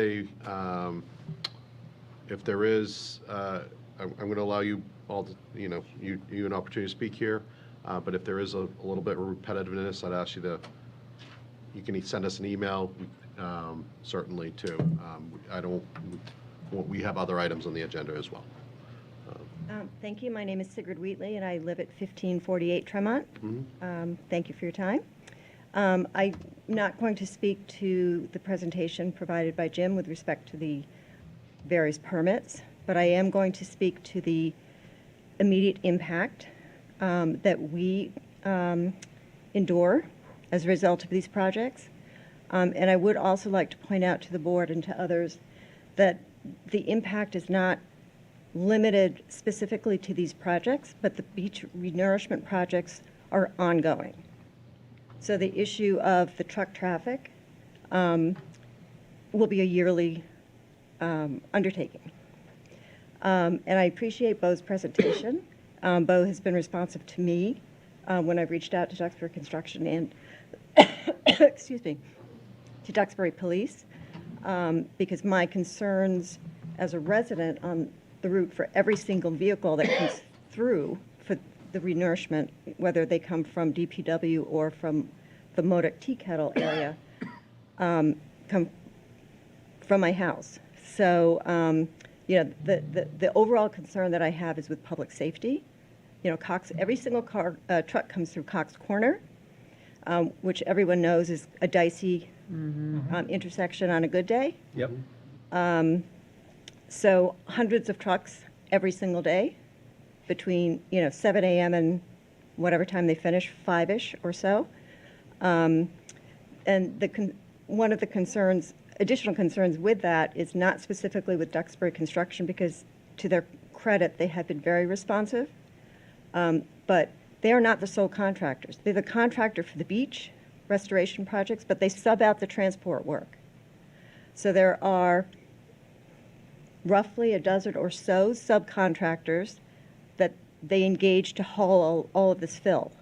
I'm going to allow you all to, you an opportunity to speak here. But if there is a little bit of repetitiveness, I'd ask you can send us an email, certainly too. We have other items on the agenda as well. Thank you. My name is Sigrid Wheatley, and I live at 1548 Tremont. Thank you for your time. I'm not going to speak to the presentation provided by Jim with respect to the various permits, but I am going to speak to the immediate impact that we endure as a result of these projects. And I would also like to point out to the board and to others that the impact is not limited specifically to these projects, but the beach renourishment projects are ongoing. So the issue of the truck traffic will be a yearly undertaking. And I appreciate Bo's presentation. Bo has been responsive to me when I've reached out to Duxbury Construction and, excuse me, to Duxbury Police, because my concerns as a resident on the route for every single vehicle that comes through for the renourishment, whether they come from DPW or from the Modoc Tea Kettle area, come from my house. So, you know, the overall concern that I have is with public safety. You know, every single truck comes through Cox Corner, which everyone knows is a dicey intersection on a good day. Yep. So hundreds of trucks every single day between, you know, 7 a.m. and whatever time they finish, 5-ish or so. And one of the additional concerns with that is not specifically with Duxbury Construction, because to their credit, they have been very responsive. But they are not the sole contractors. They're the contractor for the beach restoration projects, but they sub out the transport work. So there are roughly a dozen or so subcontractors that they engage to haul all of this fill.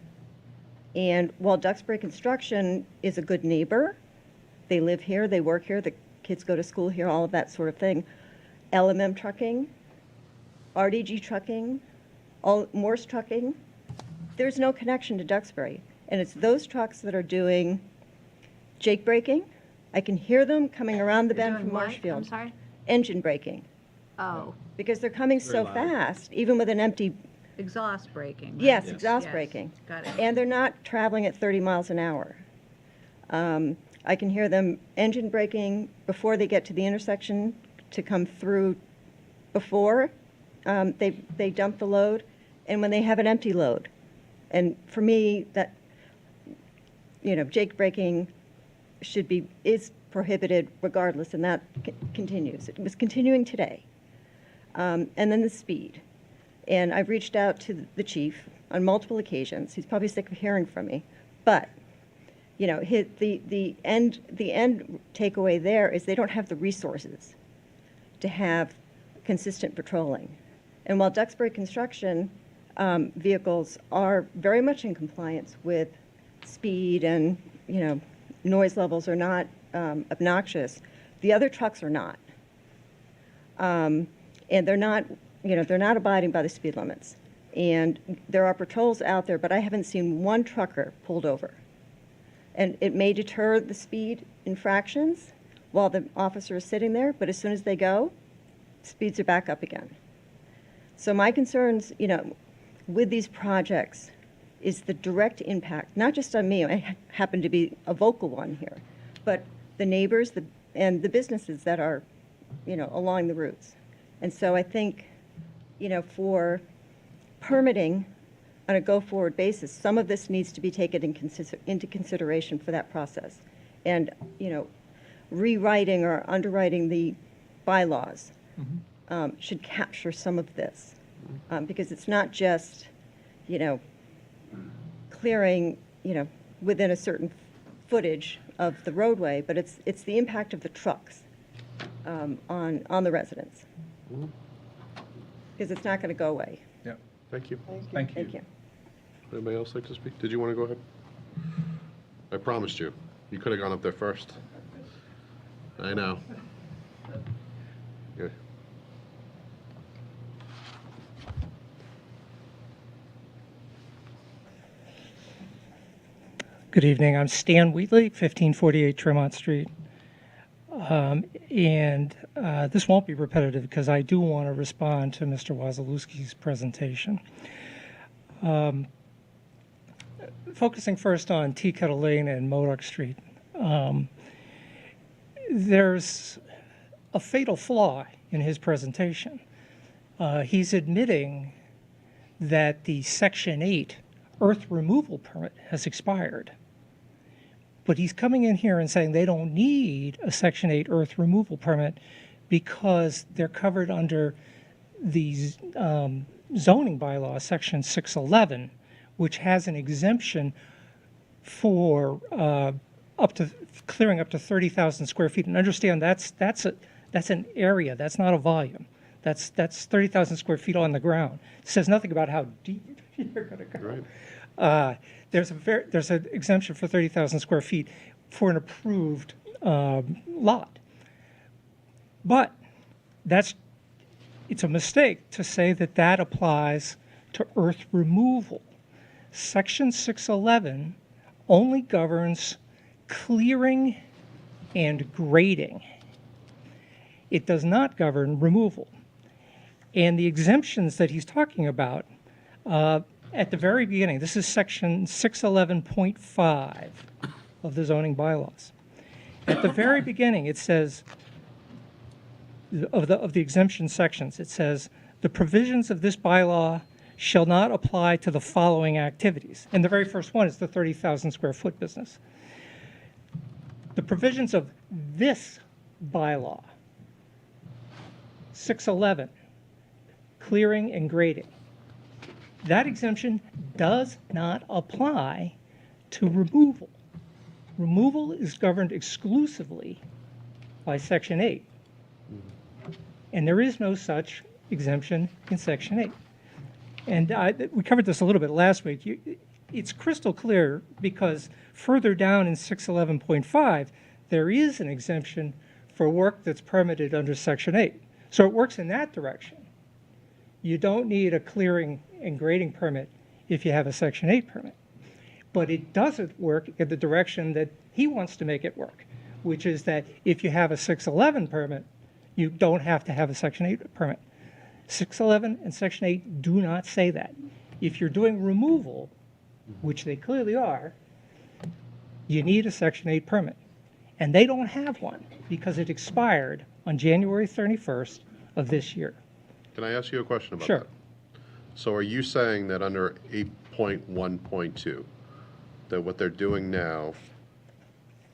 And while Duxbury Construction is a good neighbor, they live here, they work here, the kids go to school here, all of that sort of thing. LMM Trucking, RDG Trucking, Morse Trucking, there's no connection to Duxbury. And it's those trucks that are doing jake braking. I can hear them coming around the They're bend doing from what? Marshfield. I'm sorry? Engine braking. Oh, Because they're coming so loud. fast, even with an empty, exhaust braking. right? yes, exhaust Yes, braking. got it. And they're not traveling at 30 miles an hour. I can hear them engine braking before they get to the intersection to come through before they dump the load, and when they have an empty load. And for me, that, you know, jake braking is prohibited regardless, and that continues. It was continuing today. And then the speed. And I've reached out to the chief on multiple occasions. He's probably sick of hearing from me. But, you know, the end takeaway there is they don't have the resources to have consistent patrolling. And while Duxbury Construction vehicles are very much in compliance with speed and, you know, noise levels are not obnoxious, the other trucks are not. And they're not, you know, they're not abiding by the speed limits. And there are patrols out there, but I haven't seen one trucker pulled over. And it may deter the speed infractions while the officer is sitting there, but as soon as they go, speeds are back up again. So my concerns, you know, with these projects is the direct impact, not just on me, I happen to be a vocal one here, but the neighbors and the businesses that are, you know, along the routes. And so I think, you know, for permitting on a go-forward basis, some of this needs to be taken into consideration for that process. And, you know, rewriting or underwriting the bylaws should capture some of this. Because it's not just, you know, clearing, you know, within a certain footage of the roadway, but it's the impact of the trucks on the residents. Because it's not going to go away. Yeah. Thank you. Thank you. Thank you. Anybody else like to speak? Did you want to go ahead? I promised you. You could have gone up there first. I know. Yeah. Good evening. I'm Stan Wheatley, 1548 Tremont Street. This won't be repetitive because I do want to respond to Mr. Wazalewski's presentation. Focusing first on Tea Kettle Lane and Modoc Street, there's a fatal flaw in his presentation. He's admitting that the Section 8 earth removal permit has expired. But he's coming in here and saying they don't need a Section 8 earth removal permit because they're covered under the zoning bylaw, Section 611, which has an exemption for clearing up to 30,000 square feet. And understand that's That's an area, that's not a volume. That's 30,000 square feet on the ground. It says nothing about how deep you're going to go. Right. There's an exemption for 30,000 square feet for an approved lot. But it's a mistake to say that that applies to earth removal. Section 611 only governs clearing and grading. It does not govern removal. And the exemptions that he's talking about, at the very beginning, this is section 611.5 of the zoning bylaws. At the very beginning, it says, of the exemption sections, it says, the provisions of this bylaw shall not apply to the following activities. And the very first one is the 30,000 square foot business. The provisions of this bylaw, 611, clearing and grading, that exemption does not apply to removal. Removal is governed exclusively by Section 8. And there is no such exemption in Section 8. And we covered this a little bit last week. It's crystal clear because further down in 611.5, there is an exemption for work that's permitted under Section 8. So it works in that direction. You don't need a clearing and grading permit if you have a Section 8 permit. But it doesn't work in the direction that he wants to make it work, which is that if you have a 611 permit, you don't have to have a Section 8 permit. 611 and Section 8 do not say that. If you're doing removal, which they clearly are, you need a Section 8 permit. And they don't have one because it expired on January 31st of this year. Can I ask you a question about Sure. that? So are you saying that under 8.1.2, that what they're doing now,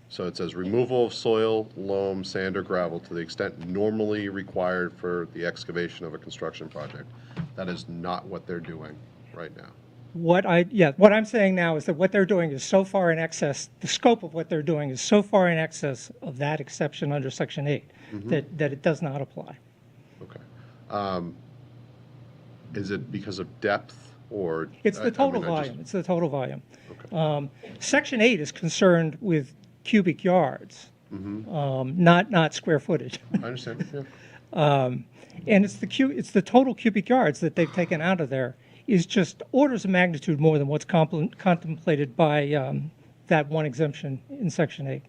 so it says removal of soil, loam, sand, or gravel to the extent normally required for the excavation of a construction project, that is not what they're doing right now? What I'm saying now is that what they're doing is so far in excess, the scope of what they're doing is so far in excess of that exception under Section 8 that it does not apply. Okay. Is it because of depth or? It's the total volume. It's the total volume. Okay. Section 8 is concerned with cubic yards, not square footage. I understand. Yeah. And it's the total cubic yards that they've taken out of there is just orders of magnitude more than what's contemplated by that one exemption in Section 8.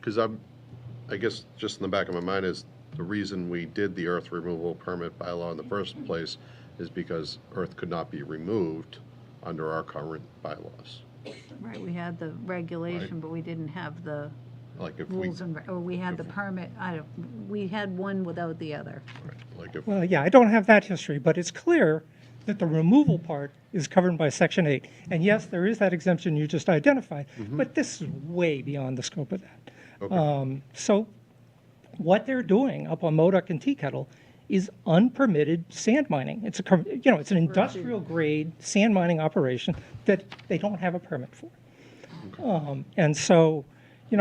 Because I guess just in the back of my mind is the reason we did the earth removal permit bylaw in the first place is because earth could not be removed under our current bylaws. Right, we had the regulation, Right. but we didn't have the Like if rules, or we had the permit, we had one without the other. like if, Well, yeah, I don't have that history, but it's clear that the removal part is covered by Section 8. And yes, there is that exemption you just identified, but this is way beyond the scope of that. Okay. So what they're doing up on Modoc and Tea Kettle is unpermitted sand mining. It's it's an industrial grade sand mining operation that they don't have a permit for. And so, when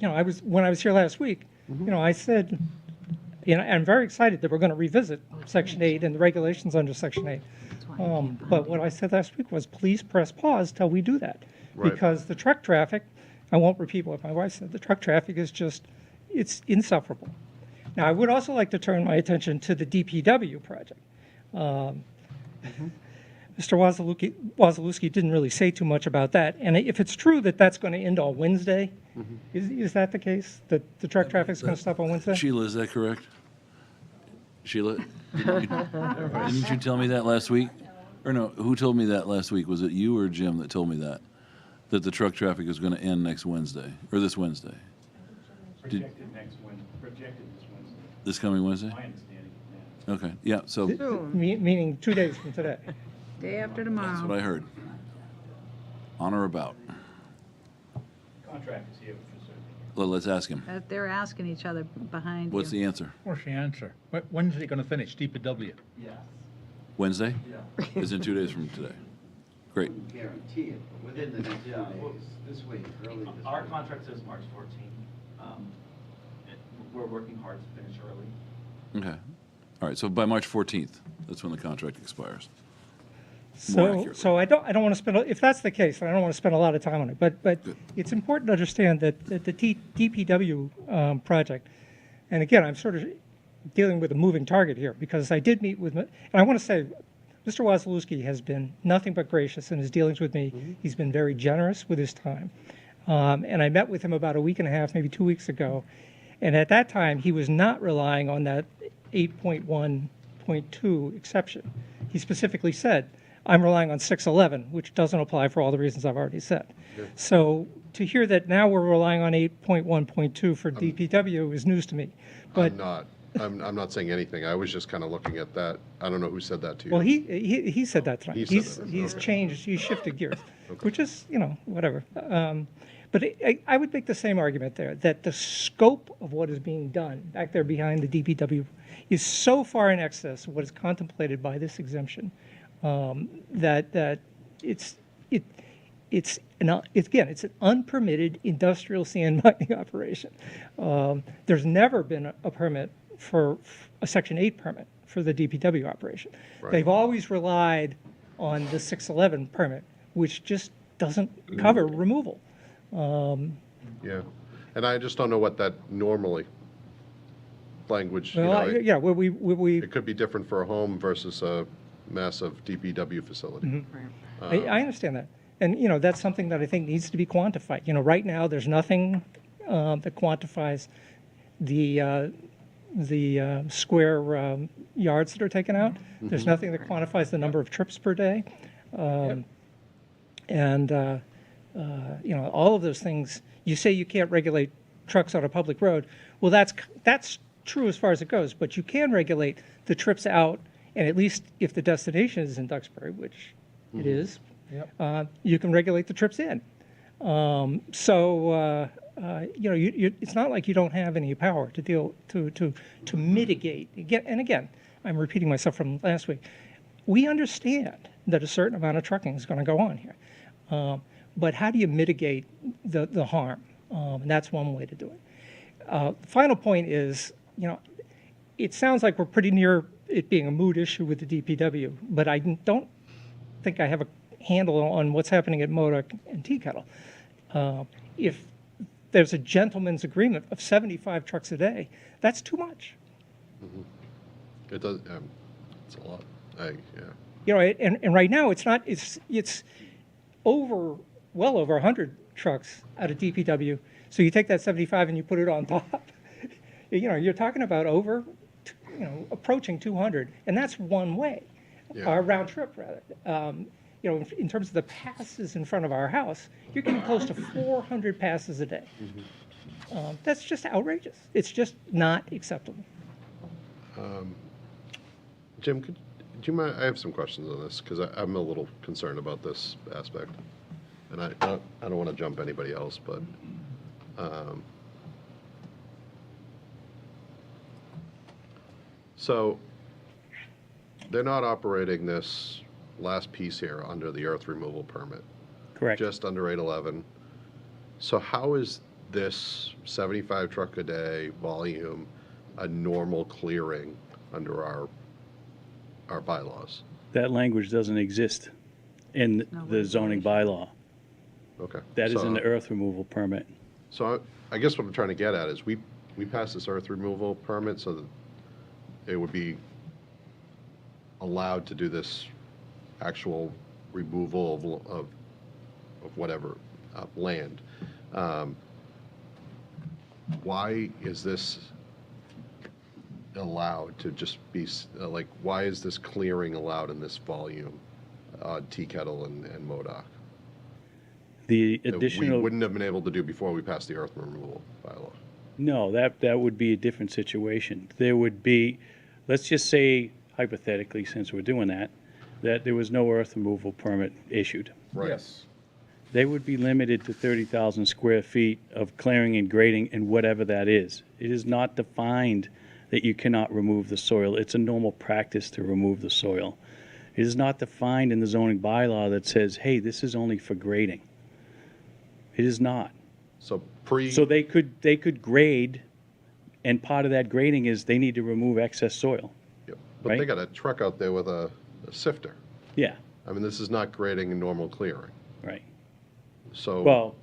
I was here last week, I said, I'm very excited that we're going to revisit Section 8 and the regulations under Section 8. But what I said last week was, please press pause till we do that. Right. Because the truck traffic, I won't repeat what my wife said, the truck traffic is it's insufferable. Now, I would also like to turn my attention to the DPW project. Mr. Wazalewski didn't really say too much about that. And if it's true that that's going to end on Wednesday, is that the case? That the truck traffic's going to stop on Wednesday? Sheila, is that correct? Sheila, didn't you tell me that last week? Or no, who told me that last week? Was it you or Jim that told me that? That the truck traffic is going to end next Wednesday, or this Wednesday? Projected next Wednesday, projected this Wednesday. This coming Wednesday? My understanding, yeah. Okay, yeah, so that's Meaning 2 days from today. Day after tomorrow. what I heard. On or about. Contract is here for certain. Well, let's ask him. They're asking each other behind you. What's the answer? What's the answer? When's it going to finish, DPW? Wednesday? Yeah. Is in 2 days from today. Great. Guarantee it, but within the next 2 days, this week, early this week. Our contract says March 14th. we're working hard to finish early. Okay. All right, so by March 14th, that's when the contract expires. So I don't want to spend, if that's the case, I don't want to spend a lot of time on it, but it's important to understand that the DPW project, and again, I'm sort of dealing with a moving target here, because I did meet with, and I want to say, Mr. Wasilewski has been nothing but gracious in his dealings with me. He's been very generous with his time. And I met with him about a week and a half, maybe 2 weeks ago, and at that time, he was not relying on that 8.1.2 exception. He specifically said, I'm relying on 611, which doesn't apply for all the reasons I've already said. Good. So to hear that now we're relying on 8.1.2 for DPW is news to me. But I'm not saying anything. I was just kind of looking at that. I don't know who said that to you. well, he said that tonight. He said that. He's Okay. changed. He's shifted gears, which is whatever. But I would make the same argument there that the scope of what is being done back there behind the DPW is so far in excess of what is contemplated by this exemption that it's an unpermitted industrial sand mining operation. There's never been a permit for a Section 8 permit for the DPW operation. Right. They've always relied on the 611 permit, which just doesn't cover removal. Yeah, and I just don't know what that normally language, Well, it could be different for a home versus a massive DPW facility. I understand that. And, that's something that I think needs to be quantified. Right now, there's nothing that quantifies the square yards that are taken out. There's nothing that quantifies the number of trips per day. And, all of those things, you say you can't regulate trucks on a public road. Well, that's true as far as it goes, but you can regulate the trips out, and at least if the destination is in Duxbury, which it is, you can regulate the trips in. It's not like you don't have any power to deal to mitigate. Again, I'm repeating myself from last week. We understand that a certain amount of trucking is going to go on here, but how do you mitigate the harm? And that's one way to do it. The final point is, it sounds like we're pretty near it being a moot issue with the DPW, but I don't think I have a handle on what's happening at Modoc and Tea Kettle. If there's a gentleman's agreement of 75 trucks a day, that's too much. It does. It's a lot. And right now it's not. It's well over 100 trucks out of DPW. So you take that 75 and you put it on top. You're talking about approaching 200, and that's one way, or round trip rather. In terms of the passes in front of our house, you're getting close to 400 passes a day. That's just outrageous. It's just not acceptable. Jim, do you mind? I have some questions on this because I'm a little concerned about this aspect, and I don't want to jump anybody else, but so they're not operating this last piece here under the earth removal permit. Correct. Just under 811. So how is this 75 truck a day volume a normal clearing under our bylaws? That language doesn't exist in the zoning bylaw. Okay. That is in the earth removal permit. So I guess what I'm trying to get at is we passed this earth removal permit so that it would be allowed to do this actual removal of whatever land. Why is this allowed to just be why is this clearing allowed in this volume, Tea Kettle and Modoc? The That additional we wouldn't have been able to do before we passed the earth removal bylaw. No, that would be a different situation. There would be, let's just say hypothetically, since we're doing that there was no earth removal permit issued. Right. Yes. They would be limited to 30,000 square feet of clearing and grading and whatever that is. It is not defined that you cannot remove the soil. It's a normal practice to remove the soil. It is not defined in the zoning bylaw that says, hey, this is only for grading. It is not. So So they could grade And part of that grading is they need to remove excess soil. Yep. But Right? they got a truck out there with a sifter. Yeah, I mean, this is not grading and normal clearing. right. So. Well,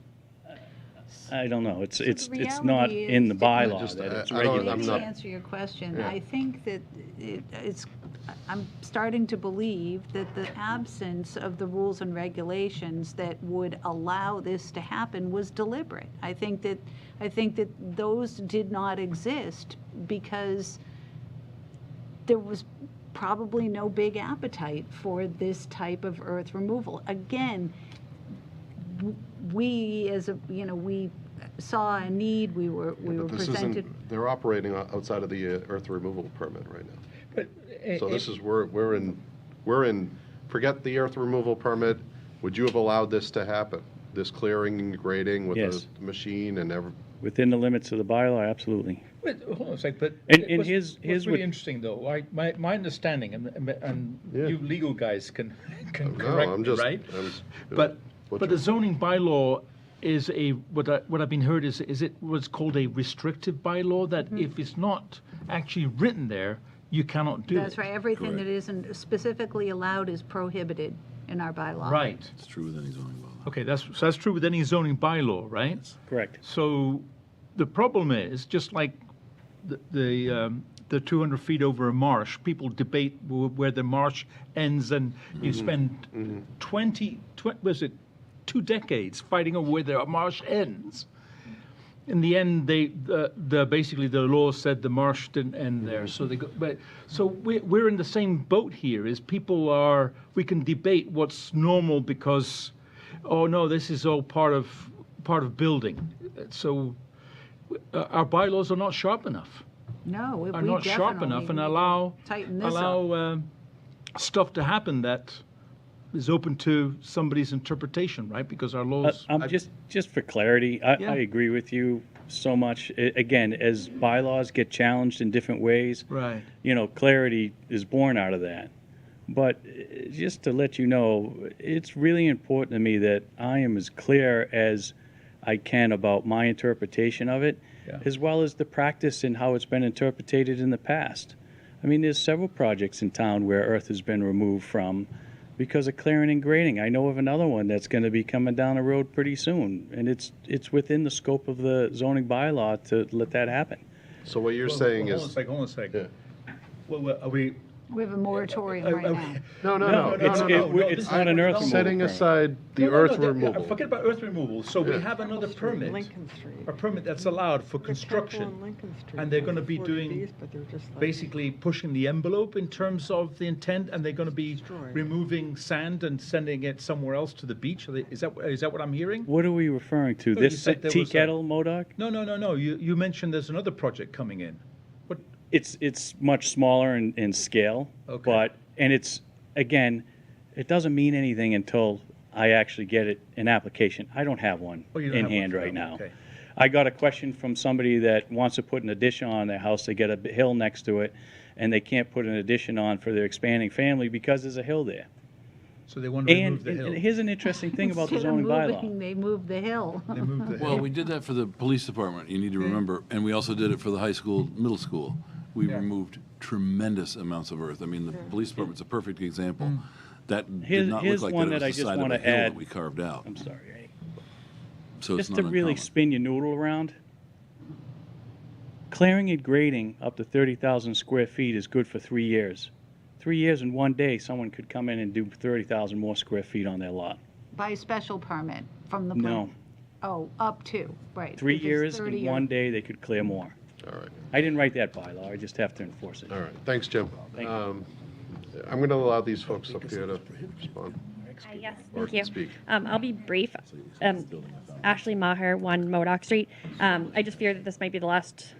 I don't know. It's not reality in the is that- bylaw Just, that it's I don't- regulated. I'm To not- answer your question, Yeah. I think that I'm starting to believe that the absence of the rules and regulations that would allow this to happen was deliberate. I think that those did not exist because there was probably no big appetite for this type of earth removal. Again, we we saw a need, we were But this presented. isn't, they're operating outside of the earth removal permit right now. But, So this is, we're in, forget the earth removal permit. Would you have allowed this to happen? This clearing and grading with Yes. a machine and every, Within the limits of the bylaw, absolutely. Wait, hold on a sec, but And what's here's really what- interesting, though, my understanding, and Yeah. you legal guys can no, correct I'm me, just. right? I'm- But butcher. the zoning bylaw is what I've been heard is it was called a restrictive bylaw, that if it's not actually written there, you cannot do it. That's right, everything that Correct. isn't specifically allowed is prohibited in our bylaw. Right. It's true with any zoning bylaw. Okay, that's true with any zoning bylaw, right? Correct. So the problem is, just like the 200 feet over a marsh, people debate where the marsh ends, and you spend 2 decades fighting over where the marsh ends. In the end, basically the law said the marsh didn't end there. So we're in the same boat here. Is we can debate what's normal because, oh no, this is all part of building. So our bylaws are not sharp enough. No, we Are not sharp enough and tighten this up. stuff to happen that is open to somebody's interpretation, right? Because our laws. Just for clarity, I Yeah. agree with you so much. Again, as bylaws get challenged in different ways, Right. Clarity is born out of that. But just to let you know, it's really important to me that I am as clear as I can about my interpretation of it, Yeah. as well as the practice and how it's been interpreted in the past. I mean, there's several projects in town where earth has been removed from because of clearing and grading. I know of another one that's going to be coming down the road pretty soon, and it's within the scope of the zoning bylaw to let that happen. So what you're saying Hold on a is. sec, hold on a sec. Yeah. Well, are we? We have a moratorium right now. No, It's not an earth removal Setting permit. aside the No, earth yeah, removal. forget about earth removal. So we Yeah. have another permit, Lincoln Street. a permit that's allowed for They're construction. careful on Lincoln Street. And they're going to They're be 40 doing, Bs, but they're just like- basically pushing the envelope in terms of the intent, and they're going to be Destroy. removing sand and sending it somewhere else to the beach. Is that what I'm hearing? What are we referring to? No, you This said there tea was a- kettle, Modoc? No. You mentioned there's another project coming in. What? It's much smaller in scale, Okay. and it's, again, it doesn't mean anything until I actually get an application. I don't have one Oh, you don't in have one hand for right that one, now. okay. I got a question from somebody that wants to put an addition on their house. They get a hill next to it, and they can't put an addition on for their expanding family because there's a hill there. So they want to And, remove the hill. and here's an interesting thing about the Instead of zoning bylaw. moving, they moved the hill. They moved the hill. Well, we did that for the police department, you need to remember, and we also did it for the high school, middle school. We removed tremendous amounts of earth. I mean, the police department's a perfect example. That Here's- did not here's look like one that it that I was the just side of wanna a hill add. that we carved out. I'm sorry, Ray. So it's Just to not really uncommon. spin your noodle around, clearing and grading up to 30,000 square feet is good for 3 years. 3 years in one day, someone could come in and do 30,000 more square feet on their lot. By special permit from the No. plan? Oh, up to, right. 3 If it's years 30 in or- one day, they could clear more. All right, I didn't write that bylaw, I just have to enforce it. all right. Thanks, Jim. Thank you. I'm going to allow these folks up here to respond. Yes, Or thank you. speak. I'll be brief. Ashley Maher, 1 Modoc Street. I just fear that this might be the last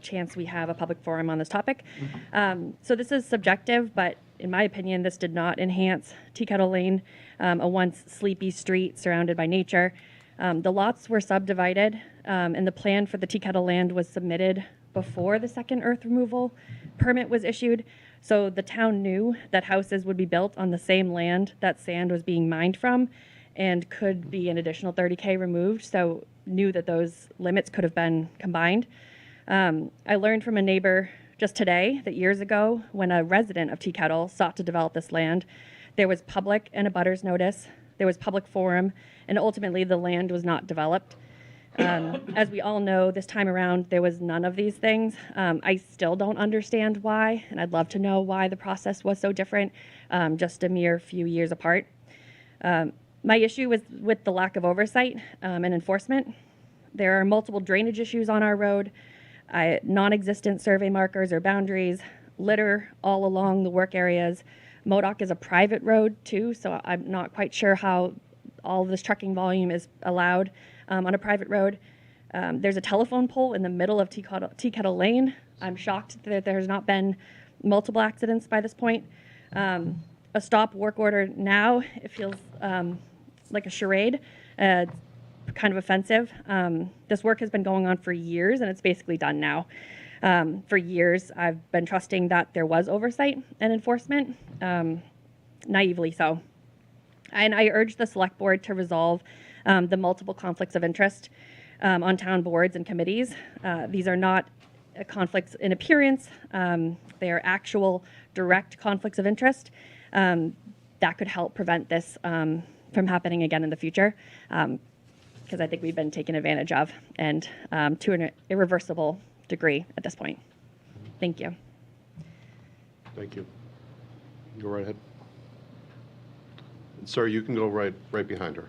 chance we have a public forum on this topic. So this is subjective, but in my opinion, this did not enhance Tea Kettle Lane, a once sleepy street surrounded by nature. The lots were subdivided, and the plan for the Tea Kettle land was submitted before the second earth removal permit was issued. So the town knew that houses would be built on the same land that sand was being mined from, and could be an additional 30K removed, so knew that those limits could have been combined. I learned from a neighbor just today that years ago, when a resident of Tea Kettle sought to develop this land, there was public and abutters notice, there was public forum, and ultimately the land was not developed. As we all know, this time around, there was none of these things. I still don't understand why, and I'd love to know why the process was so different, just a mere few years apart. My issue was with the lack of oversight and enforcement. There are multiple drainage issues on our road, non-existent survey markers or boundaries, litter all along the work areas. MODOC is a private road too, so I'm not quite sure how all of this trucking volume is allowed on a private road. There's a telephone pole in the middle of Tea Kettle Lane. I'm shocked that there's not been multiple accidents by this point. A stop work order now, it feels like a charade, kind of offensive. This work has been going on for years and it's basically done now. For years, I've been trusting that there was oversight and enforcement, naively so. And I urge the select board to resolve the multiple conflicts of interest on town boards and committees. These are not conflicts in appearance. They are actual direct conflicts of interest that could help prevent this from happening again in the future, because I think we've been taken advantage of, and to an irreversible degree at this point. Thank you. Thank you. Go right ahead. Sir, you can go right behind her.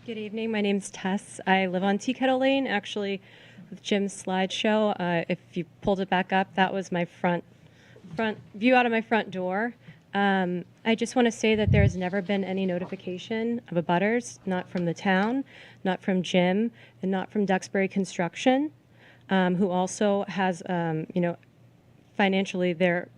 Good evening. My name's Tess. I live on Tea Kettle Lane, actually, with Jim's slideshow. If you pulled it back up, that was my front view out of my front door. I just want to say that there's never been any notification of abutters, not from the town, not from Jim, and not from Duxbury Construction, who also has, financially, they're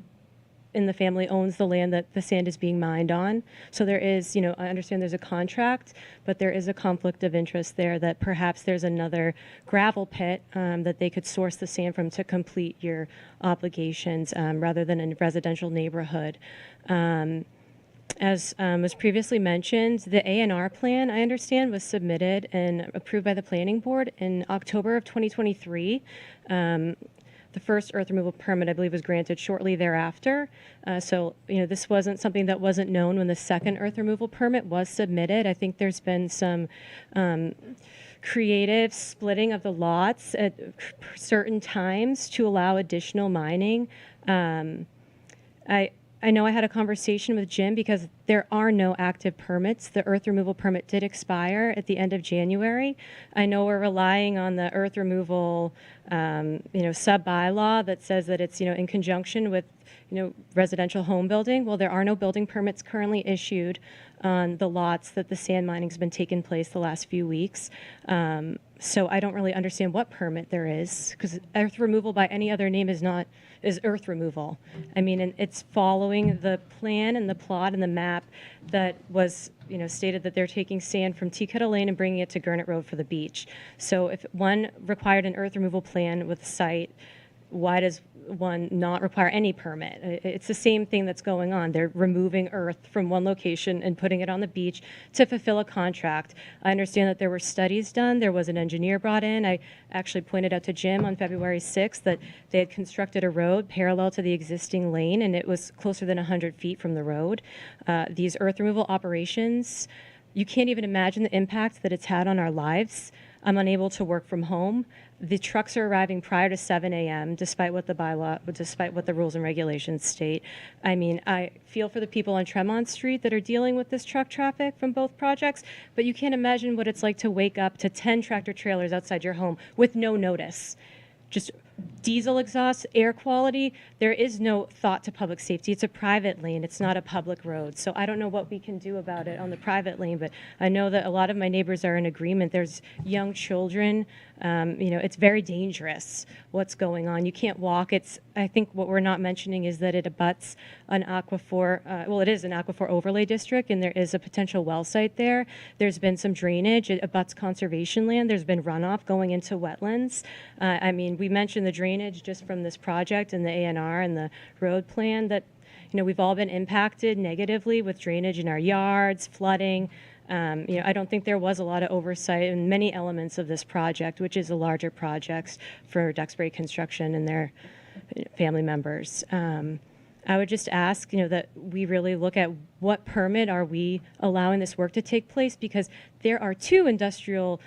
in the family owns the land that the sand is being mined on. So there is, I understand there's a contract, but there is a conflict of interest there that perhaps there's another gravel pit that they could source the sand from to complete your obligations rather than a residential neighborhood. As was previously mentioned, the A&R plan, I understand, was submitted and approved by the planning board in October of 2023. The first earth removal permit, I believe, was granted shortly thereafter. So, this wasn't something that wasn't known when the second earth removal permit was submitted. I think there's been some creative splitting of the lots at certain times to allow additional mining. I know I had a conversation with Jim because there are no active permits. The earth removal permit did expire at the end of January. I know we're relying on the earth removal, sub-bylaw that says that it's, in conjunction with, residential home building. Well, there are no building permits currently issued on the lots that the sand mining's been taking place the last few weeks. So I don't really understand what permit there is, because earth removal by any other name is earth removal. I mean, and it's following the plan and the plot and the map that was, stated that they're taking sand from Tea Kettle Lane and bringing it to Gurnett Road for the beach. So if one required an earth removal plan with the site, why does one not require any permit? It's the same thing that's going on. They're removing earth from one location and putting it on the beach to fulfill a contract. I understand that there were studies done. There was an engineer brought in. I actually pointed out to Jim on February 6th that they had constructed a road parallel to the existing lane, and it was closer than 100 feet from the road. These earth removal operations, you can't even imagine the impact that it's had on our lives. I'm unable to work from home. The trucks are arriving prior to 7 a.m., despite what the rules and regulations state. I mean, I feel for the people on Tremont Street that are dealing with this truck traffic from both projects, but you can't imagine what it's like to wake up to 10 tractor trailers outside your home with no notice. Just diesel exhaust, air quality, there is no thought to public safety. It's a private lane. It's not a public road. So I don't know what we can do about it on the private lane, but I know that a lot of my neighbors are in agreement. There's young children. It's very dangerous what's going on. You can't walk. I think what we're not mentioning is that it abuts an aquifer. It is an aquifer overlay district, and there is a potential well site there. There's been some drainage. It abuts conservation land. There's been runoff going into wetlands. We mentioned the drainage just from this project and the A&R and the road plan that, we've all been impacted negatively with drainage in our yards, flooding. I don't think there was a lot of oversight in many elements of this project, which is a larger project for Duxbury Construction and their family members. I would just ask, that we really look at what permit are we allowing this work to take place, because there are 2 industrial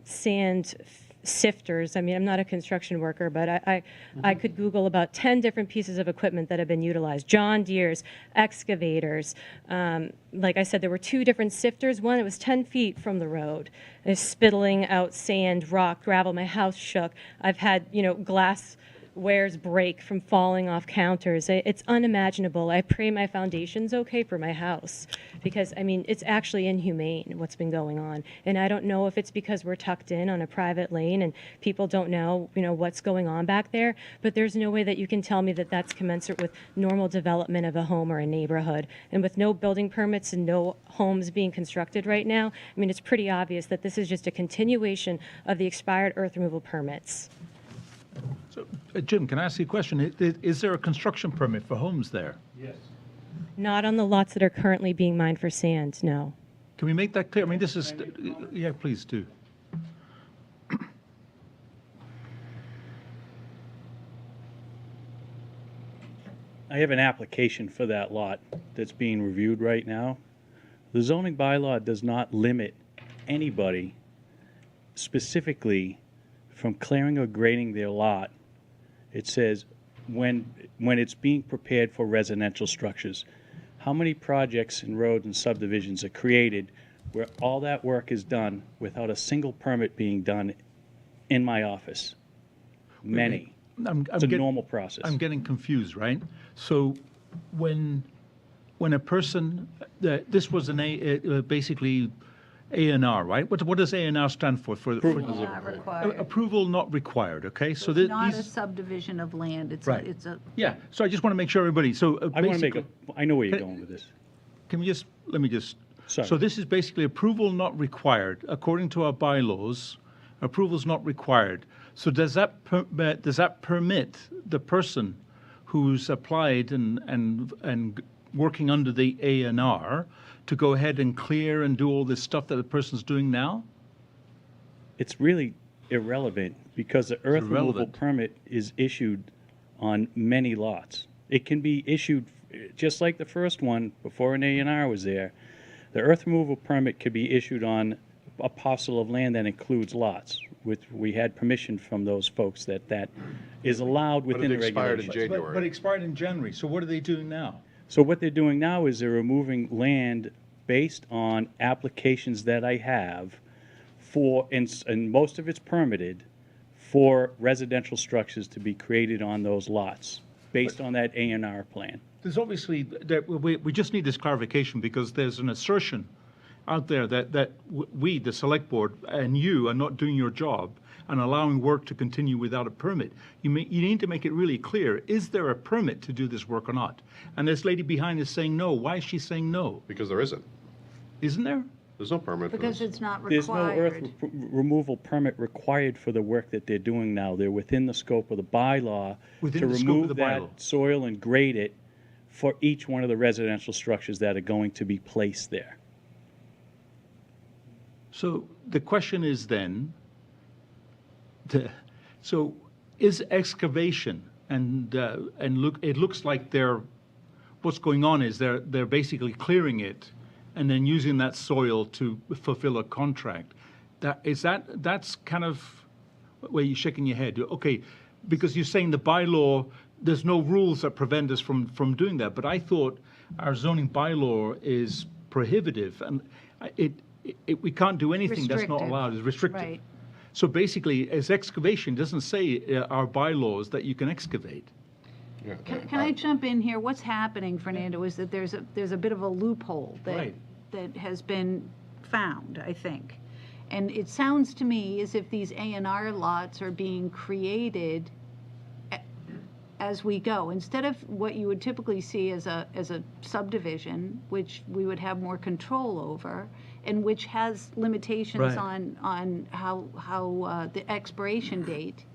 sand sifters. I mean, I'm not a construction worker, but I could Google about 10 different pieces of equipment that have been utilized. John Deere's, excavators. Like I said, there were 2 different sifters. One, it was 10 feet from the road. It's spittling out sand, rock, gravel. My house shook. I've had, glass wares break from falling off counters. It's unimaginable. I pray my foundation's okay for my house, because, it's actually inhumane what's been going on. And I don't know if it's because we're tucked in on a private lane and people don't know, what's going on back there, but there's no way that you can tell me that that's commensurate with normal development of a home or a neighborhood. And with no building permits and no homes being constructed right now, it's pretty obvious that this is just a continuation of the expired earth removal permits. So, Jim, can I ask you a question? Is there a construction permit for homes there? Yes. Not on the lots that are currently being mined for sand, no. Can we make that clear? This is, yeah, please do. I have an application for that lot that's being reviewed right now. The zoning bylaw does not limit anybody specifically from clearing or grading their lot. It says when it's being prepared for residential structures. How many projects and roads and subdivisions are created where all that work is done without a single permit being done in my office? Many. It's a normal process. I'm getting confused, right? So when a person, this was basically A&R, right? What does A&R stand for? Not required. Approval not required, okay? So It's not a subdivision of land, it's Right. it's a, Yeah, so I just want to make sure everybody, so I want to make basically, I know where you're going with this. let me just, Sorry. so this is basically approval not required. According to our bylaws, approval's not required. So does that permit the person who's applied and working under the A&R to go ahead and clear and do all this stuff that the person's doing now? It's really irrelevant because the earth removal irrelevant. permit is issued on many lots. It can be issued, just like the first one, before an A&R was there. The earth removal permit could be issued on a parcel of land that includes lots, which we had permission from those folks that is allowed within the regulations. But it expired in January, so what are they doing now? So what they're doing now is they're removing land based on applications that I have for, and most of it's permitted, for residential structures to be created on those lots, based on that A&R plan. There's obviously, we just need this clarification because there's an assertion out there that we, the select board, and you are not doing your job and allowing work to continue without a permit. You need to make it really clear, is there a permit to do this work or not? And this lady behind is saying no. Why is she saying no? Because there isn't. Isn't there? There's no permit for because this. it's not There's no earth required. removal permit required for the work that they're doing now. They're within the scope of the bylaw Within to the scope of remove the that bylaw. soil and grade it for each one of the residential structures that are going to be placed there. So the question is then, so is excavation and look, it looks like what's going on is they're basically clearing it and then using that soil to fulfill a contract. That's kind of where you're shaking your head. Okay, because you're saying the bylaw, there's no rules that prevent us from doing that. But I thought our zoning bylaw is prohibitive, and we can't do anything that's not Restrictive. allowed. It's restricted. Right. So basically, as excavation doesn't say our bylaws that you can excavate. Yeah. Can I jump in here? What's happening, Fernando, is that there's a bit of a loophole Right. that has been found, I think. And it sounds to me as if these A&R lots are being created as we go. Instead of what you would typically see as a subdivision, which we would have more control over, and which has limitations Right. on how the expiration date.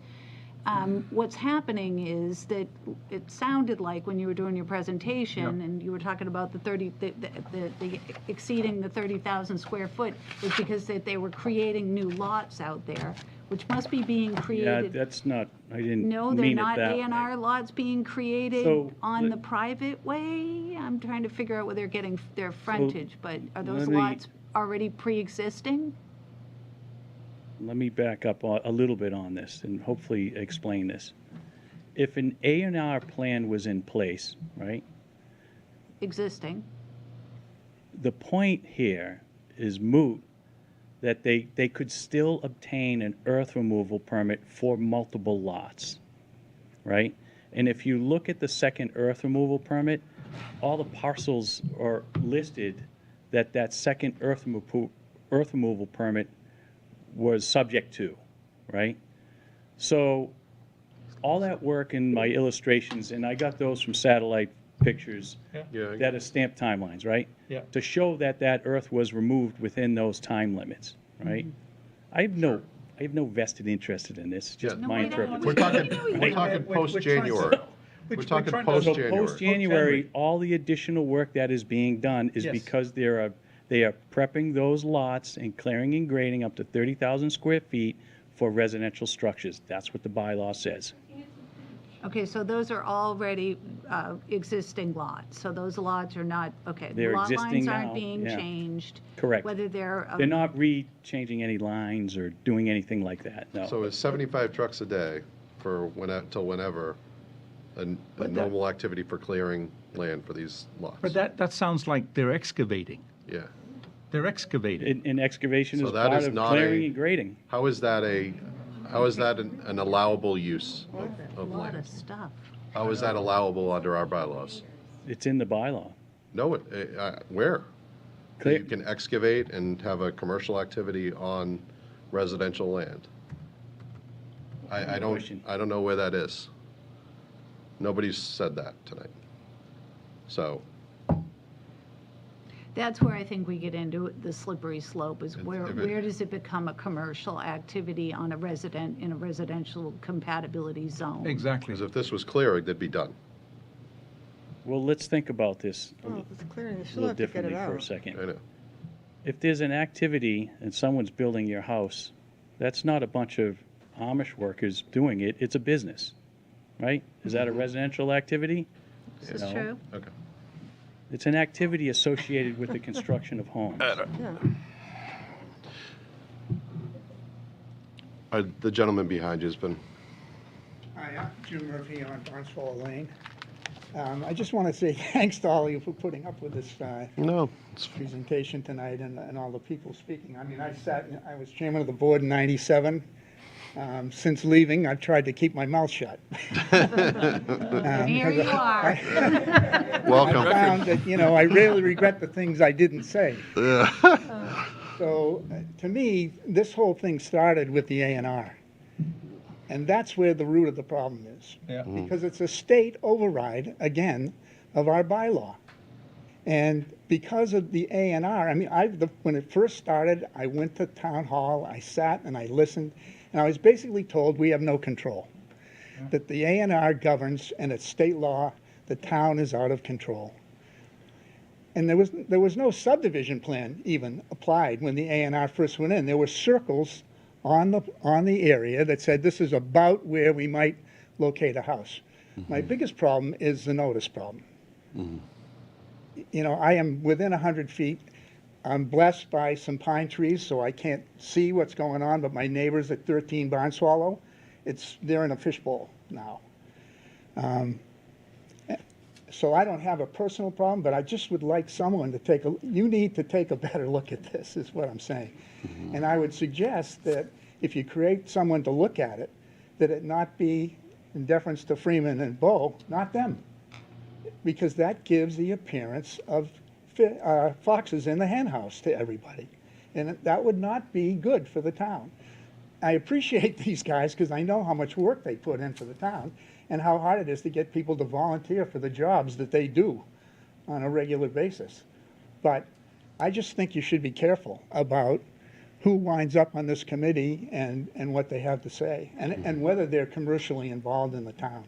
What's happening is that it sounded like when you were doing your presentation and you were talking about the exceeding the 30,000 square foot was because that they were creating new lots out there, which must be being Yeah, created. that's not, I didn't No, they're mean it not that A&R way. lots being created So, on let- the private way? I'm trying to figure out where they're getting their frontage, but are those let me- lots already pre-existing? Let me back up a little bit on this and hopefully explain this. If an A&R plan was in place, right, Existing? the point here is moot, that they could still obtain an earth removal permit for multiple lots, right? And if you look at the second earth removal permit, all the parcels are listed that second earth removal permit was subject to, right? So all that work in my illustrations, and I got those from satellite pictures Yeah. that are stamped timelines, right? Yeah. To show that earth was removed within those time limits, right? I have no vested interest in this, just Yeah. my No, I don't. interpretation. We're talking post-January. We're talking So post-January. post-January, all the additional work that is being done is Yes. because they are prepping those lots and clearing and grading up to 30,000 square feet for residential structures. That's what the bylaw says. Okay, so those are already existing lots, so those lots are not, okay. They're Lot existing lines aren't now, being yeah. changed. Correct. Whether they're. They're not changing any lines or doing anything like that, no. So is 75 trucks a day for till whenever a normal activity for clearing land for these lots? But that sounds like they're excavating. Yeah. They're excavating. And excavation So is that part is of not clearing a- and grading. How is that an allowable use A of lot land? of stuff. How is that allowable under our bylaws? It's in the bylaw. No, where? Clear- You can excavate and have a commercial activity on residential land. I don't know where that is. Nobody's said that tonight. So, That's where I think we get into the slippery slope, is If where does it become a commercial activity in a residential compatibility zone? Exactly. because if this was clearing, they'd be done. Well, let's think about this a Well, if it's clearing, you a still little have to get differently it for a out. second. I know. If there's an activity and someone's building your house, that's not a bunch of Amish workers doing it, it's a business, right? Is that a residential activity? This is No. true? Okay. It's an activity associated with the construction of homes. Yeah. The gentleman behind you has been, Hi, I'm Jim Murphy on Barnesville Lane. I just want to say thanks to all of you for putting up with this no, presentation tonight and all the people speaking. I mean, I was chairman of the board in '97. Since leaving, I've tried to keep my mouth shut. Here you are. welcome. I found that, I really regret the things I didn't say. So, to me, this whole thing started with the A&R. And that's where the root of the problem is. Yeah. Because it's a state override, again, of our bylaw. And because of the A&R, I mean, when it first started, I went to town hall, I sat and I listened, and I was basically told we have no control. That the A&R governs, and it's state law, the town is out of control. And there was no subdivision plan even applied when the A&R first went in. There were circles on the area that said this is about where we might locate a house. My biggest problem is the notice problem. I am within 100 feet. I'm blessed by some pine trees, so I can't see what's going on, but my neighbors at 13 Barn Swallow, they're in a fishbowl now. So I don't have a personal problem, but I just would like someone to you need to take a better look at this, is what I'm saying. And I would suggest that if you create someone to look at it, that it not be in deference to Freeman and Bowe, not them. Because that gives the appearance of foxes in the hen house to everybody. And that would not be good for the town. I appreciate these guys because I know how much work they put in for the town and how hard it is to get people to volunteer for the jobs that they do on a regular basis. But I just think you should be careful about who winds up on this committee and what they have to say, and whether they're commercially involved in the town.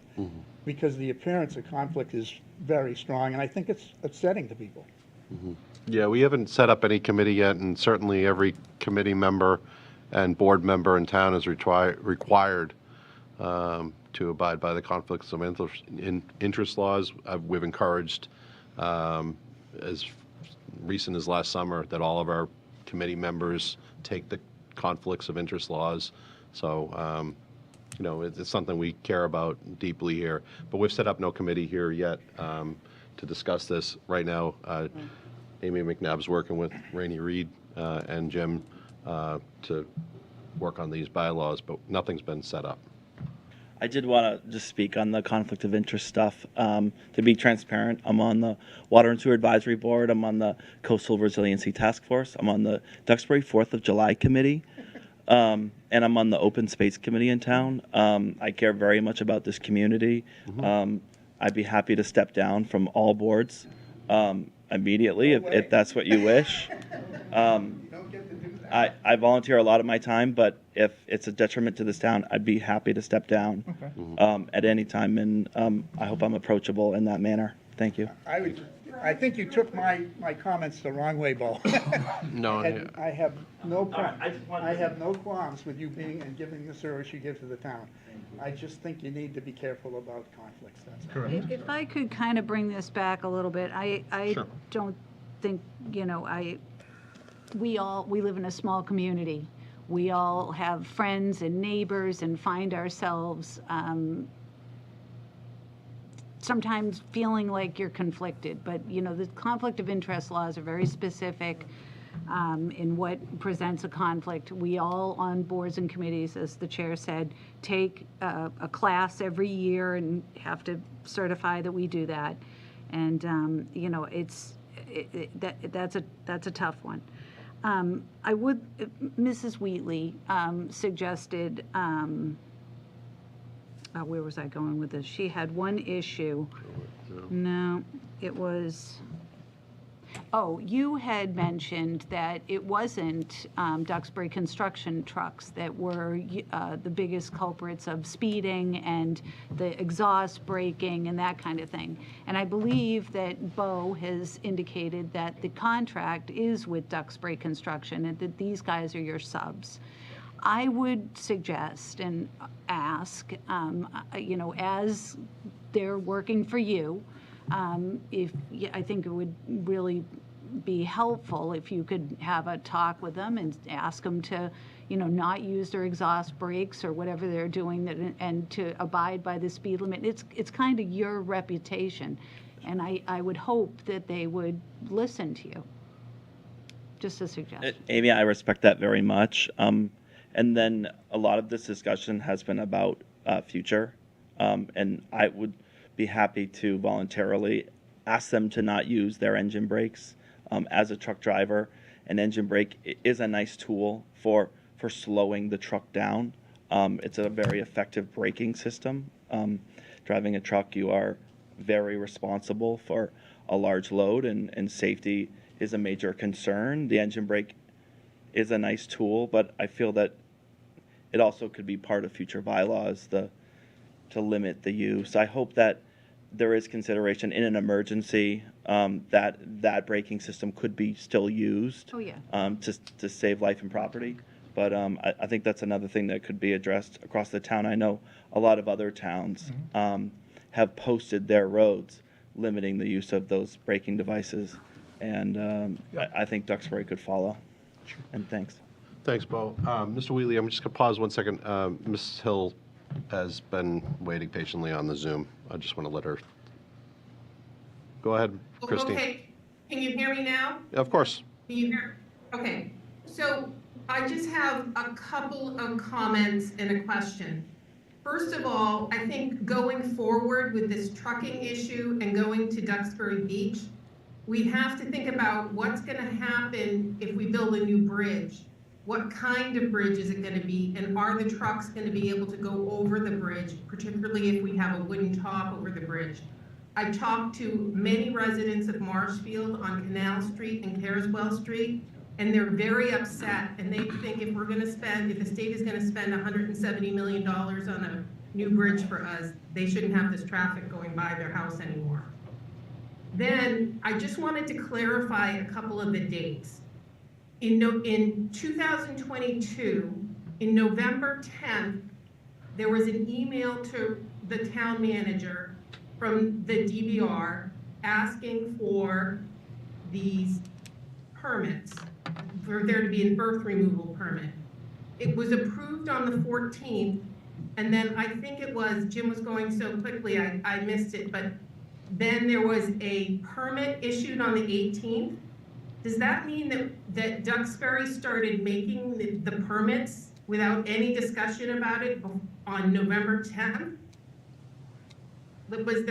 Because the appearance of conflict is very strong, and I think it's upsetting to people. Yeah, we haven't set up any committee yet, and certainly every committee member and board member in town is required to abide by the conflicts of interest laws. We've encouraged, as recent as last summer, that all of our committee members take the conflicts of interest laws. So, you know, it's something we care about deeply here. But we've set up no committee here yet to discuss this. Right now, Amy McNabb's working with Rainey Reed and Jim to work on these bylaws, but nothing's been set up. I did want to just speak on the conflict of interest stuff. To be transparent, I'm on the Water and Sewer Advisory Board. I'm on the Coastal Resiliency Task Force. I'm on the Duxbury 4th of July Committee. And I'm on the Open Space Committee in town. I care very much about this community. I'd be happy to step down from all boards immediately if that's what you wish. I volunteer a lot of my time, but if it's a detriment to this town, I'd be happy to step down at any time, and I hope I'm approachable in that manner. Thank you. I think you took my comments the wrong way, Bo. No, And I have no qualms with you being and giving the service you give to the town. I just think you need to be careful about conflicts. That's all. Correct. If I could kind of bring this back a little bit, I Sure. don't think, you know, we live in a small community. We all have friends and neighbors and find ourselves sometimes feeling like you're conflicted. But, you know, the conflict of interest laws are very specific in what presents a conflict. We all on boards and committees, as the chair said, take a class every year and have to certify that we do that. And, you know, that's a tough one. Mrs. Wheatley suggested, where was I going with this? She had one issue. No, it was, you had mentioned that it wasn't Duxbury construction trucks that were the biggest culprits of speeding and the exhaust braking and that kind of thing. And I believe that Bo has indicated that the contract is with Duxbury Construction and that these guys are your subs. I would suggest and ask, you know, as they're working for you, I think it would really be helpful if you could have a talk with them and ask them to, you know, not use their exhaust brakes or whatever they're doing, and to abide by the speed limit. It's kind of your reputation, and I would hope that they would listen to you. Just a suggestion. Amy, I respect that very much. And then a lot of this discussion has been about future, and I would be happy to voluntarily ask them to not use their engine brakes. As a truck driver, an engine brake is a nice tool for slowing the truck down. It's a very effective braking system. Driving a truck, you are very responsible for a large load, and safety is a major concern. The engine brake is a nice tool, but I feel that it also could be part of future bylaws to limit the use. I hope that there is consideration in an emergency that braking system could be still used to save life and property. But I think that's another thing that could be addressed across the town. I know a lot of other towns have posted their roads limiting the use of those braking devices, and I think Duxbury could follow. Sure. And thanks. Thanks, Bo. Mr. Wheatley, I'm just going to pause 1 second. Ms. Hill has been waiting patiently on the Zoom. I just want to let her. Go ahead, Christine. Okay, can you hear me now? Of course. Can you hear? Okay, so I just have a couple of comments and a question. First of all, I think going forward with this trucking issue and going to Duxbury Beach, we have to think about what's going to happen if we build a new bridge. What kind of bridge is it going to be, and are the trucks going to be able to go over the bridge, particularly if we have a wooden top over the bridge? I talked to many residents of Marshfield on Canal Street and Cariswell Street, and they're very upset, and they think if the state is gonna spend $170 million on a new bridge for us, they shouldn't have this traffic going by their house anymore. Then, I just wanted to clarify a couple of the dates. In 2022, in November 10th, there was an email to the town manager from the DBR asking for these permits, for there to be an earth removal permit. It was approved on the 14th, and then I think it was, Jim was going so quickly, I missed it, but then there was a permit issued on the 18th. Does that mean that Duxbury started making the permits without any discussion about it on November 10th? Was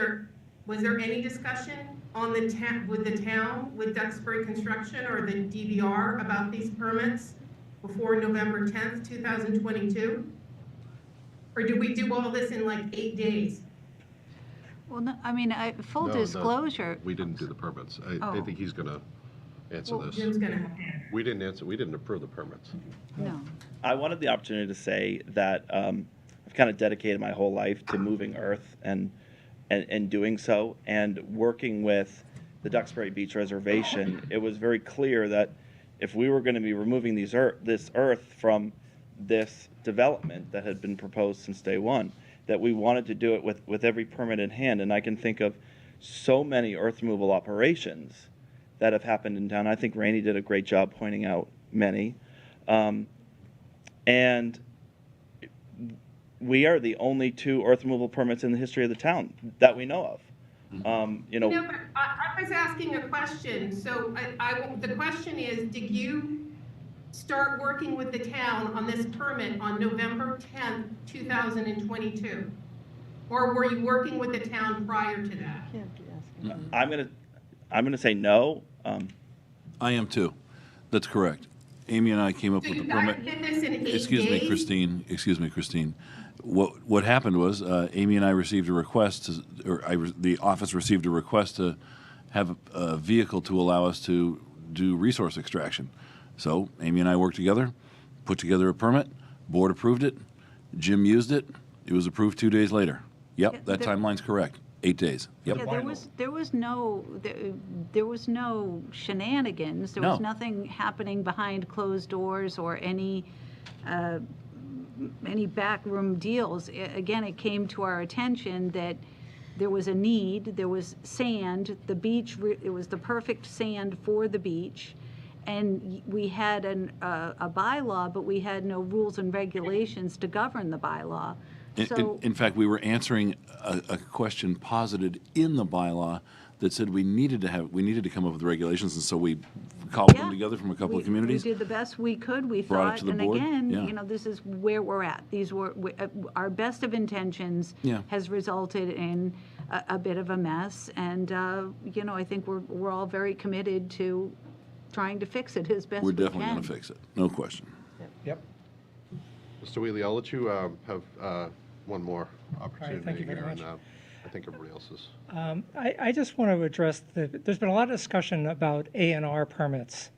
there any discussion on with the town, with Duxbury Construction or the DVR about these permits before November 10th, 2022? Or did we do all this in like 8 days? Well, no, I mean, full No, disclosure. We didn't do the permits. I think he's gonna answer Well, this. Jim's gonna have to. We didn't approve the permits. No. I wanted the opportunity to say that I've kind of dedicated my whole life to moving earth and doing so, and working with the Duxbury Beach Reservation. It was very clear that if we were going to be removing this earth from this development that had been proposed since day one, that we wanted to do it with every permit in hand. And I can think of so many earth removal operations that have happened in town. I think Rainey did a great job pointing out many. And we are the only 2 earth removal permits in the history of the town that we know of. But I was asking a question. So the question is, did you start working with the town on this permit on November 10th, 2022? Or were you working with the town prior to that? I'm gonna say no. I am too. That's correct. Amy and I came up So with the you guys permit. did this in 8 Excuse me, days? Christine. Excuse me, Christine. What happened was Amy and I received a request, the office received a request to have a vehicle to allow us to do resource extraction. So Amy and I worked together, put together a permit, board approved it, Jim used it, it was approved 2 days later. Yep, Yeah, that timeline's correct. 8 days. Yep. Yeah, there was no shenanigans. There was No. nothing happening behind closed doors or any backroom deals. Again, it came to our attention that there was a need. There was sand. The beach. It was the perfect sand for the beach, and we had a bylaw, but we had no rules and regulations to govern the bylaw. In fact, we were answering a question posited in the bylaw that said we needed to come up with regulations, and so we cobbled them together from a couple of communities. We did the best we could, we Brought it thought, to the and board, again, yeah. this is where we're at. These were, our best of intentions Yeah. has resulted in a bit of a mess, and, I think we're all very committed to trying to fix it as best we We're can. definitely going to fix it, no question. Yep. Mr. Wheatley, I'll let you have one more opportunity thank you very here, much. and I think everybody else is. I just want to address there's been a lot of discussion about A&R permits,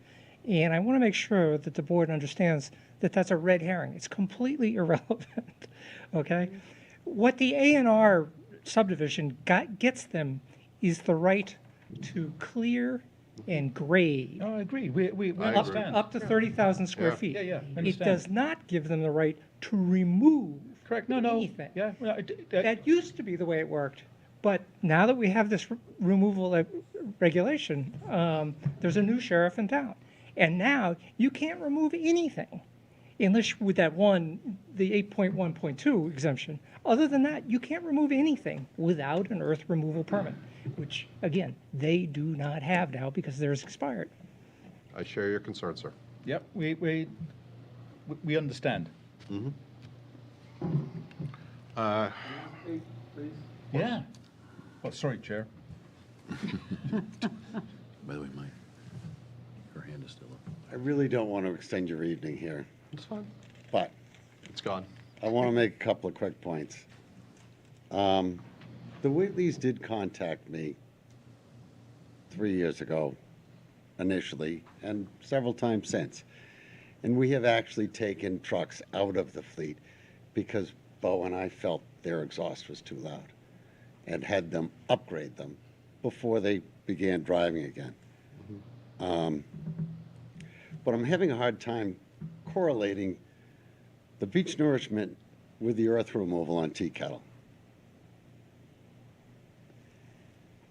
and I want to make sure that the board understands that that's a red herring. It's completely irrelevant, okay? What the A&R subdivision gets them is the right to clear and grade. No, I agree. We I understand. Up to 30,000 square Yeah. feet. Yeah, It understand. does not give them the right to remove Correct. No. anything. Yeah. Well, That used to be the way it worked, but now that we have this removal regulation, there's a new sheriff in town. And now you can't remove anything unless with that the 8.1.2 exemption. Other than that, you can't remove anything without an earth removal permit, which, again, they do not have now because theirs expired. I share your concern, sir. Yep. We understand. Yeah. Oh, sorry, Chair. By the way, Mike, her hand is still up. I really don't want to extend your evening here, It's fine. but It's gone. I want to make a couple of quick points. The Whateleys did contact me 3 years ago, initially and several times since. And we have actually taken trucks out of the fleet because Bo and I felt their exhaust was too loud and had them upgrade them before they began driving again. But I'm having a hard time correlating the beach nourishment with the earth removal on tea kettle.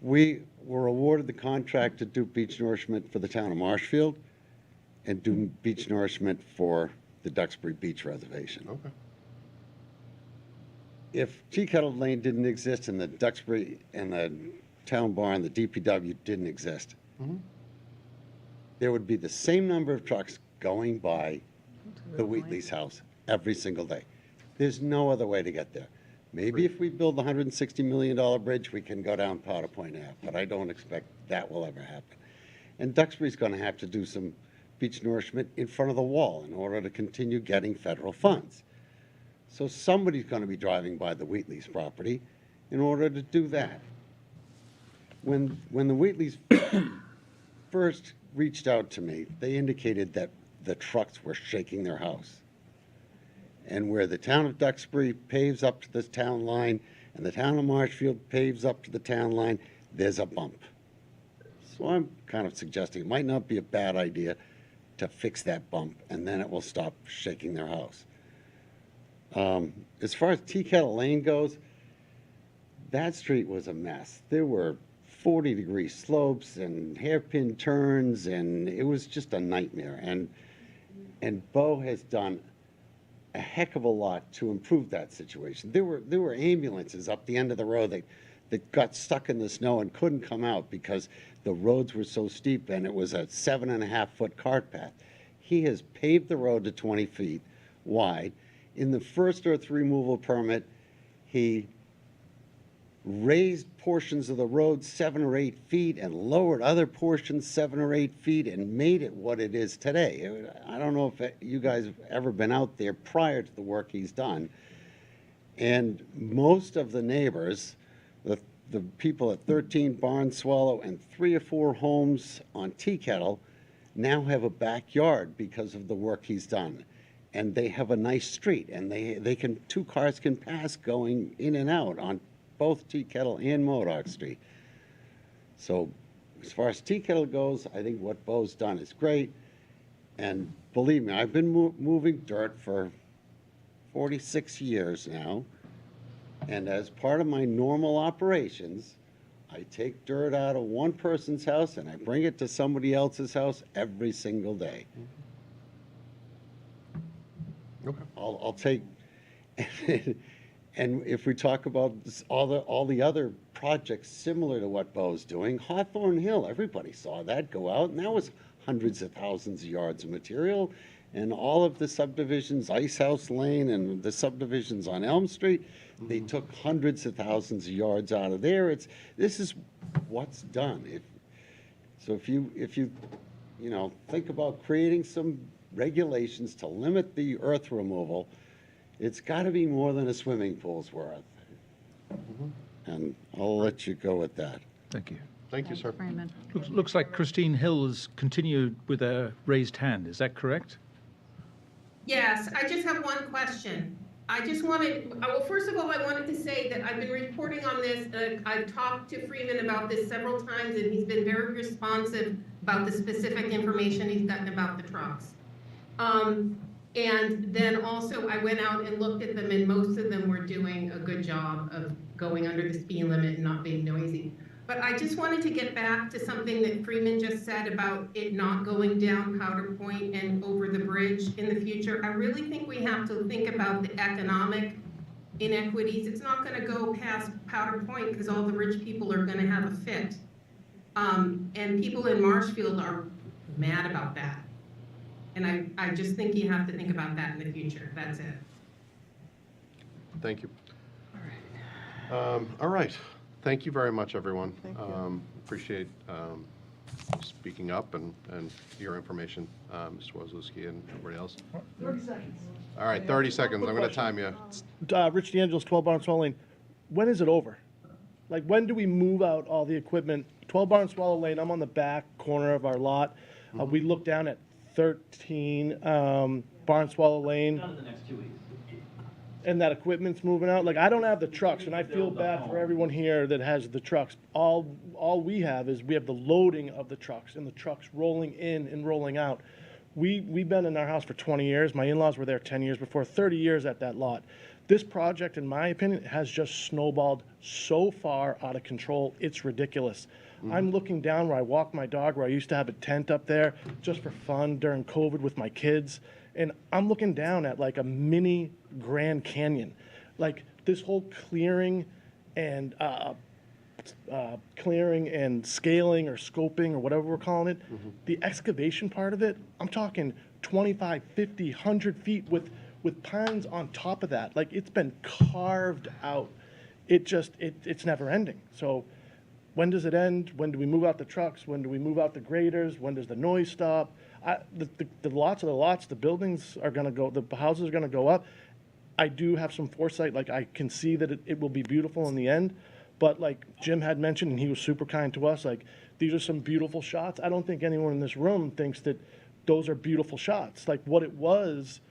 We were awarded the contract to do beach nourishment for the town of Marshfield and do beach nourishment for the Duxbury Beach Reservation. Okay. If Tea Kettle Lane didn't exist and the Duxbury and the town barn, the DPW didn't exist, there would be the same number of trucks going by the Wheatley's house every single day. There's no other way to get there. Maybe if we build the $160 million bridge, we can go down Powder Point Ave, but I don't expect that will ever happen. And Duxbury's going to have to do some beach nourishment in front of the wall in order to continue getting federal funds. So somebody's going to be driving by the Wheatley's property in order to do that. When the Wheatleys first reached out to me, they indicated that the trucks were shaking their house. And where the town of Duxbury paves up to the town line and the town of Marshfield paves up to the town line, there's a bump. So I'm kind of suggesting it might not be a bad idea to fix that bump, and then it will stop shaking their house. As far as Tea Kettle Lane goes, that street was a mess. There were 40-degree slopes and hairpin turns, and it was just a nightmare. And Bo has done a heck of a lot to improve that situation. There were ambulances up the end of the road that got stuck in the snow and couldn't come out because the roads were so steep and it was a 7.5-foot cart path. He has paved the road to 20 feet wide. In the first earth removal permit, he raised portions of the road 7 or 8 feet and lowered other portions 7 or 8 feet and made it what it is today. I don't know if you guys have ever been out there prior to the work he's done. And most of the neighbors, the people at 13 Barn Swallow and 3 or 4 homes on Tea Kettle now have a backyard because of the work he's done. And they have a nice street, and they can 2 cars can pass going in and out on both Tea Kettle and Modoc Street. So as far as Tea Kettle goes, I think what Bo's done is great. And believe me, I've been moving dirt for 46 years now. And as part of my normal operations, I take dirt out of one person's house and I bring it to somebody else's house every single day. Okay. I'll take, and if we talk about all the other projects similar to what Bo's doing, Hawthorne Hill, everybody saw that go out, and that was hundreds of thousands of yards of material. And all of the subdivisions, Ice House Lane and the subdivisions on Elm Street, they took hundreds of thousands of yards out of there. This is what's done. If you think about creating some regulations to limit the earth removal, it's got to be more than a swimming pool's worth. And I'll let you go with that. Thank you. Thank you, sir. Freeman. Looks like Christine Hill has continued with a raised hand. Is that correct? Yes, I just have one question. I just wanted, well, first of all, I wanted to say that I've been reporting on this. I've talked to Freeman about this several times, and he's been very responsive about the specific information he's gotten about the trucks. And then also I went out and looked at them, and most of them were doing a good job of going under the speed limit and not being noisy. But I just wanted to get back to something that Freeman just said about it not going down Powder Point and over the bridge in the future. I really think we have to think about the economic inequities. It's not going to go past Powder Point because all the rich people are going to have a fit. And people in Marshfield are mad about that. And I just think you have to think about that in the future. That's it. Thank you. All right. Thank you very much, everyone. Thank you. Appreciate speaking up and your information, Mr. Wozlowski and everybody else. 30 seconds. All right, 30 seconds. I'm going to time you. Rich DeAngelis, 12 Barnes Hall Lane. When is it over? Like, when do we move out all the equipment? 12 Barn Swallow Lane, I'm on the back corner of our lot. We look down at 13 Barn Swallow Lane. Done in the next 2 weeks. And that equipment's moving out. Like, I don't have the trucks, and I feel bad for everyone here that has the trucks. All we have is we have the loading of the trucks and the trucks rolling in and rolling out. We've been in our house for 20 years. My in-laws were there 10 years before, 30 years at that lot. This project, in my opinion, has just snowballed so far out of control. It's ridiculous. I'm looking down where I walk my dog, where I used to have a tent up there just for fun during COVID with my kids. And I'm looking down at like a mini Grand Canyon. Like, this whole clearing and scaling or scoping or whatever we're calling it, the excavation part of it, I'm talking 25, 50, 100 feet with pines on top of that. Like, it's been carved out. It's never ending. So when does it end? When do we move out the trucks? When do we move out the graders? When does the noise stop? The lots are the lots. The buildings are going to go, the houses are going to go up. I do have some foresight. Like, I can see that it will be beautiful in the end. But like Jim had mentioned, and he was super kind to us, like, these are some beautiful shots. I don't think anyone in this room thinks that those are beautiful shots. Like, what it was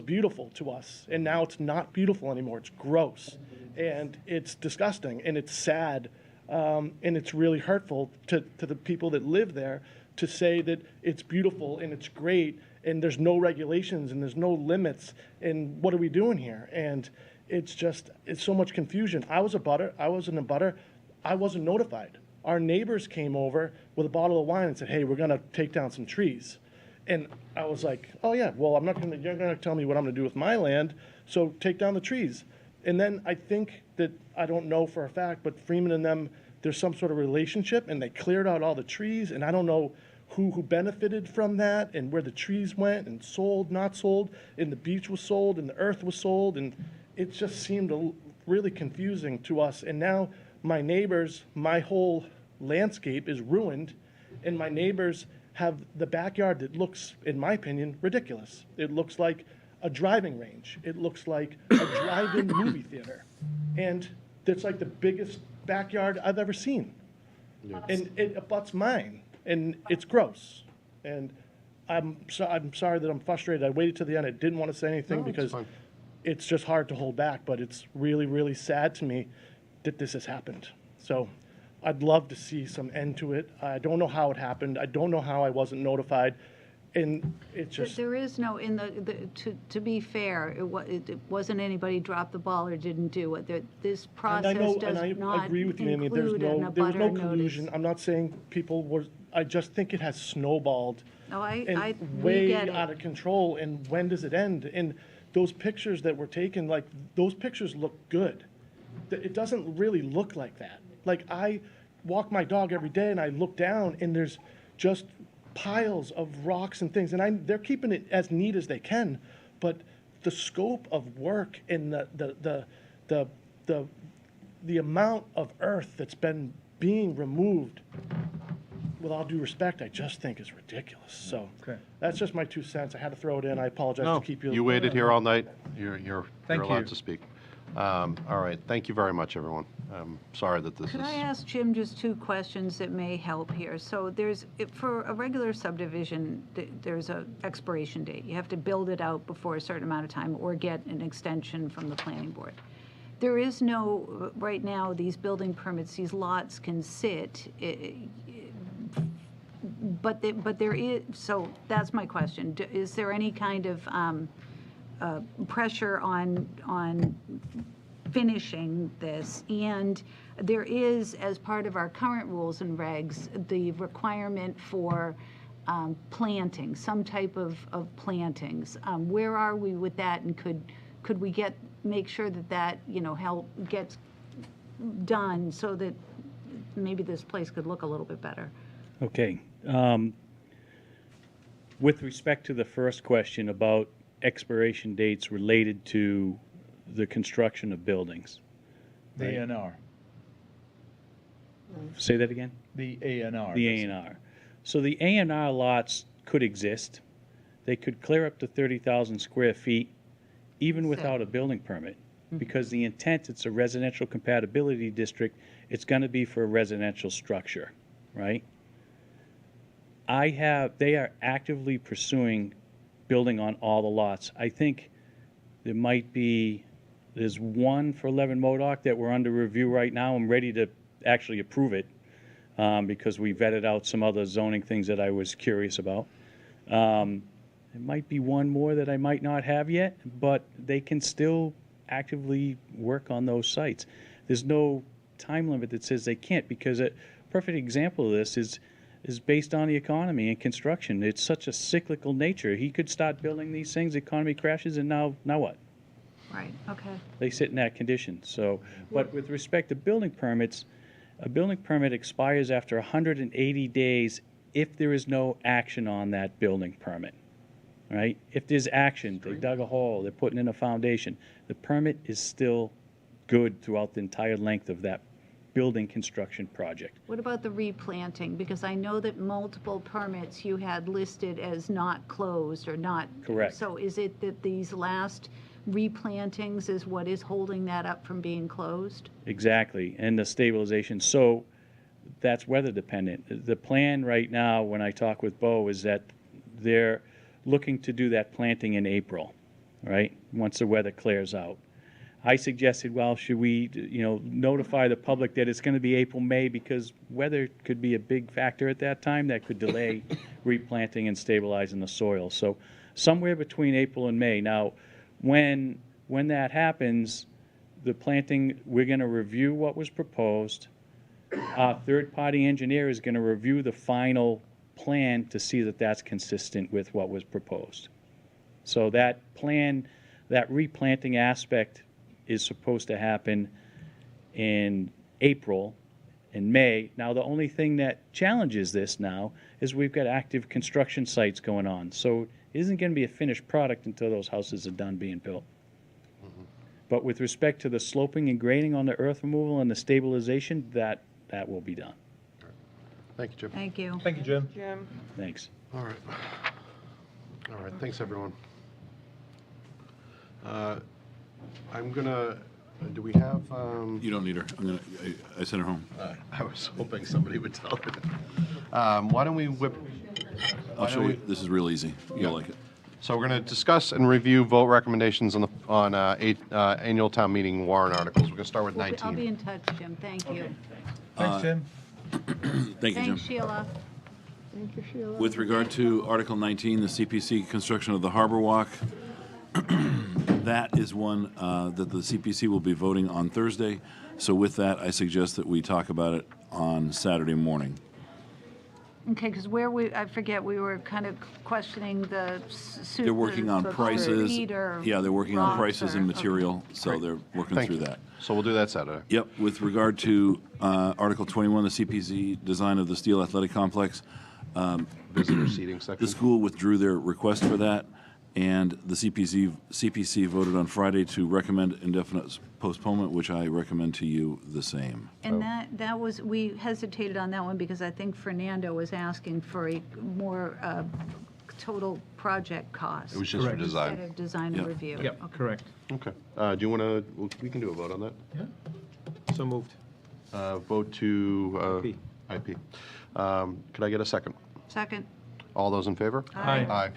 beautiful to us. And now it's not beautiful anymore. It's gross. And it's disgusting. And it's sad. And it's really hurtful to the people that live there to say that it's beautiful and it's great and there's no regulations and there's no limits and what are we doing here? And it's so much confusion. I was in a butter. I wasn't notified. Our neighbors came over with a bottle of wine and said, hey, we're going to take down some trees. And I was like, oh yeah, well, you're going to tell me what I'm going to do with my land, so take down the trees. And then I think that, I don't know for a fact, but Freeman and them, there's some sort of relationship, and they cleared out all the trees, and I don't know who benefited from that, and where the trees went, and sold, not sold, and the beach was sold, and the earth was sold, and it just seemed really confusing to us. And now my neighbors, my whole landscape is ruined, and my neighbors have the backyard that looks, in my opinion, ridiculous. It looks like a driving range. It looks like a drive-in movie theater. And it's like the biggest backyard I've ever seen. Yeah. And it abuts mine, and it's gross. And I'm sorry that I'm frustrated. I waited to the end. I didn't want to say anything because it's just hard to hold back, but it's really, really sad to me that this has happened. So I'd love to see some end to it. I don't know how it happened. I don't know how I wasn't notified. And it's just... There is no, to be fair, it wasn't anybody dropped the ball or didn't do it. This process does not agree with you, Amy. include There was no notice. collusion. I'm not saying people were... I just think it has snowballed No, and we way get it. out of control. And when does it end? And those pictures that were taken, like, those pictures look good. It doesn't really look like that. Like, I walk my dog every day and I look down and there's just piles of rocks and things, and they're keeping it as neat as they can, but the scope of work and the amount of earth that's been being removed, with all due respect, I just think is ridiculous. So that's just my 2 cents. I had to throw it in. I apologize to keep you. You waited here all night. You're Thank allowed you. to speak. All right. Thank you very much, everyone. I'm sorry that this Could is... I ask Jim just 2 questions that may help here? So for a regular subdivision, there's a expiration date. You have to build it out before a certain amount of time or get an extension from the planning board. There is no, right now, these building permits, these lots can sit, but there is, so that's my question. Is there any kind of pressure on finishing this? And there is, as part of our current rules and regs, the requirement for planting, some type of plantings. Where are we with that, and could we make sure that gets done so that maybe this place could look a little bit better? Okay. With respect to the first question about expiration dates related to the construction of buildings. The A&R. Say that again? The A&R. The A&R. So the A&R lots could exist. They could clear up to 30,000 square feet even without a building permit. because the intent, it's a residential compatibility district, it's going to be for a residential structure, right? They are actively pursuing building on all the lots. I think there's one for 11 Modoc that we're under review right now. I'm ready to actually approve it because we vetted out some other zoning things that I was curious about. There might be one more that I might not have yet, but they can still actively work on those sites. There's no time limit that says they can't, because a perfect example of this is based on the economy and construction. It's such a cyclical nature. He could start building these things, the economy crashes, and now what? Right, okay. They sit in that condition. So, but with respect to building permits, a building permit expires after 180 days if there is no action on that building permit, right? If there's action, they dug a hole, they're putting in a foundation, the permit is still good throughout the entire length of that building construction project. What about the replanting? Because I know that multiple permits you had listed as not closed or not. Correct. So is it that these last replantings is what is holding that up from being closed? Exactly, and the stabilization. So that's weather dependent. The plan right now, when I talk with Bo, is that they're looking to do that planting in April, right? Once the weather clears out. I suggested, well, should we, notify the public that it's going to be April, May, because weather could be a big factor at that time that could delay replanting and stabilizing the soil. So somewhere between April and May. Now, when that happens, the planting, we're going to review what was proposed. Our third-party engineer is going to review the final plan to see that that's consistent with what was proposed. So that plan, that replanting aspect is supposed to happen in April and May. Now, the only thing that challenges this now is we've got active construction sites going on. So it isn't going to be a finished product until those houses are done being built. But with respect to the sloping and grading on the earth removal and the stabilization, that will be done. Thank you, Jim. Thank you. Thank you, Jim. Jim? Thanks. All right. All right, thanks, everyone. I'm gonna, do we have, You don't need her. I sent her home. I was hoping somebody would tell her. Why don't we whip? I'll show you. This is real easy. You'll like it. So we're going to discuss and review vote recommendations on annual town meeting warrant articles. We're going to start with 19. I'll be in touch, Jim. Thank you. Thanks, Jim. Thank you, Jim. Thanks, Sheila. Thank you, Sheila. With regard to Article 19, the CPC construction of the Harbor Walk, that is one that the CPC will be voting on Thursday. So with that, I suggest that we talk about it on Saturday morning. Okay, because I forget, we were kind of questioning the suit. They're working on prices. Yeah, they're working on prices and material, so Great. they're working Thank through you. that. So we'll do that Saturday. Yep, with regard to Article 21, the CPC design of the Steel Athletic Complex, Visitor seating section. the school withdrew their request for that, and the CPC voted on Friday to recommend indefinite postponement, which I recommend to you the same. And that was, we hesitated on that one because I think Fernando was asking for a more total project cost. It was just for Correct. design. Instead of design and Yep. review. Yep, Okay. correct. Okay. Do you want to, we can do a vote on that? Yeah. So moved. Vote to IP. Could I get a second? Second. All those in favor? Aye. Aye.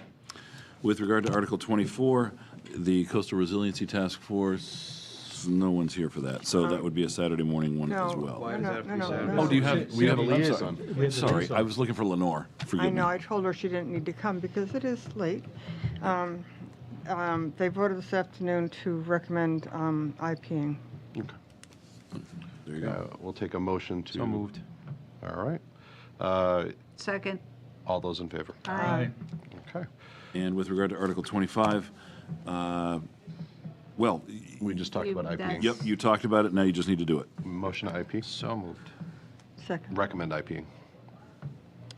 With regard to Article 24, the Coastal Resiliency Task Force, no one's here for that, so that would be a Saturday morning one as well. Why does that have to be Saturday? Oh, do you have, we have a We have a liaison? liaison. Sorry, I was looking for Lenore, forgive me. I know, I told her she didn't need to come because it is late. They voted this afternoon to recommend IPing. Okay. There you go. We'll take a motion to. So moved. All right. Second. All those in favor? Aye. Okay. And with regard to Article 25, well, We just talked about IPing. yep, you talked about it, now you just need to do it. Motion to IP? So moved. Second. Recommend IPing.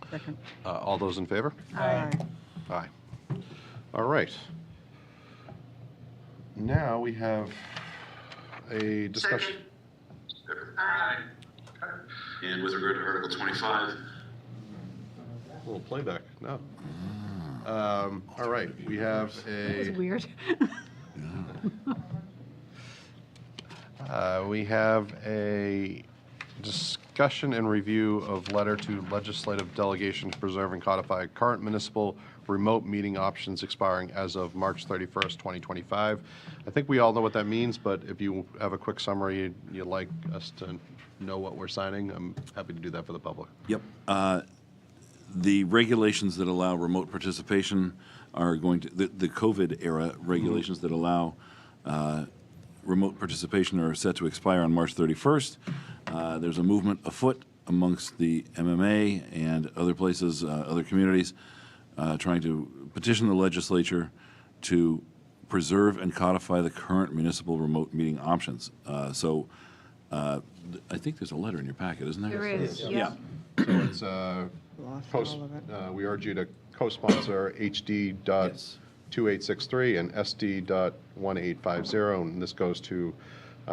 Second. All those in favor? Aye. Aye. All right. Now we have a discussion. And with regard to Article 25, A little playback, no. All right, we have That was a, weird. We have a discussion and review of letter to legislative delegation to preserve and codify current municipal remote meeting options expiring as of March 31st, 2025. I think we all know what that means, but if you have a quick summary, you'd like us to know what we're signing, I'm happy to do that for the public. Yep. The regulations that allow remote participation are going to, the COVID era regulations that allow remote participation are set to expire on March 31st. There's a movement afoot amongst the MMA and other places, other communities, trying to petition the legislature to preserve and codify the current municipal remote meeting options. So I think there's a letter in your packet, isn't there? There is, Yeah. So it's we urge you to co-sponsor HD.2863 and SD.1850, and this goes to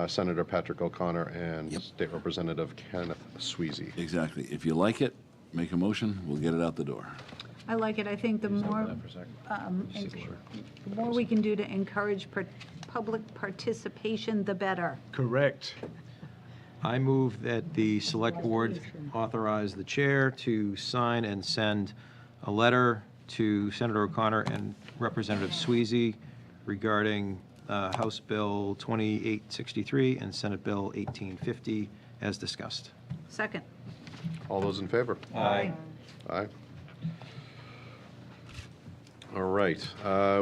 Senator Patrick O'Connor and State Representative Kenneth Sweezy. Exactly. If you like it, make a motion, we'll get it out the door. I like it. I think the more we can do to encourage public participation, the better. Correct. I move that the Select Board authorize the chair to sign and send a letter to Senator O'Connor and Representative Sweezy regarding House Bill 2863 and Senate Bill 1850 as discussed. Second. All those in favor? Aye. Aye. All right.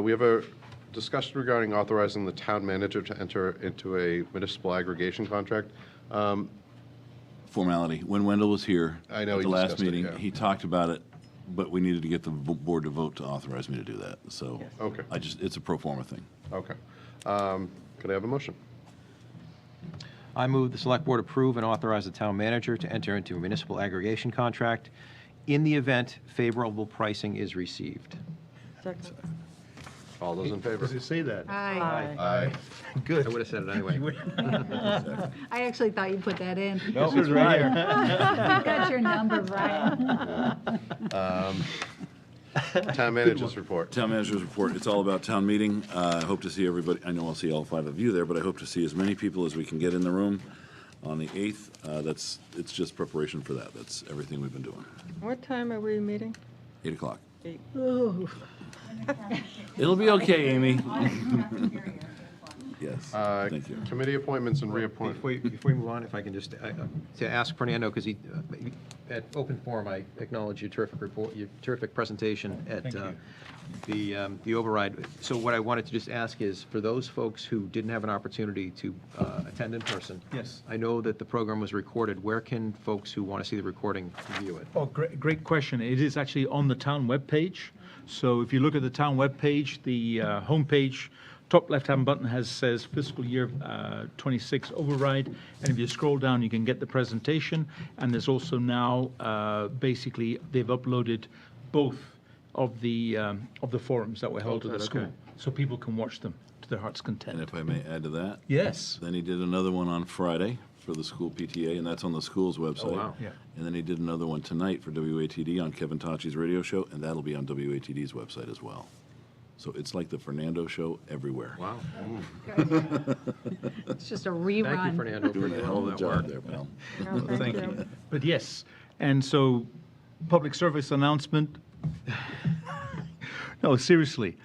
We have a discussion regarding authorizing the town manager to enter into a municipal aggregation contract. Formality. When Wendell was here I know at he the last discussed it, meeting, yeah. he talked about it, but we needed to get the board to vote to authorize me to do that. So Okay. it's a pro forma thing. Okay. Could I have a motion? I move the Select Board approve and authorize the town manager to enter into a municipal aggregation contract in the event favorable pricing is received. Second. All those in favor? Does it say that? Aye. Aye. Good. I would have said it anyway. I actually thought you put that in. No, it's right here. I got your number, Brian. Town managers report. Town manager's report, it's all about town meeting. I hope to see everybody, I know I'll see all 5 of you there, but I hope to see as many people as we can get in the room on the 8th. It's just preparation for that. That's everything we've been doing. What time are we meeting? 8 o'clock. 8. It'll be okay, Amy. Yes, thank you. Committee appointments and reappointments. Before we move on, if I can just, to ask Fernando, because at open forum, I acknowledge your terrific report, your terrific presentation at the override. So what I wanted to just ask is, for those folks who didn't have an opportunity to attend in person. Yes. I know that the program was recorded. Where can folks who want to see the recording view it? Oh, great question. It is actually on the town webpage. So if you look at the town webpage, the homepage, top left-hand button says fiscal year 26 override, and if you scroll down, you can get the presentation. And there's also now basically they've uploaded both of the forums that were held at the school, so people can watch them to their heart's content. And if I may add to that. Yes. Then he did another one on Friday for the school PTA, and that's on the school's website. Oh, wow. Yeah. And then he did another one tonight for WATD on Kevin Tachi's radio show, and that'll be on WATD's website as well. So it's like the Fernando show everywhere. Wow. It's just a rerun. Thank you, Fernando, for Doing a doing hell all of a that job work. there, pal. Thank you. But yes, and so public service announcement. No, seriously,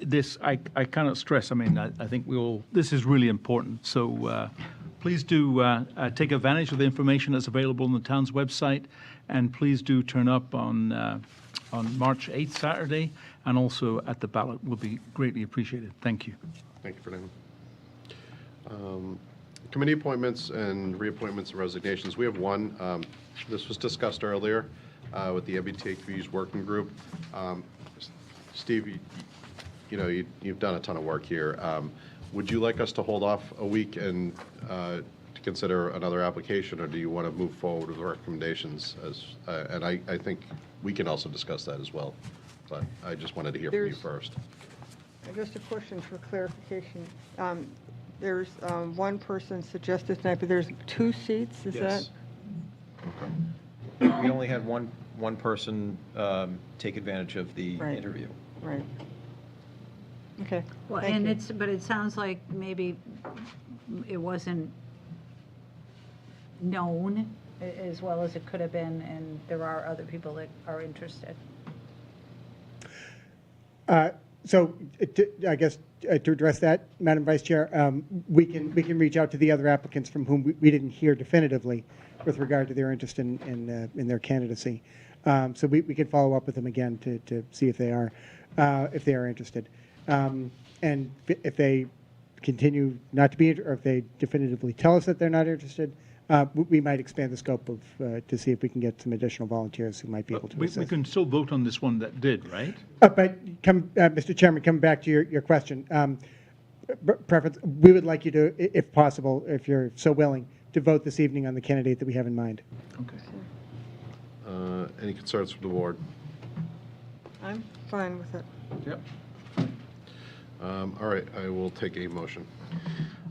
this I cannot stress. I mean, I think this is really important. So please do take advantage of the information that's available on the town's website, and please do turn up on March 8th, Saturday, and also at the ballot. Will be greatly appreciated. Thank you. Thank you, Fernando. Committee appointments and reappointments and resignations. We have one. This was discussed earlier with the MBTA's working group. Steve, you've done a ton of work here. Would you like us to hold off a week and to consider another application, or do you want to move forward with recommendations? And I think we can also discuss that as well, but I just wanted to hear from you first. Just a question for clarification. There's one person suggested tonight, but there's 2 seats, is that? We only had one person take advantage of the interview. Right. Okay. Well, Thank and you. but it sounds like maybe it wasn't known as well as it could have been, and there are other people that are interested. So I guess to address that, Madam Vice Chair, we can reach out to the other applicants from whom we didn't hear definitively with regard to their interest in their candidacy. So we could follow up with them again to see if they are interested. And if they continue not to be, or if they definitively tell us that they're not interested, we might expand the scope of to see if we can get some additional volunteers who might be able to assist. We can still vote on this one that did, right? But Mr. Chairman, coming back to your question, preference, we would like you to, if possible, if you're so willing, to vote this evening on the candidate that we have in mind. Okay. Any concerns from the board? I'm fine with it. Yep. All right, I will take a motion.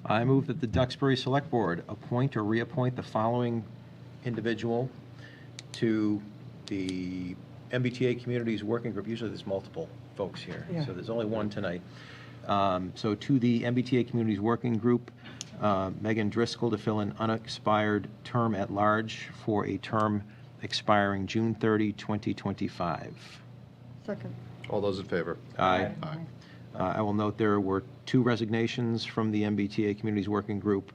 I move that the Duxbury Selectboard appoint or reappoint the following individual to the MBTA Communities Working Group. Usually there's multiple folks here, Yeah. so there's only one tonight. So to the MBTA Communities Working Group, Megan Driscoll to fill an unexpired term at large for a term expiring June 30, 2025. Second. All those in favor? Aye. Aye. I will note there were 2 resignations from the MBTA Communities Working Group.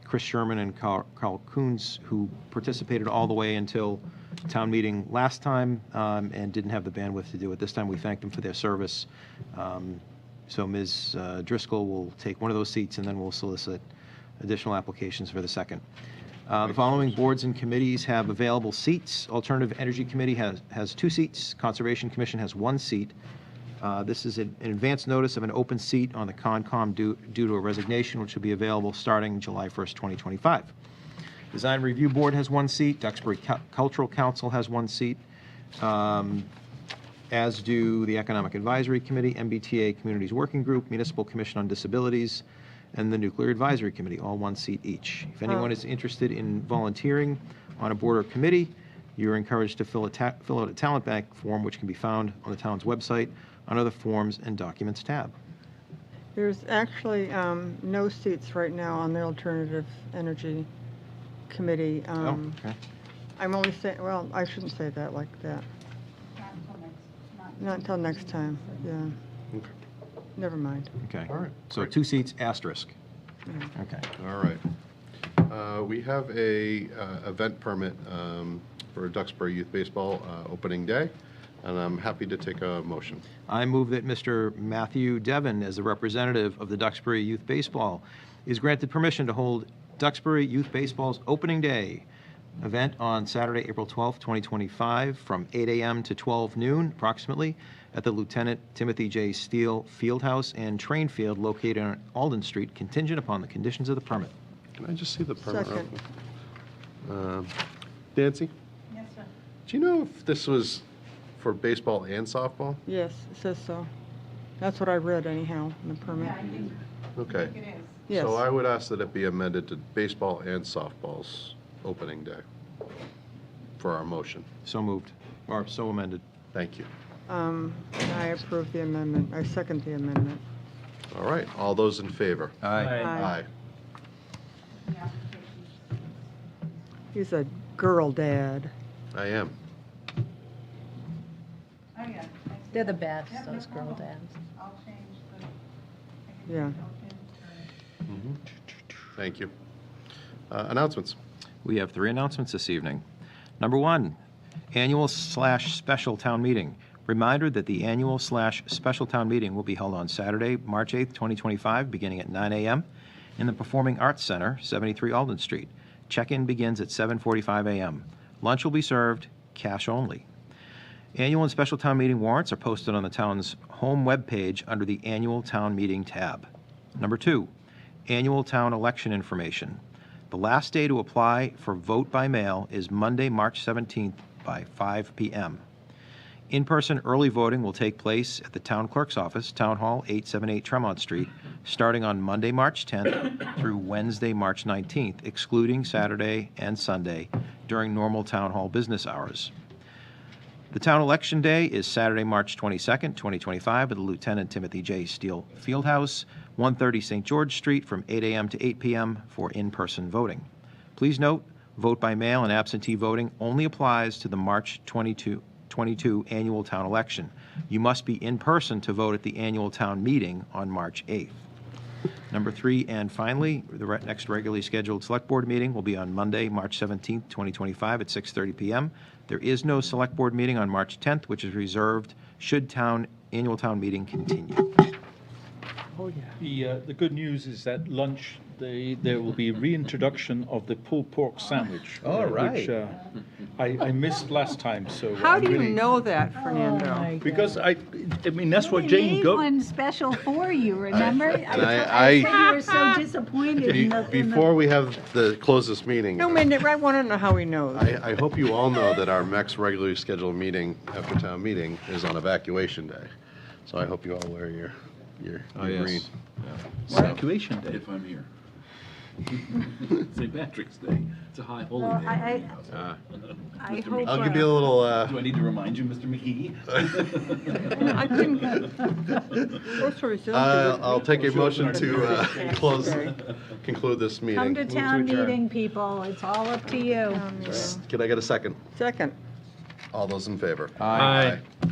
Chris Sherman and Carl Coons, who participated all the way until town meeting last time and didn't have the bandwidth to do it this time. We thank them for their service. So Ms. Driscoll will take one of those seats, and then we'll solicit additional applications for the second. The following boards and committees have available seats. Alternative Energy Committee has 2 seats. Conservation Commission has 1 seat. This is an advance notice of an open seat on the Concom due to a resignation, which will be available starting July 1st, 2025. Design Review Board has 1 seat. Duxbury Cultural Council has 1 seat, as do the Economic Advisory Committee, MBTA Communities Working Group, Municipal Commission on Disabilities, and the Nuclear Advisory Committee, all 1 seat each. If anyone is interested in volunteering on a board or committee, you're encouraged to fill out a talent bank form, which can be found on the town's website under the Forms and Documents tab. There's actually no seats right now on the Alternative Energy Committee. Okay. I'm only saying, well, I shouldn't say that like that. Not until next time, yeah. Okay. Never mind. Okay. All right. So 2 seats, asterisk. Okay. All right. We have a event permit for Duxbury Youth Baseball opening day, and I'm happy to take a motion. I move that Mr. Matthew Devon, as the representative of the Duxbury Youth Baseball, is granted permission to hold Duxbury Youth Baseball's opening day event on Saturday, April 12th, 2025, from 8 a.m. to 12 noon, approximately, at the Lieutenant Timothy J. Steele Fieldhouse and Train Field located on Alden Street, contingent upon the conditions of the permit. Can I just see the permit real Second. quick? Nancy? Yes, sir. Do you know if this was for baseball and softball? Yes, it says so. That's what I read anyhow in the permit. Okay. Yes. So I would ask that it be amended to baseball and softball's opening day for our motion. So moved, or so amended. Thank you. And I approve the amendment. I second the amendment. All right, all those in favor? Aye. Aye. He's a girl dad. I am. They're the best, those girl dads. Yeah. Thank you. Announcements. We have 3 announcements this evening. Number 1, annual/special town meeting. Reminder that the annual/special town meeting will be held on Saturday, March 8th, 2025, beginning at 9 a.m. in the Performing Arts Center, 73 Alden Street. Check-in begins at 7:45 a.m. Lunch will be served, cash only. Annual and special town meeting warrants are posted on the town's home webpage under the Annual Town Meeting tab. Number 2, annual town election information. The last day to apply for vote by mail is Monday, March 17th by 5 p.m. In-person early voting will take place at the Town Clerk's Office, Town Hall, 878 Tremont Street, starting on Monday, March 10th through Wednesday, March 19th, excluding Saturday and Sunday during normal Town Hall business hours. The town election day is Saturday, March 22nd, 2025, at the Lieutenant Timothy J. Steele Fieldhouse, 130 St. George Street, from 8 a.m. to 8 p.m. for in-person voting. Please note, vote by mail and absentee voting only applies to the March 2022 annual town election. You must be in person to vote at the annual town meeting on March 8th. Number 3, and finally, the next regularly scheduled Select Board meeting will be on Monday, March 17th, 2025 at 6:30 p.m. There is no Select Board meeting on March 10th, which is reserved should annual town meeting continue. The good news is that lunch, there will be reintroduction of the pulled pork sandwich. All right. Which I missed last time, so. How I'm do you really- know that, Fernando? Because I mean, that's what Jane made go. one special for you, remember? I- said you were so disappointed in the. Before we have the close this meeting, No, man, I want to know how he knows. I hope you all know that our next regularly scheduled meeting after town meeting is on evacuation day. So I hope you all wear your green. Evacuation day. If I'm here. St. Patrick's Day. It's a high holy Well, day. I hope. I'll give you a little, Do I need to remind you, Mr. McKee? I couldn't. Groceries, they don't do it. I'll take a motion to Okay. conclude this meeting. Come to town meeting, people. It's all up to you. Can I get a second? Second. All those in favor? Aye. Aye.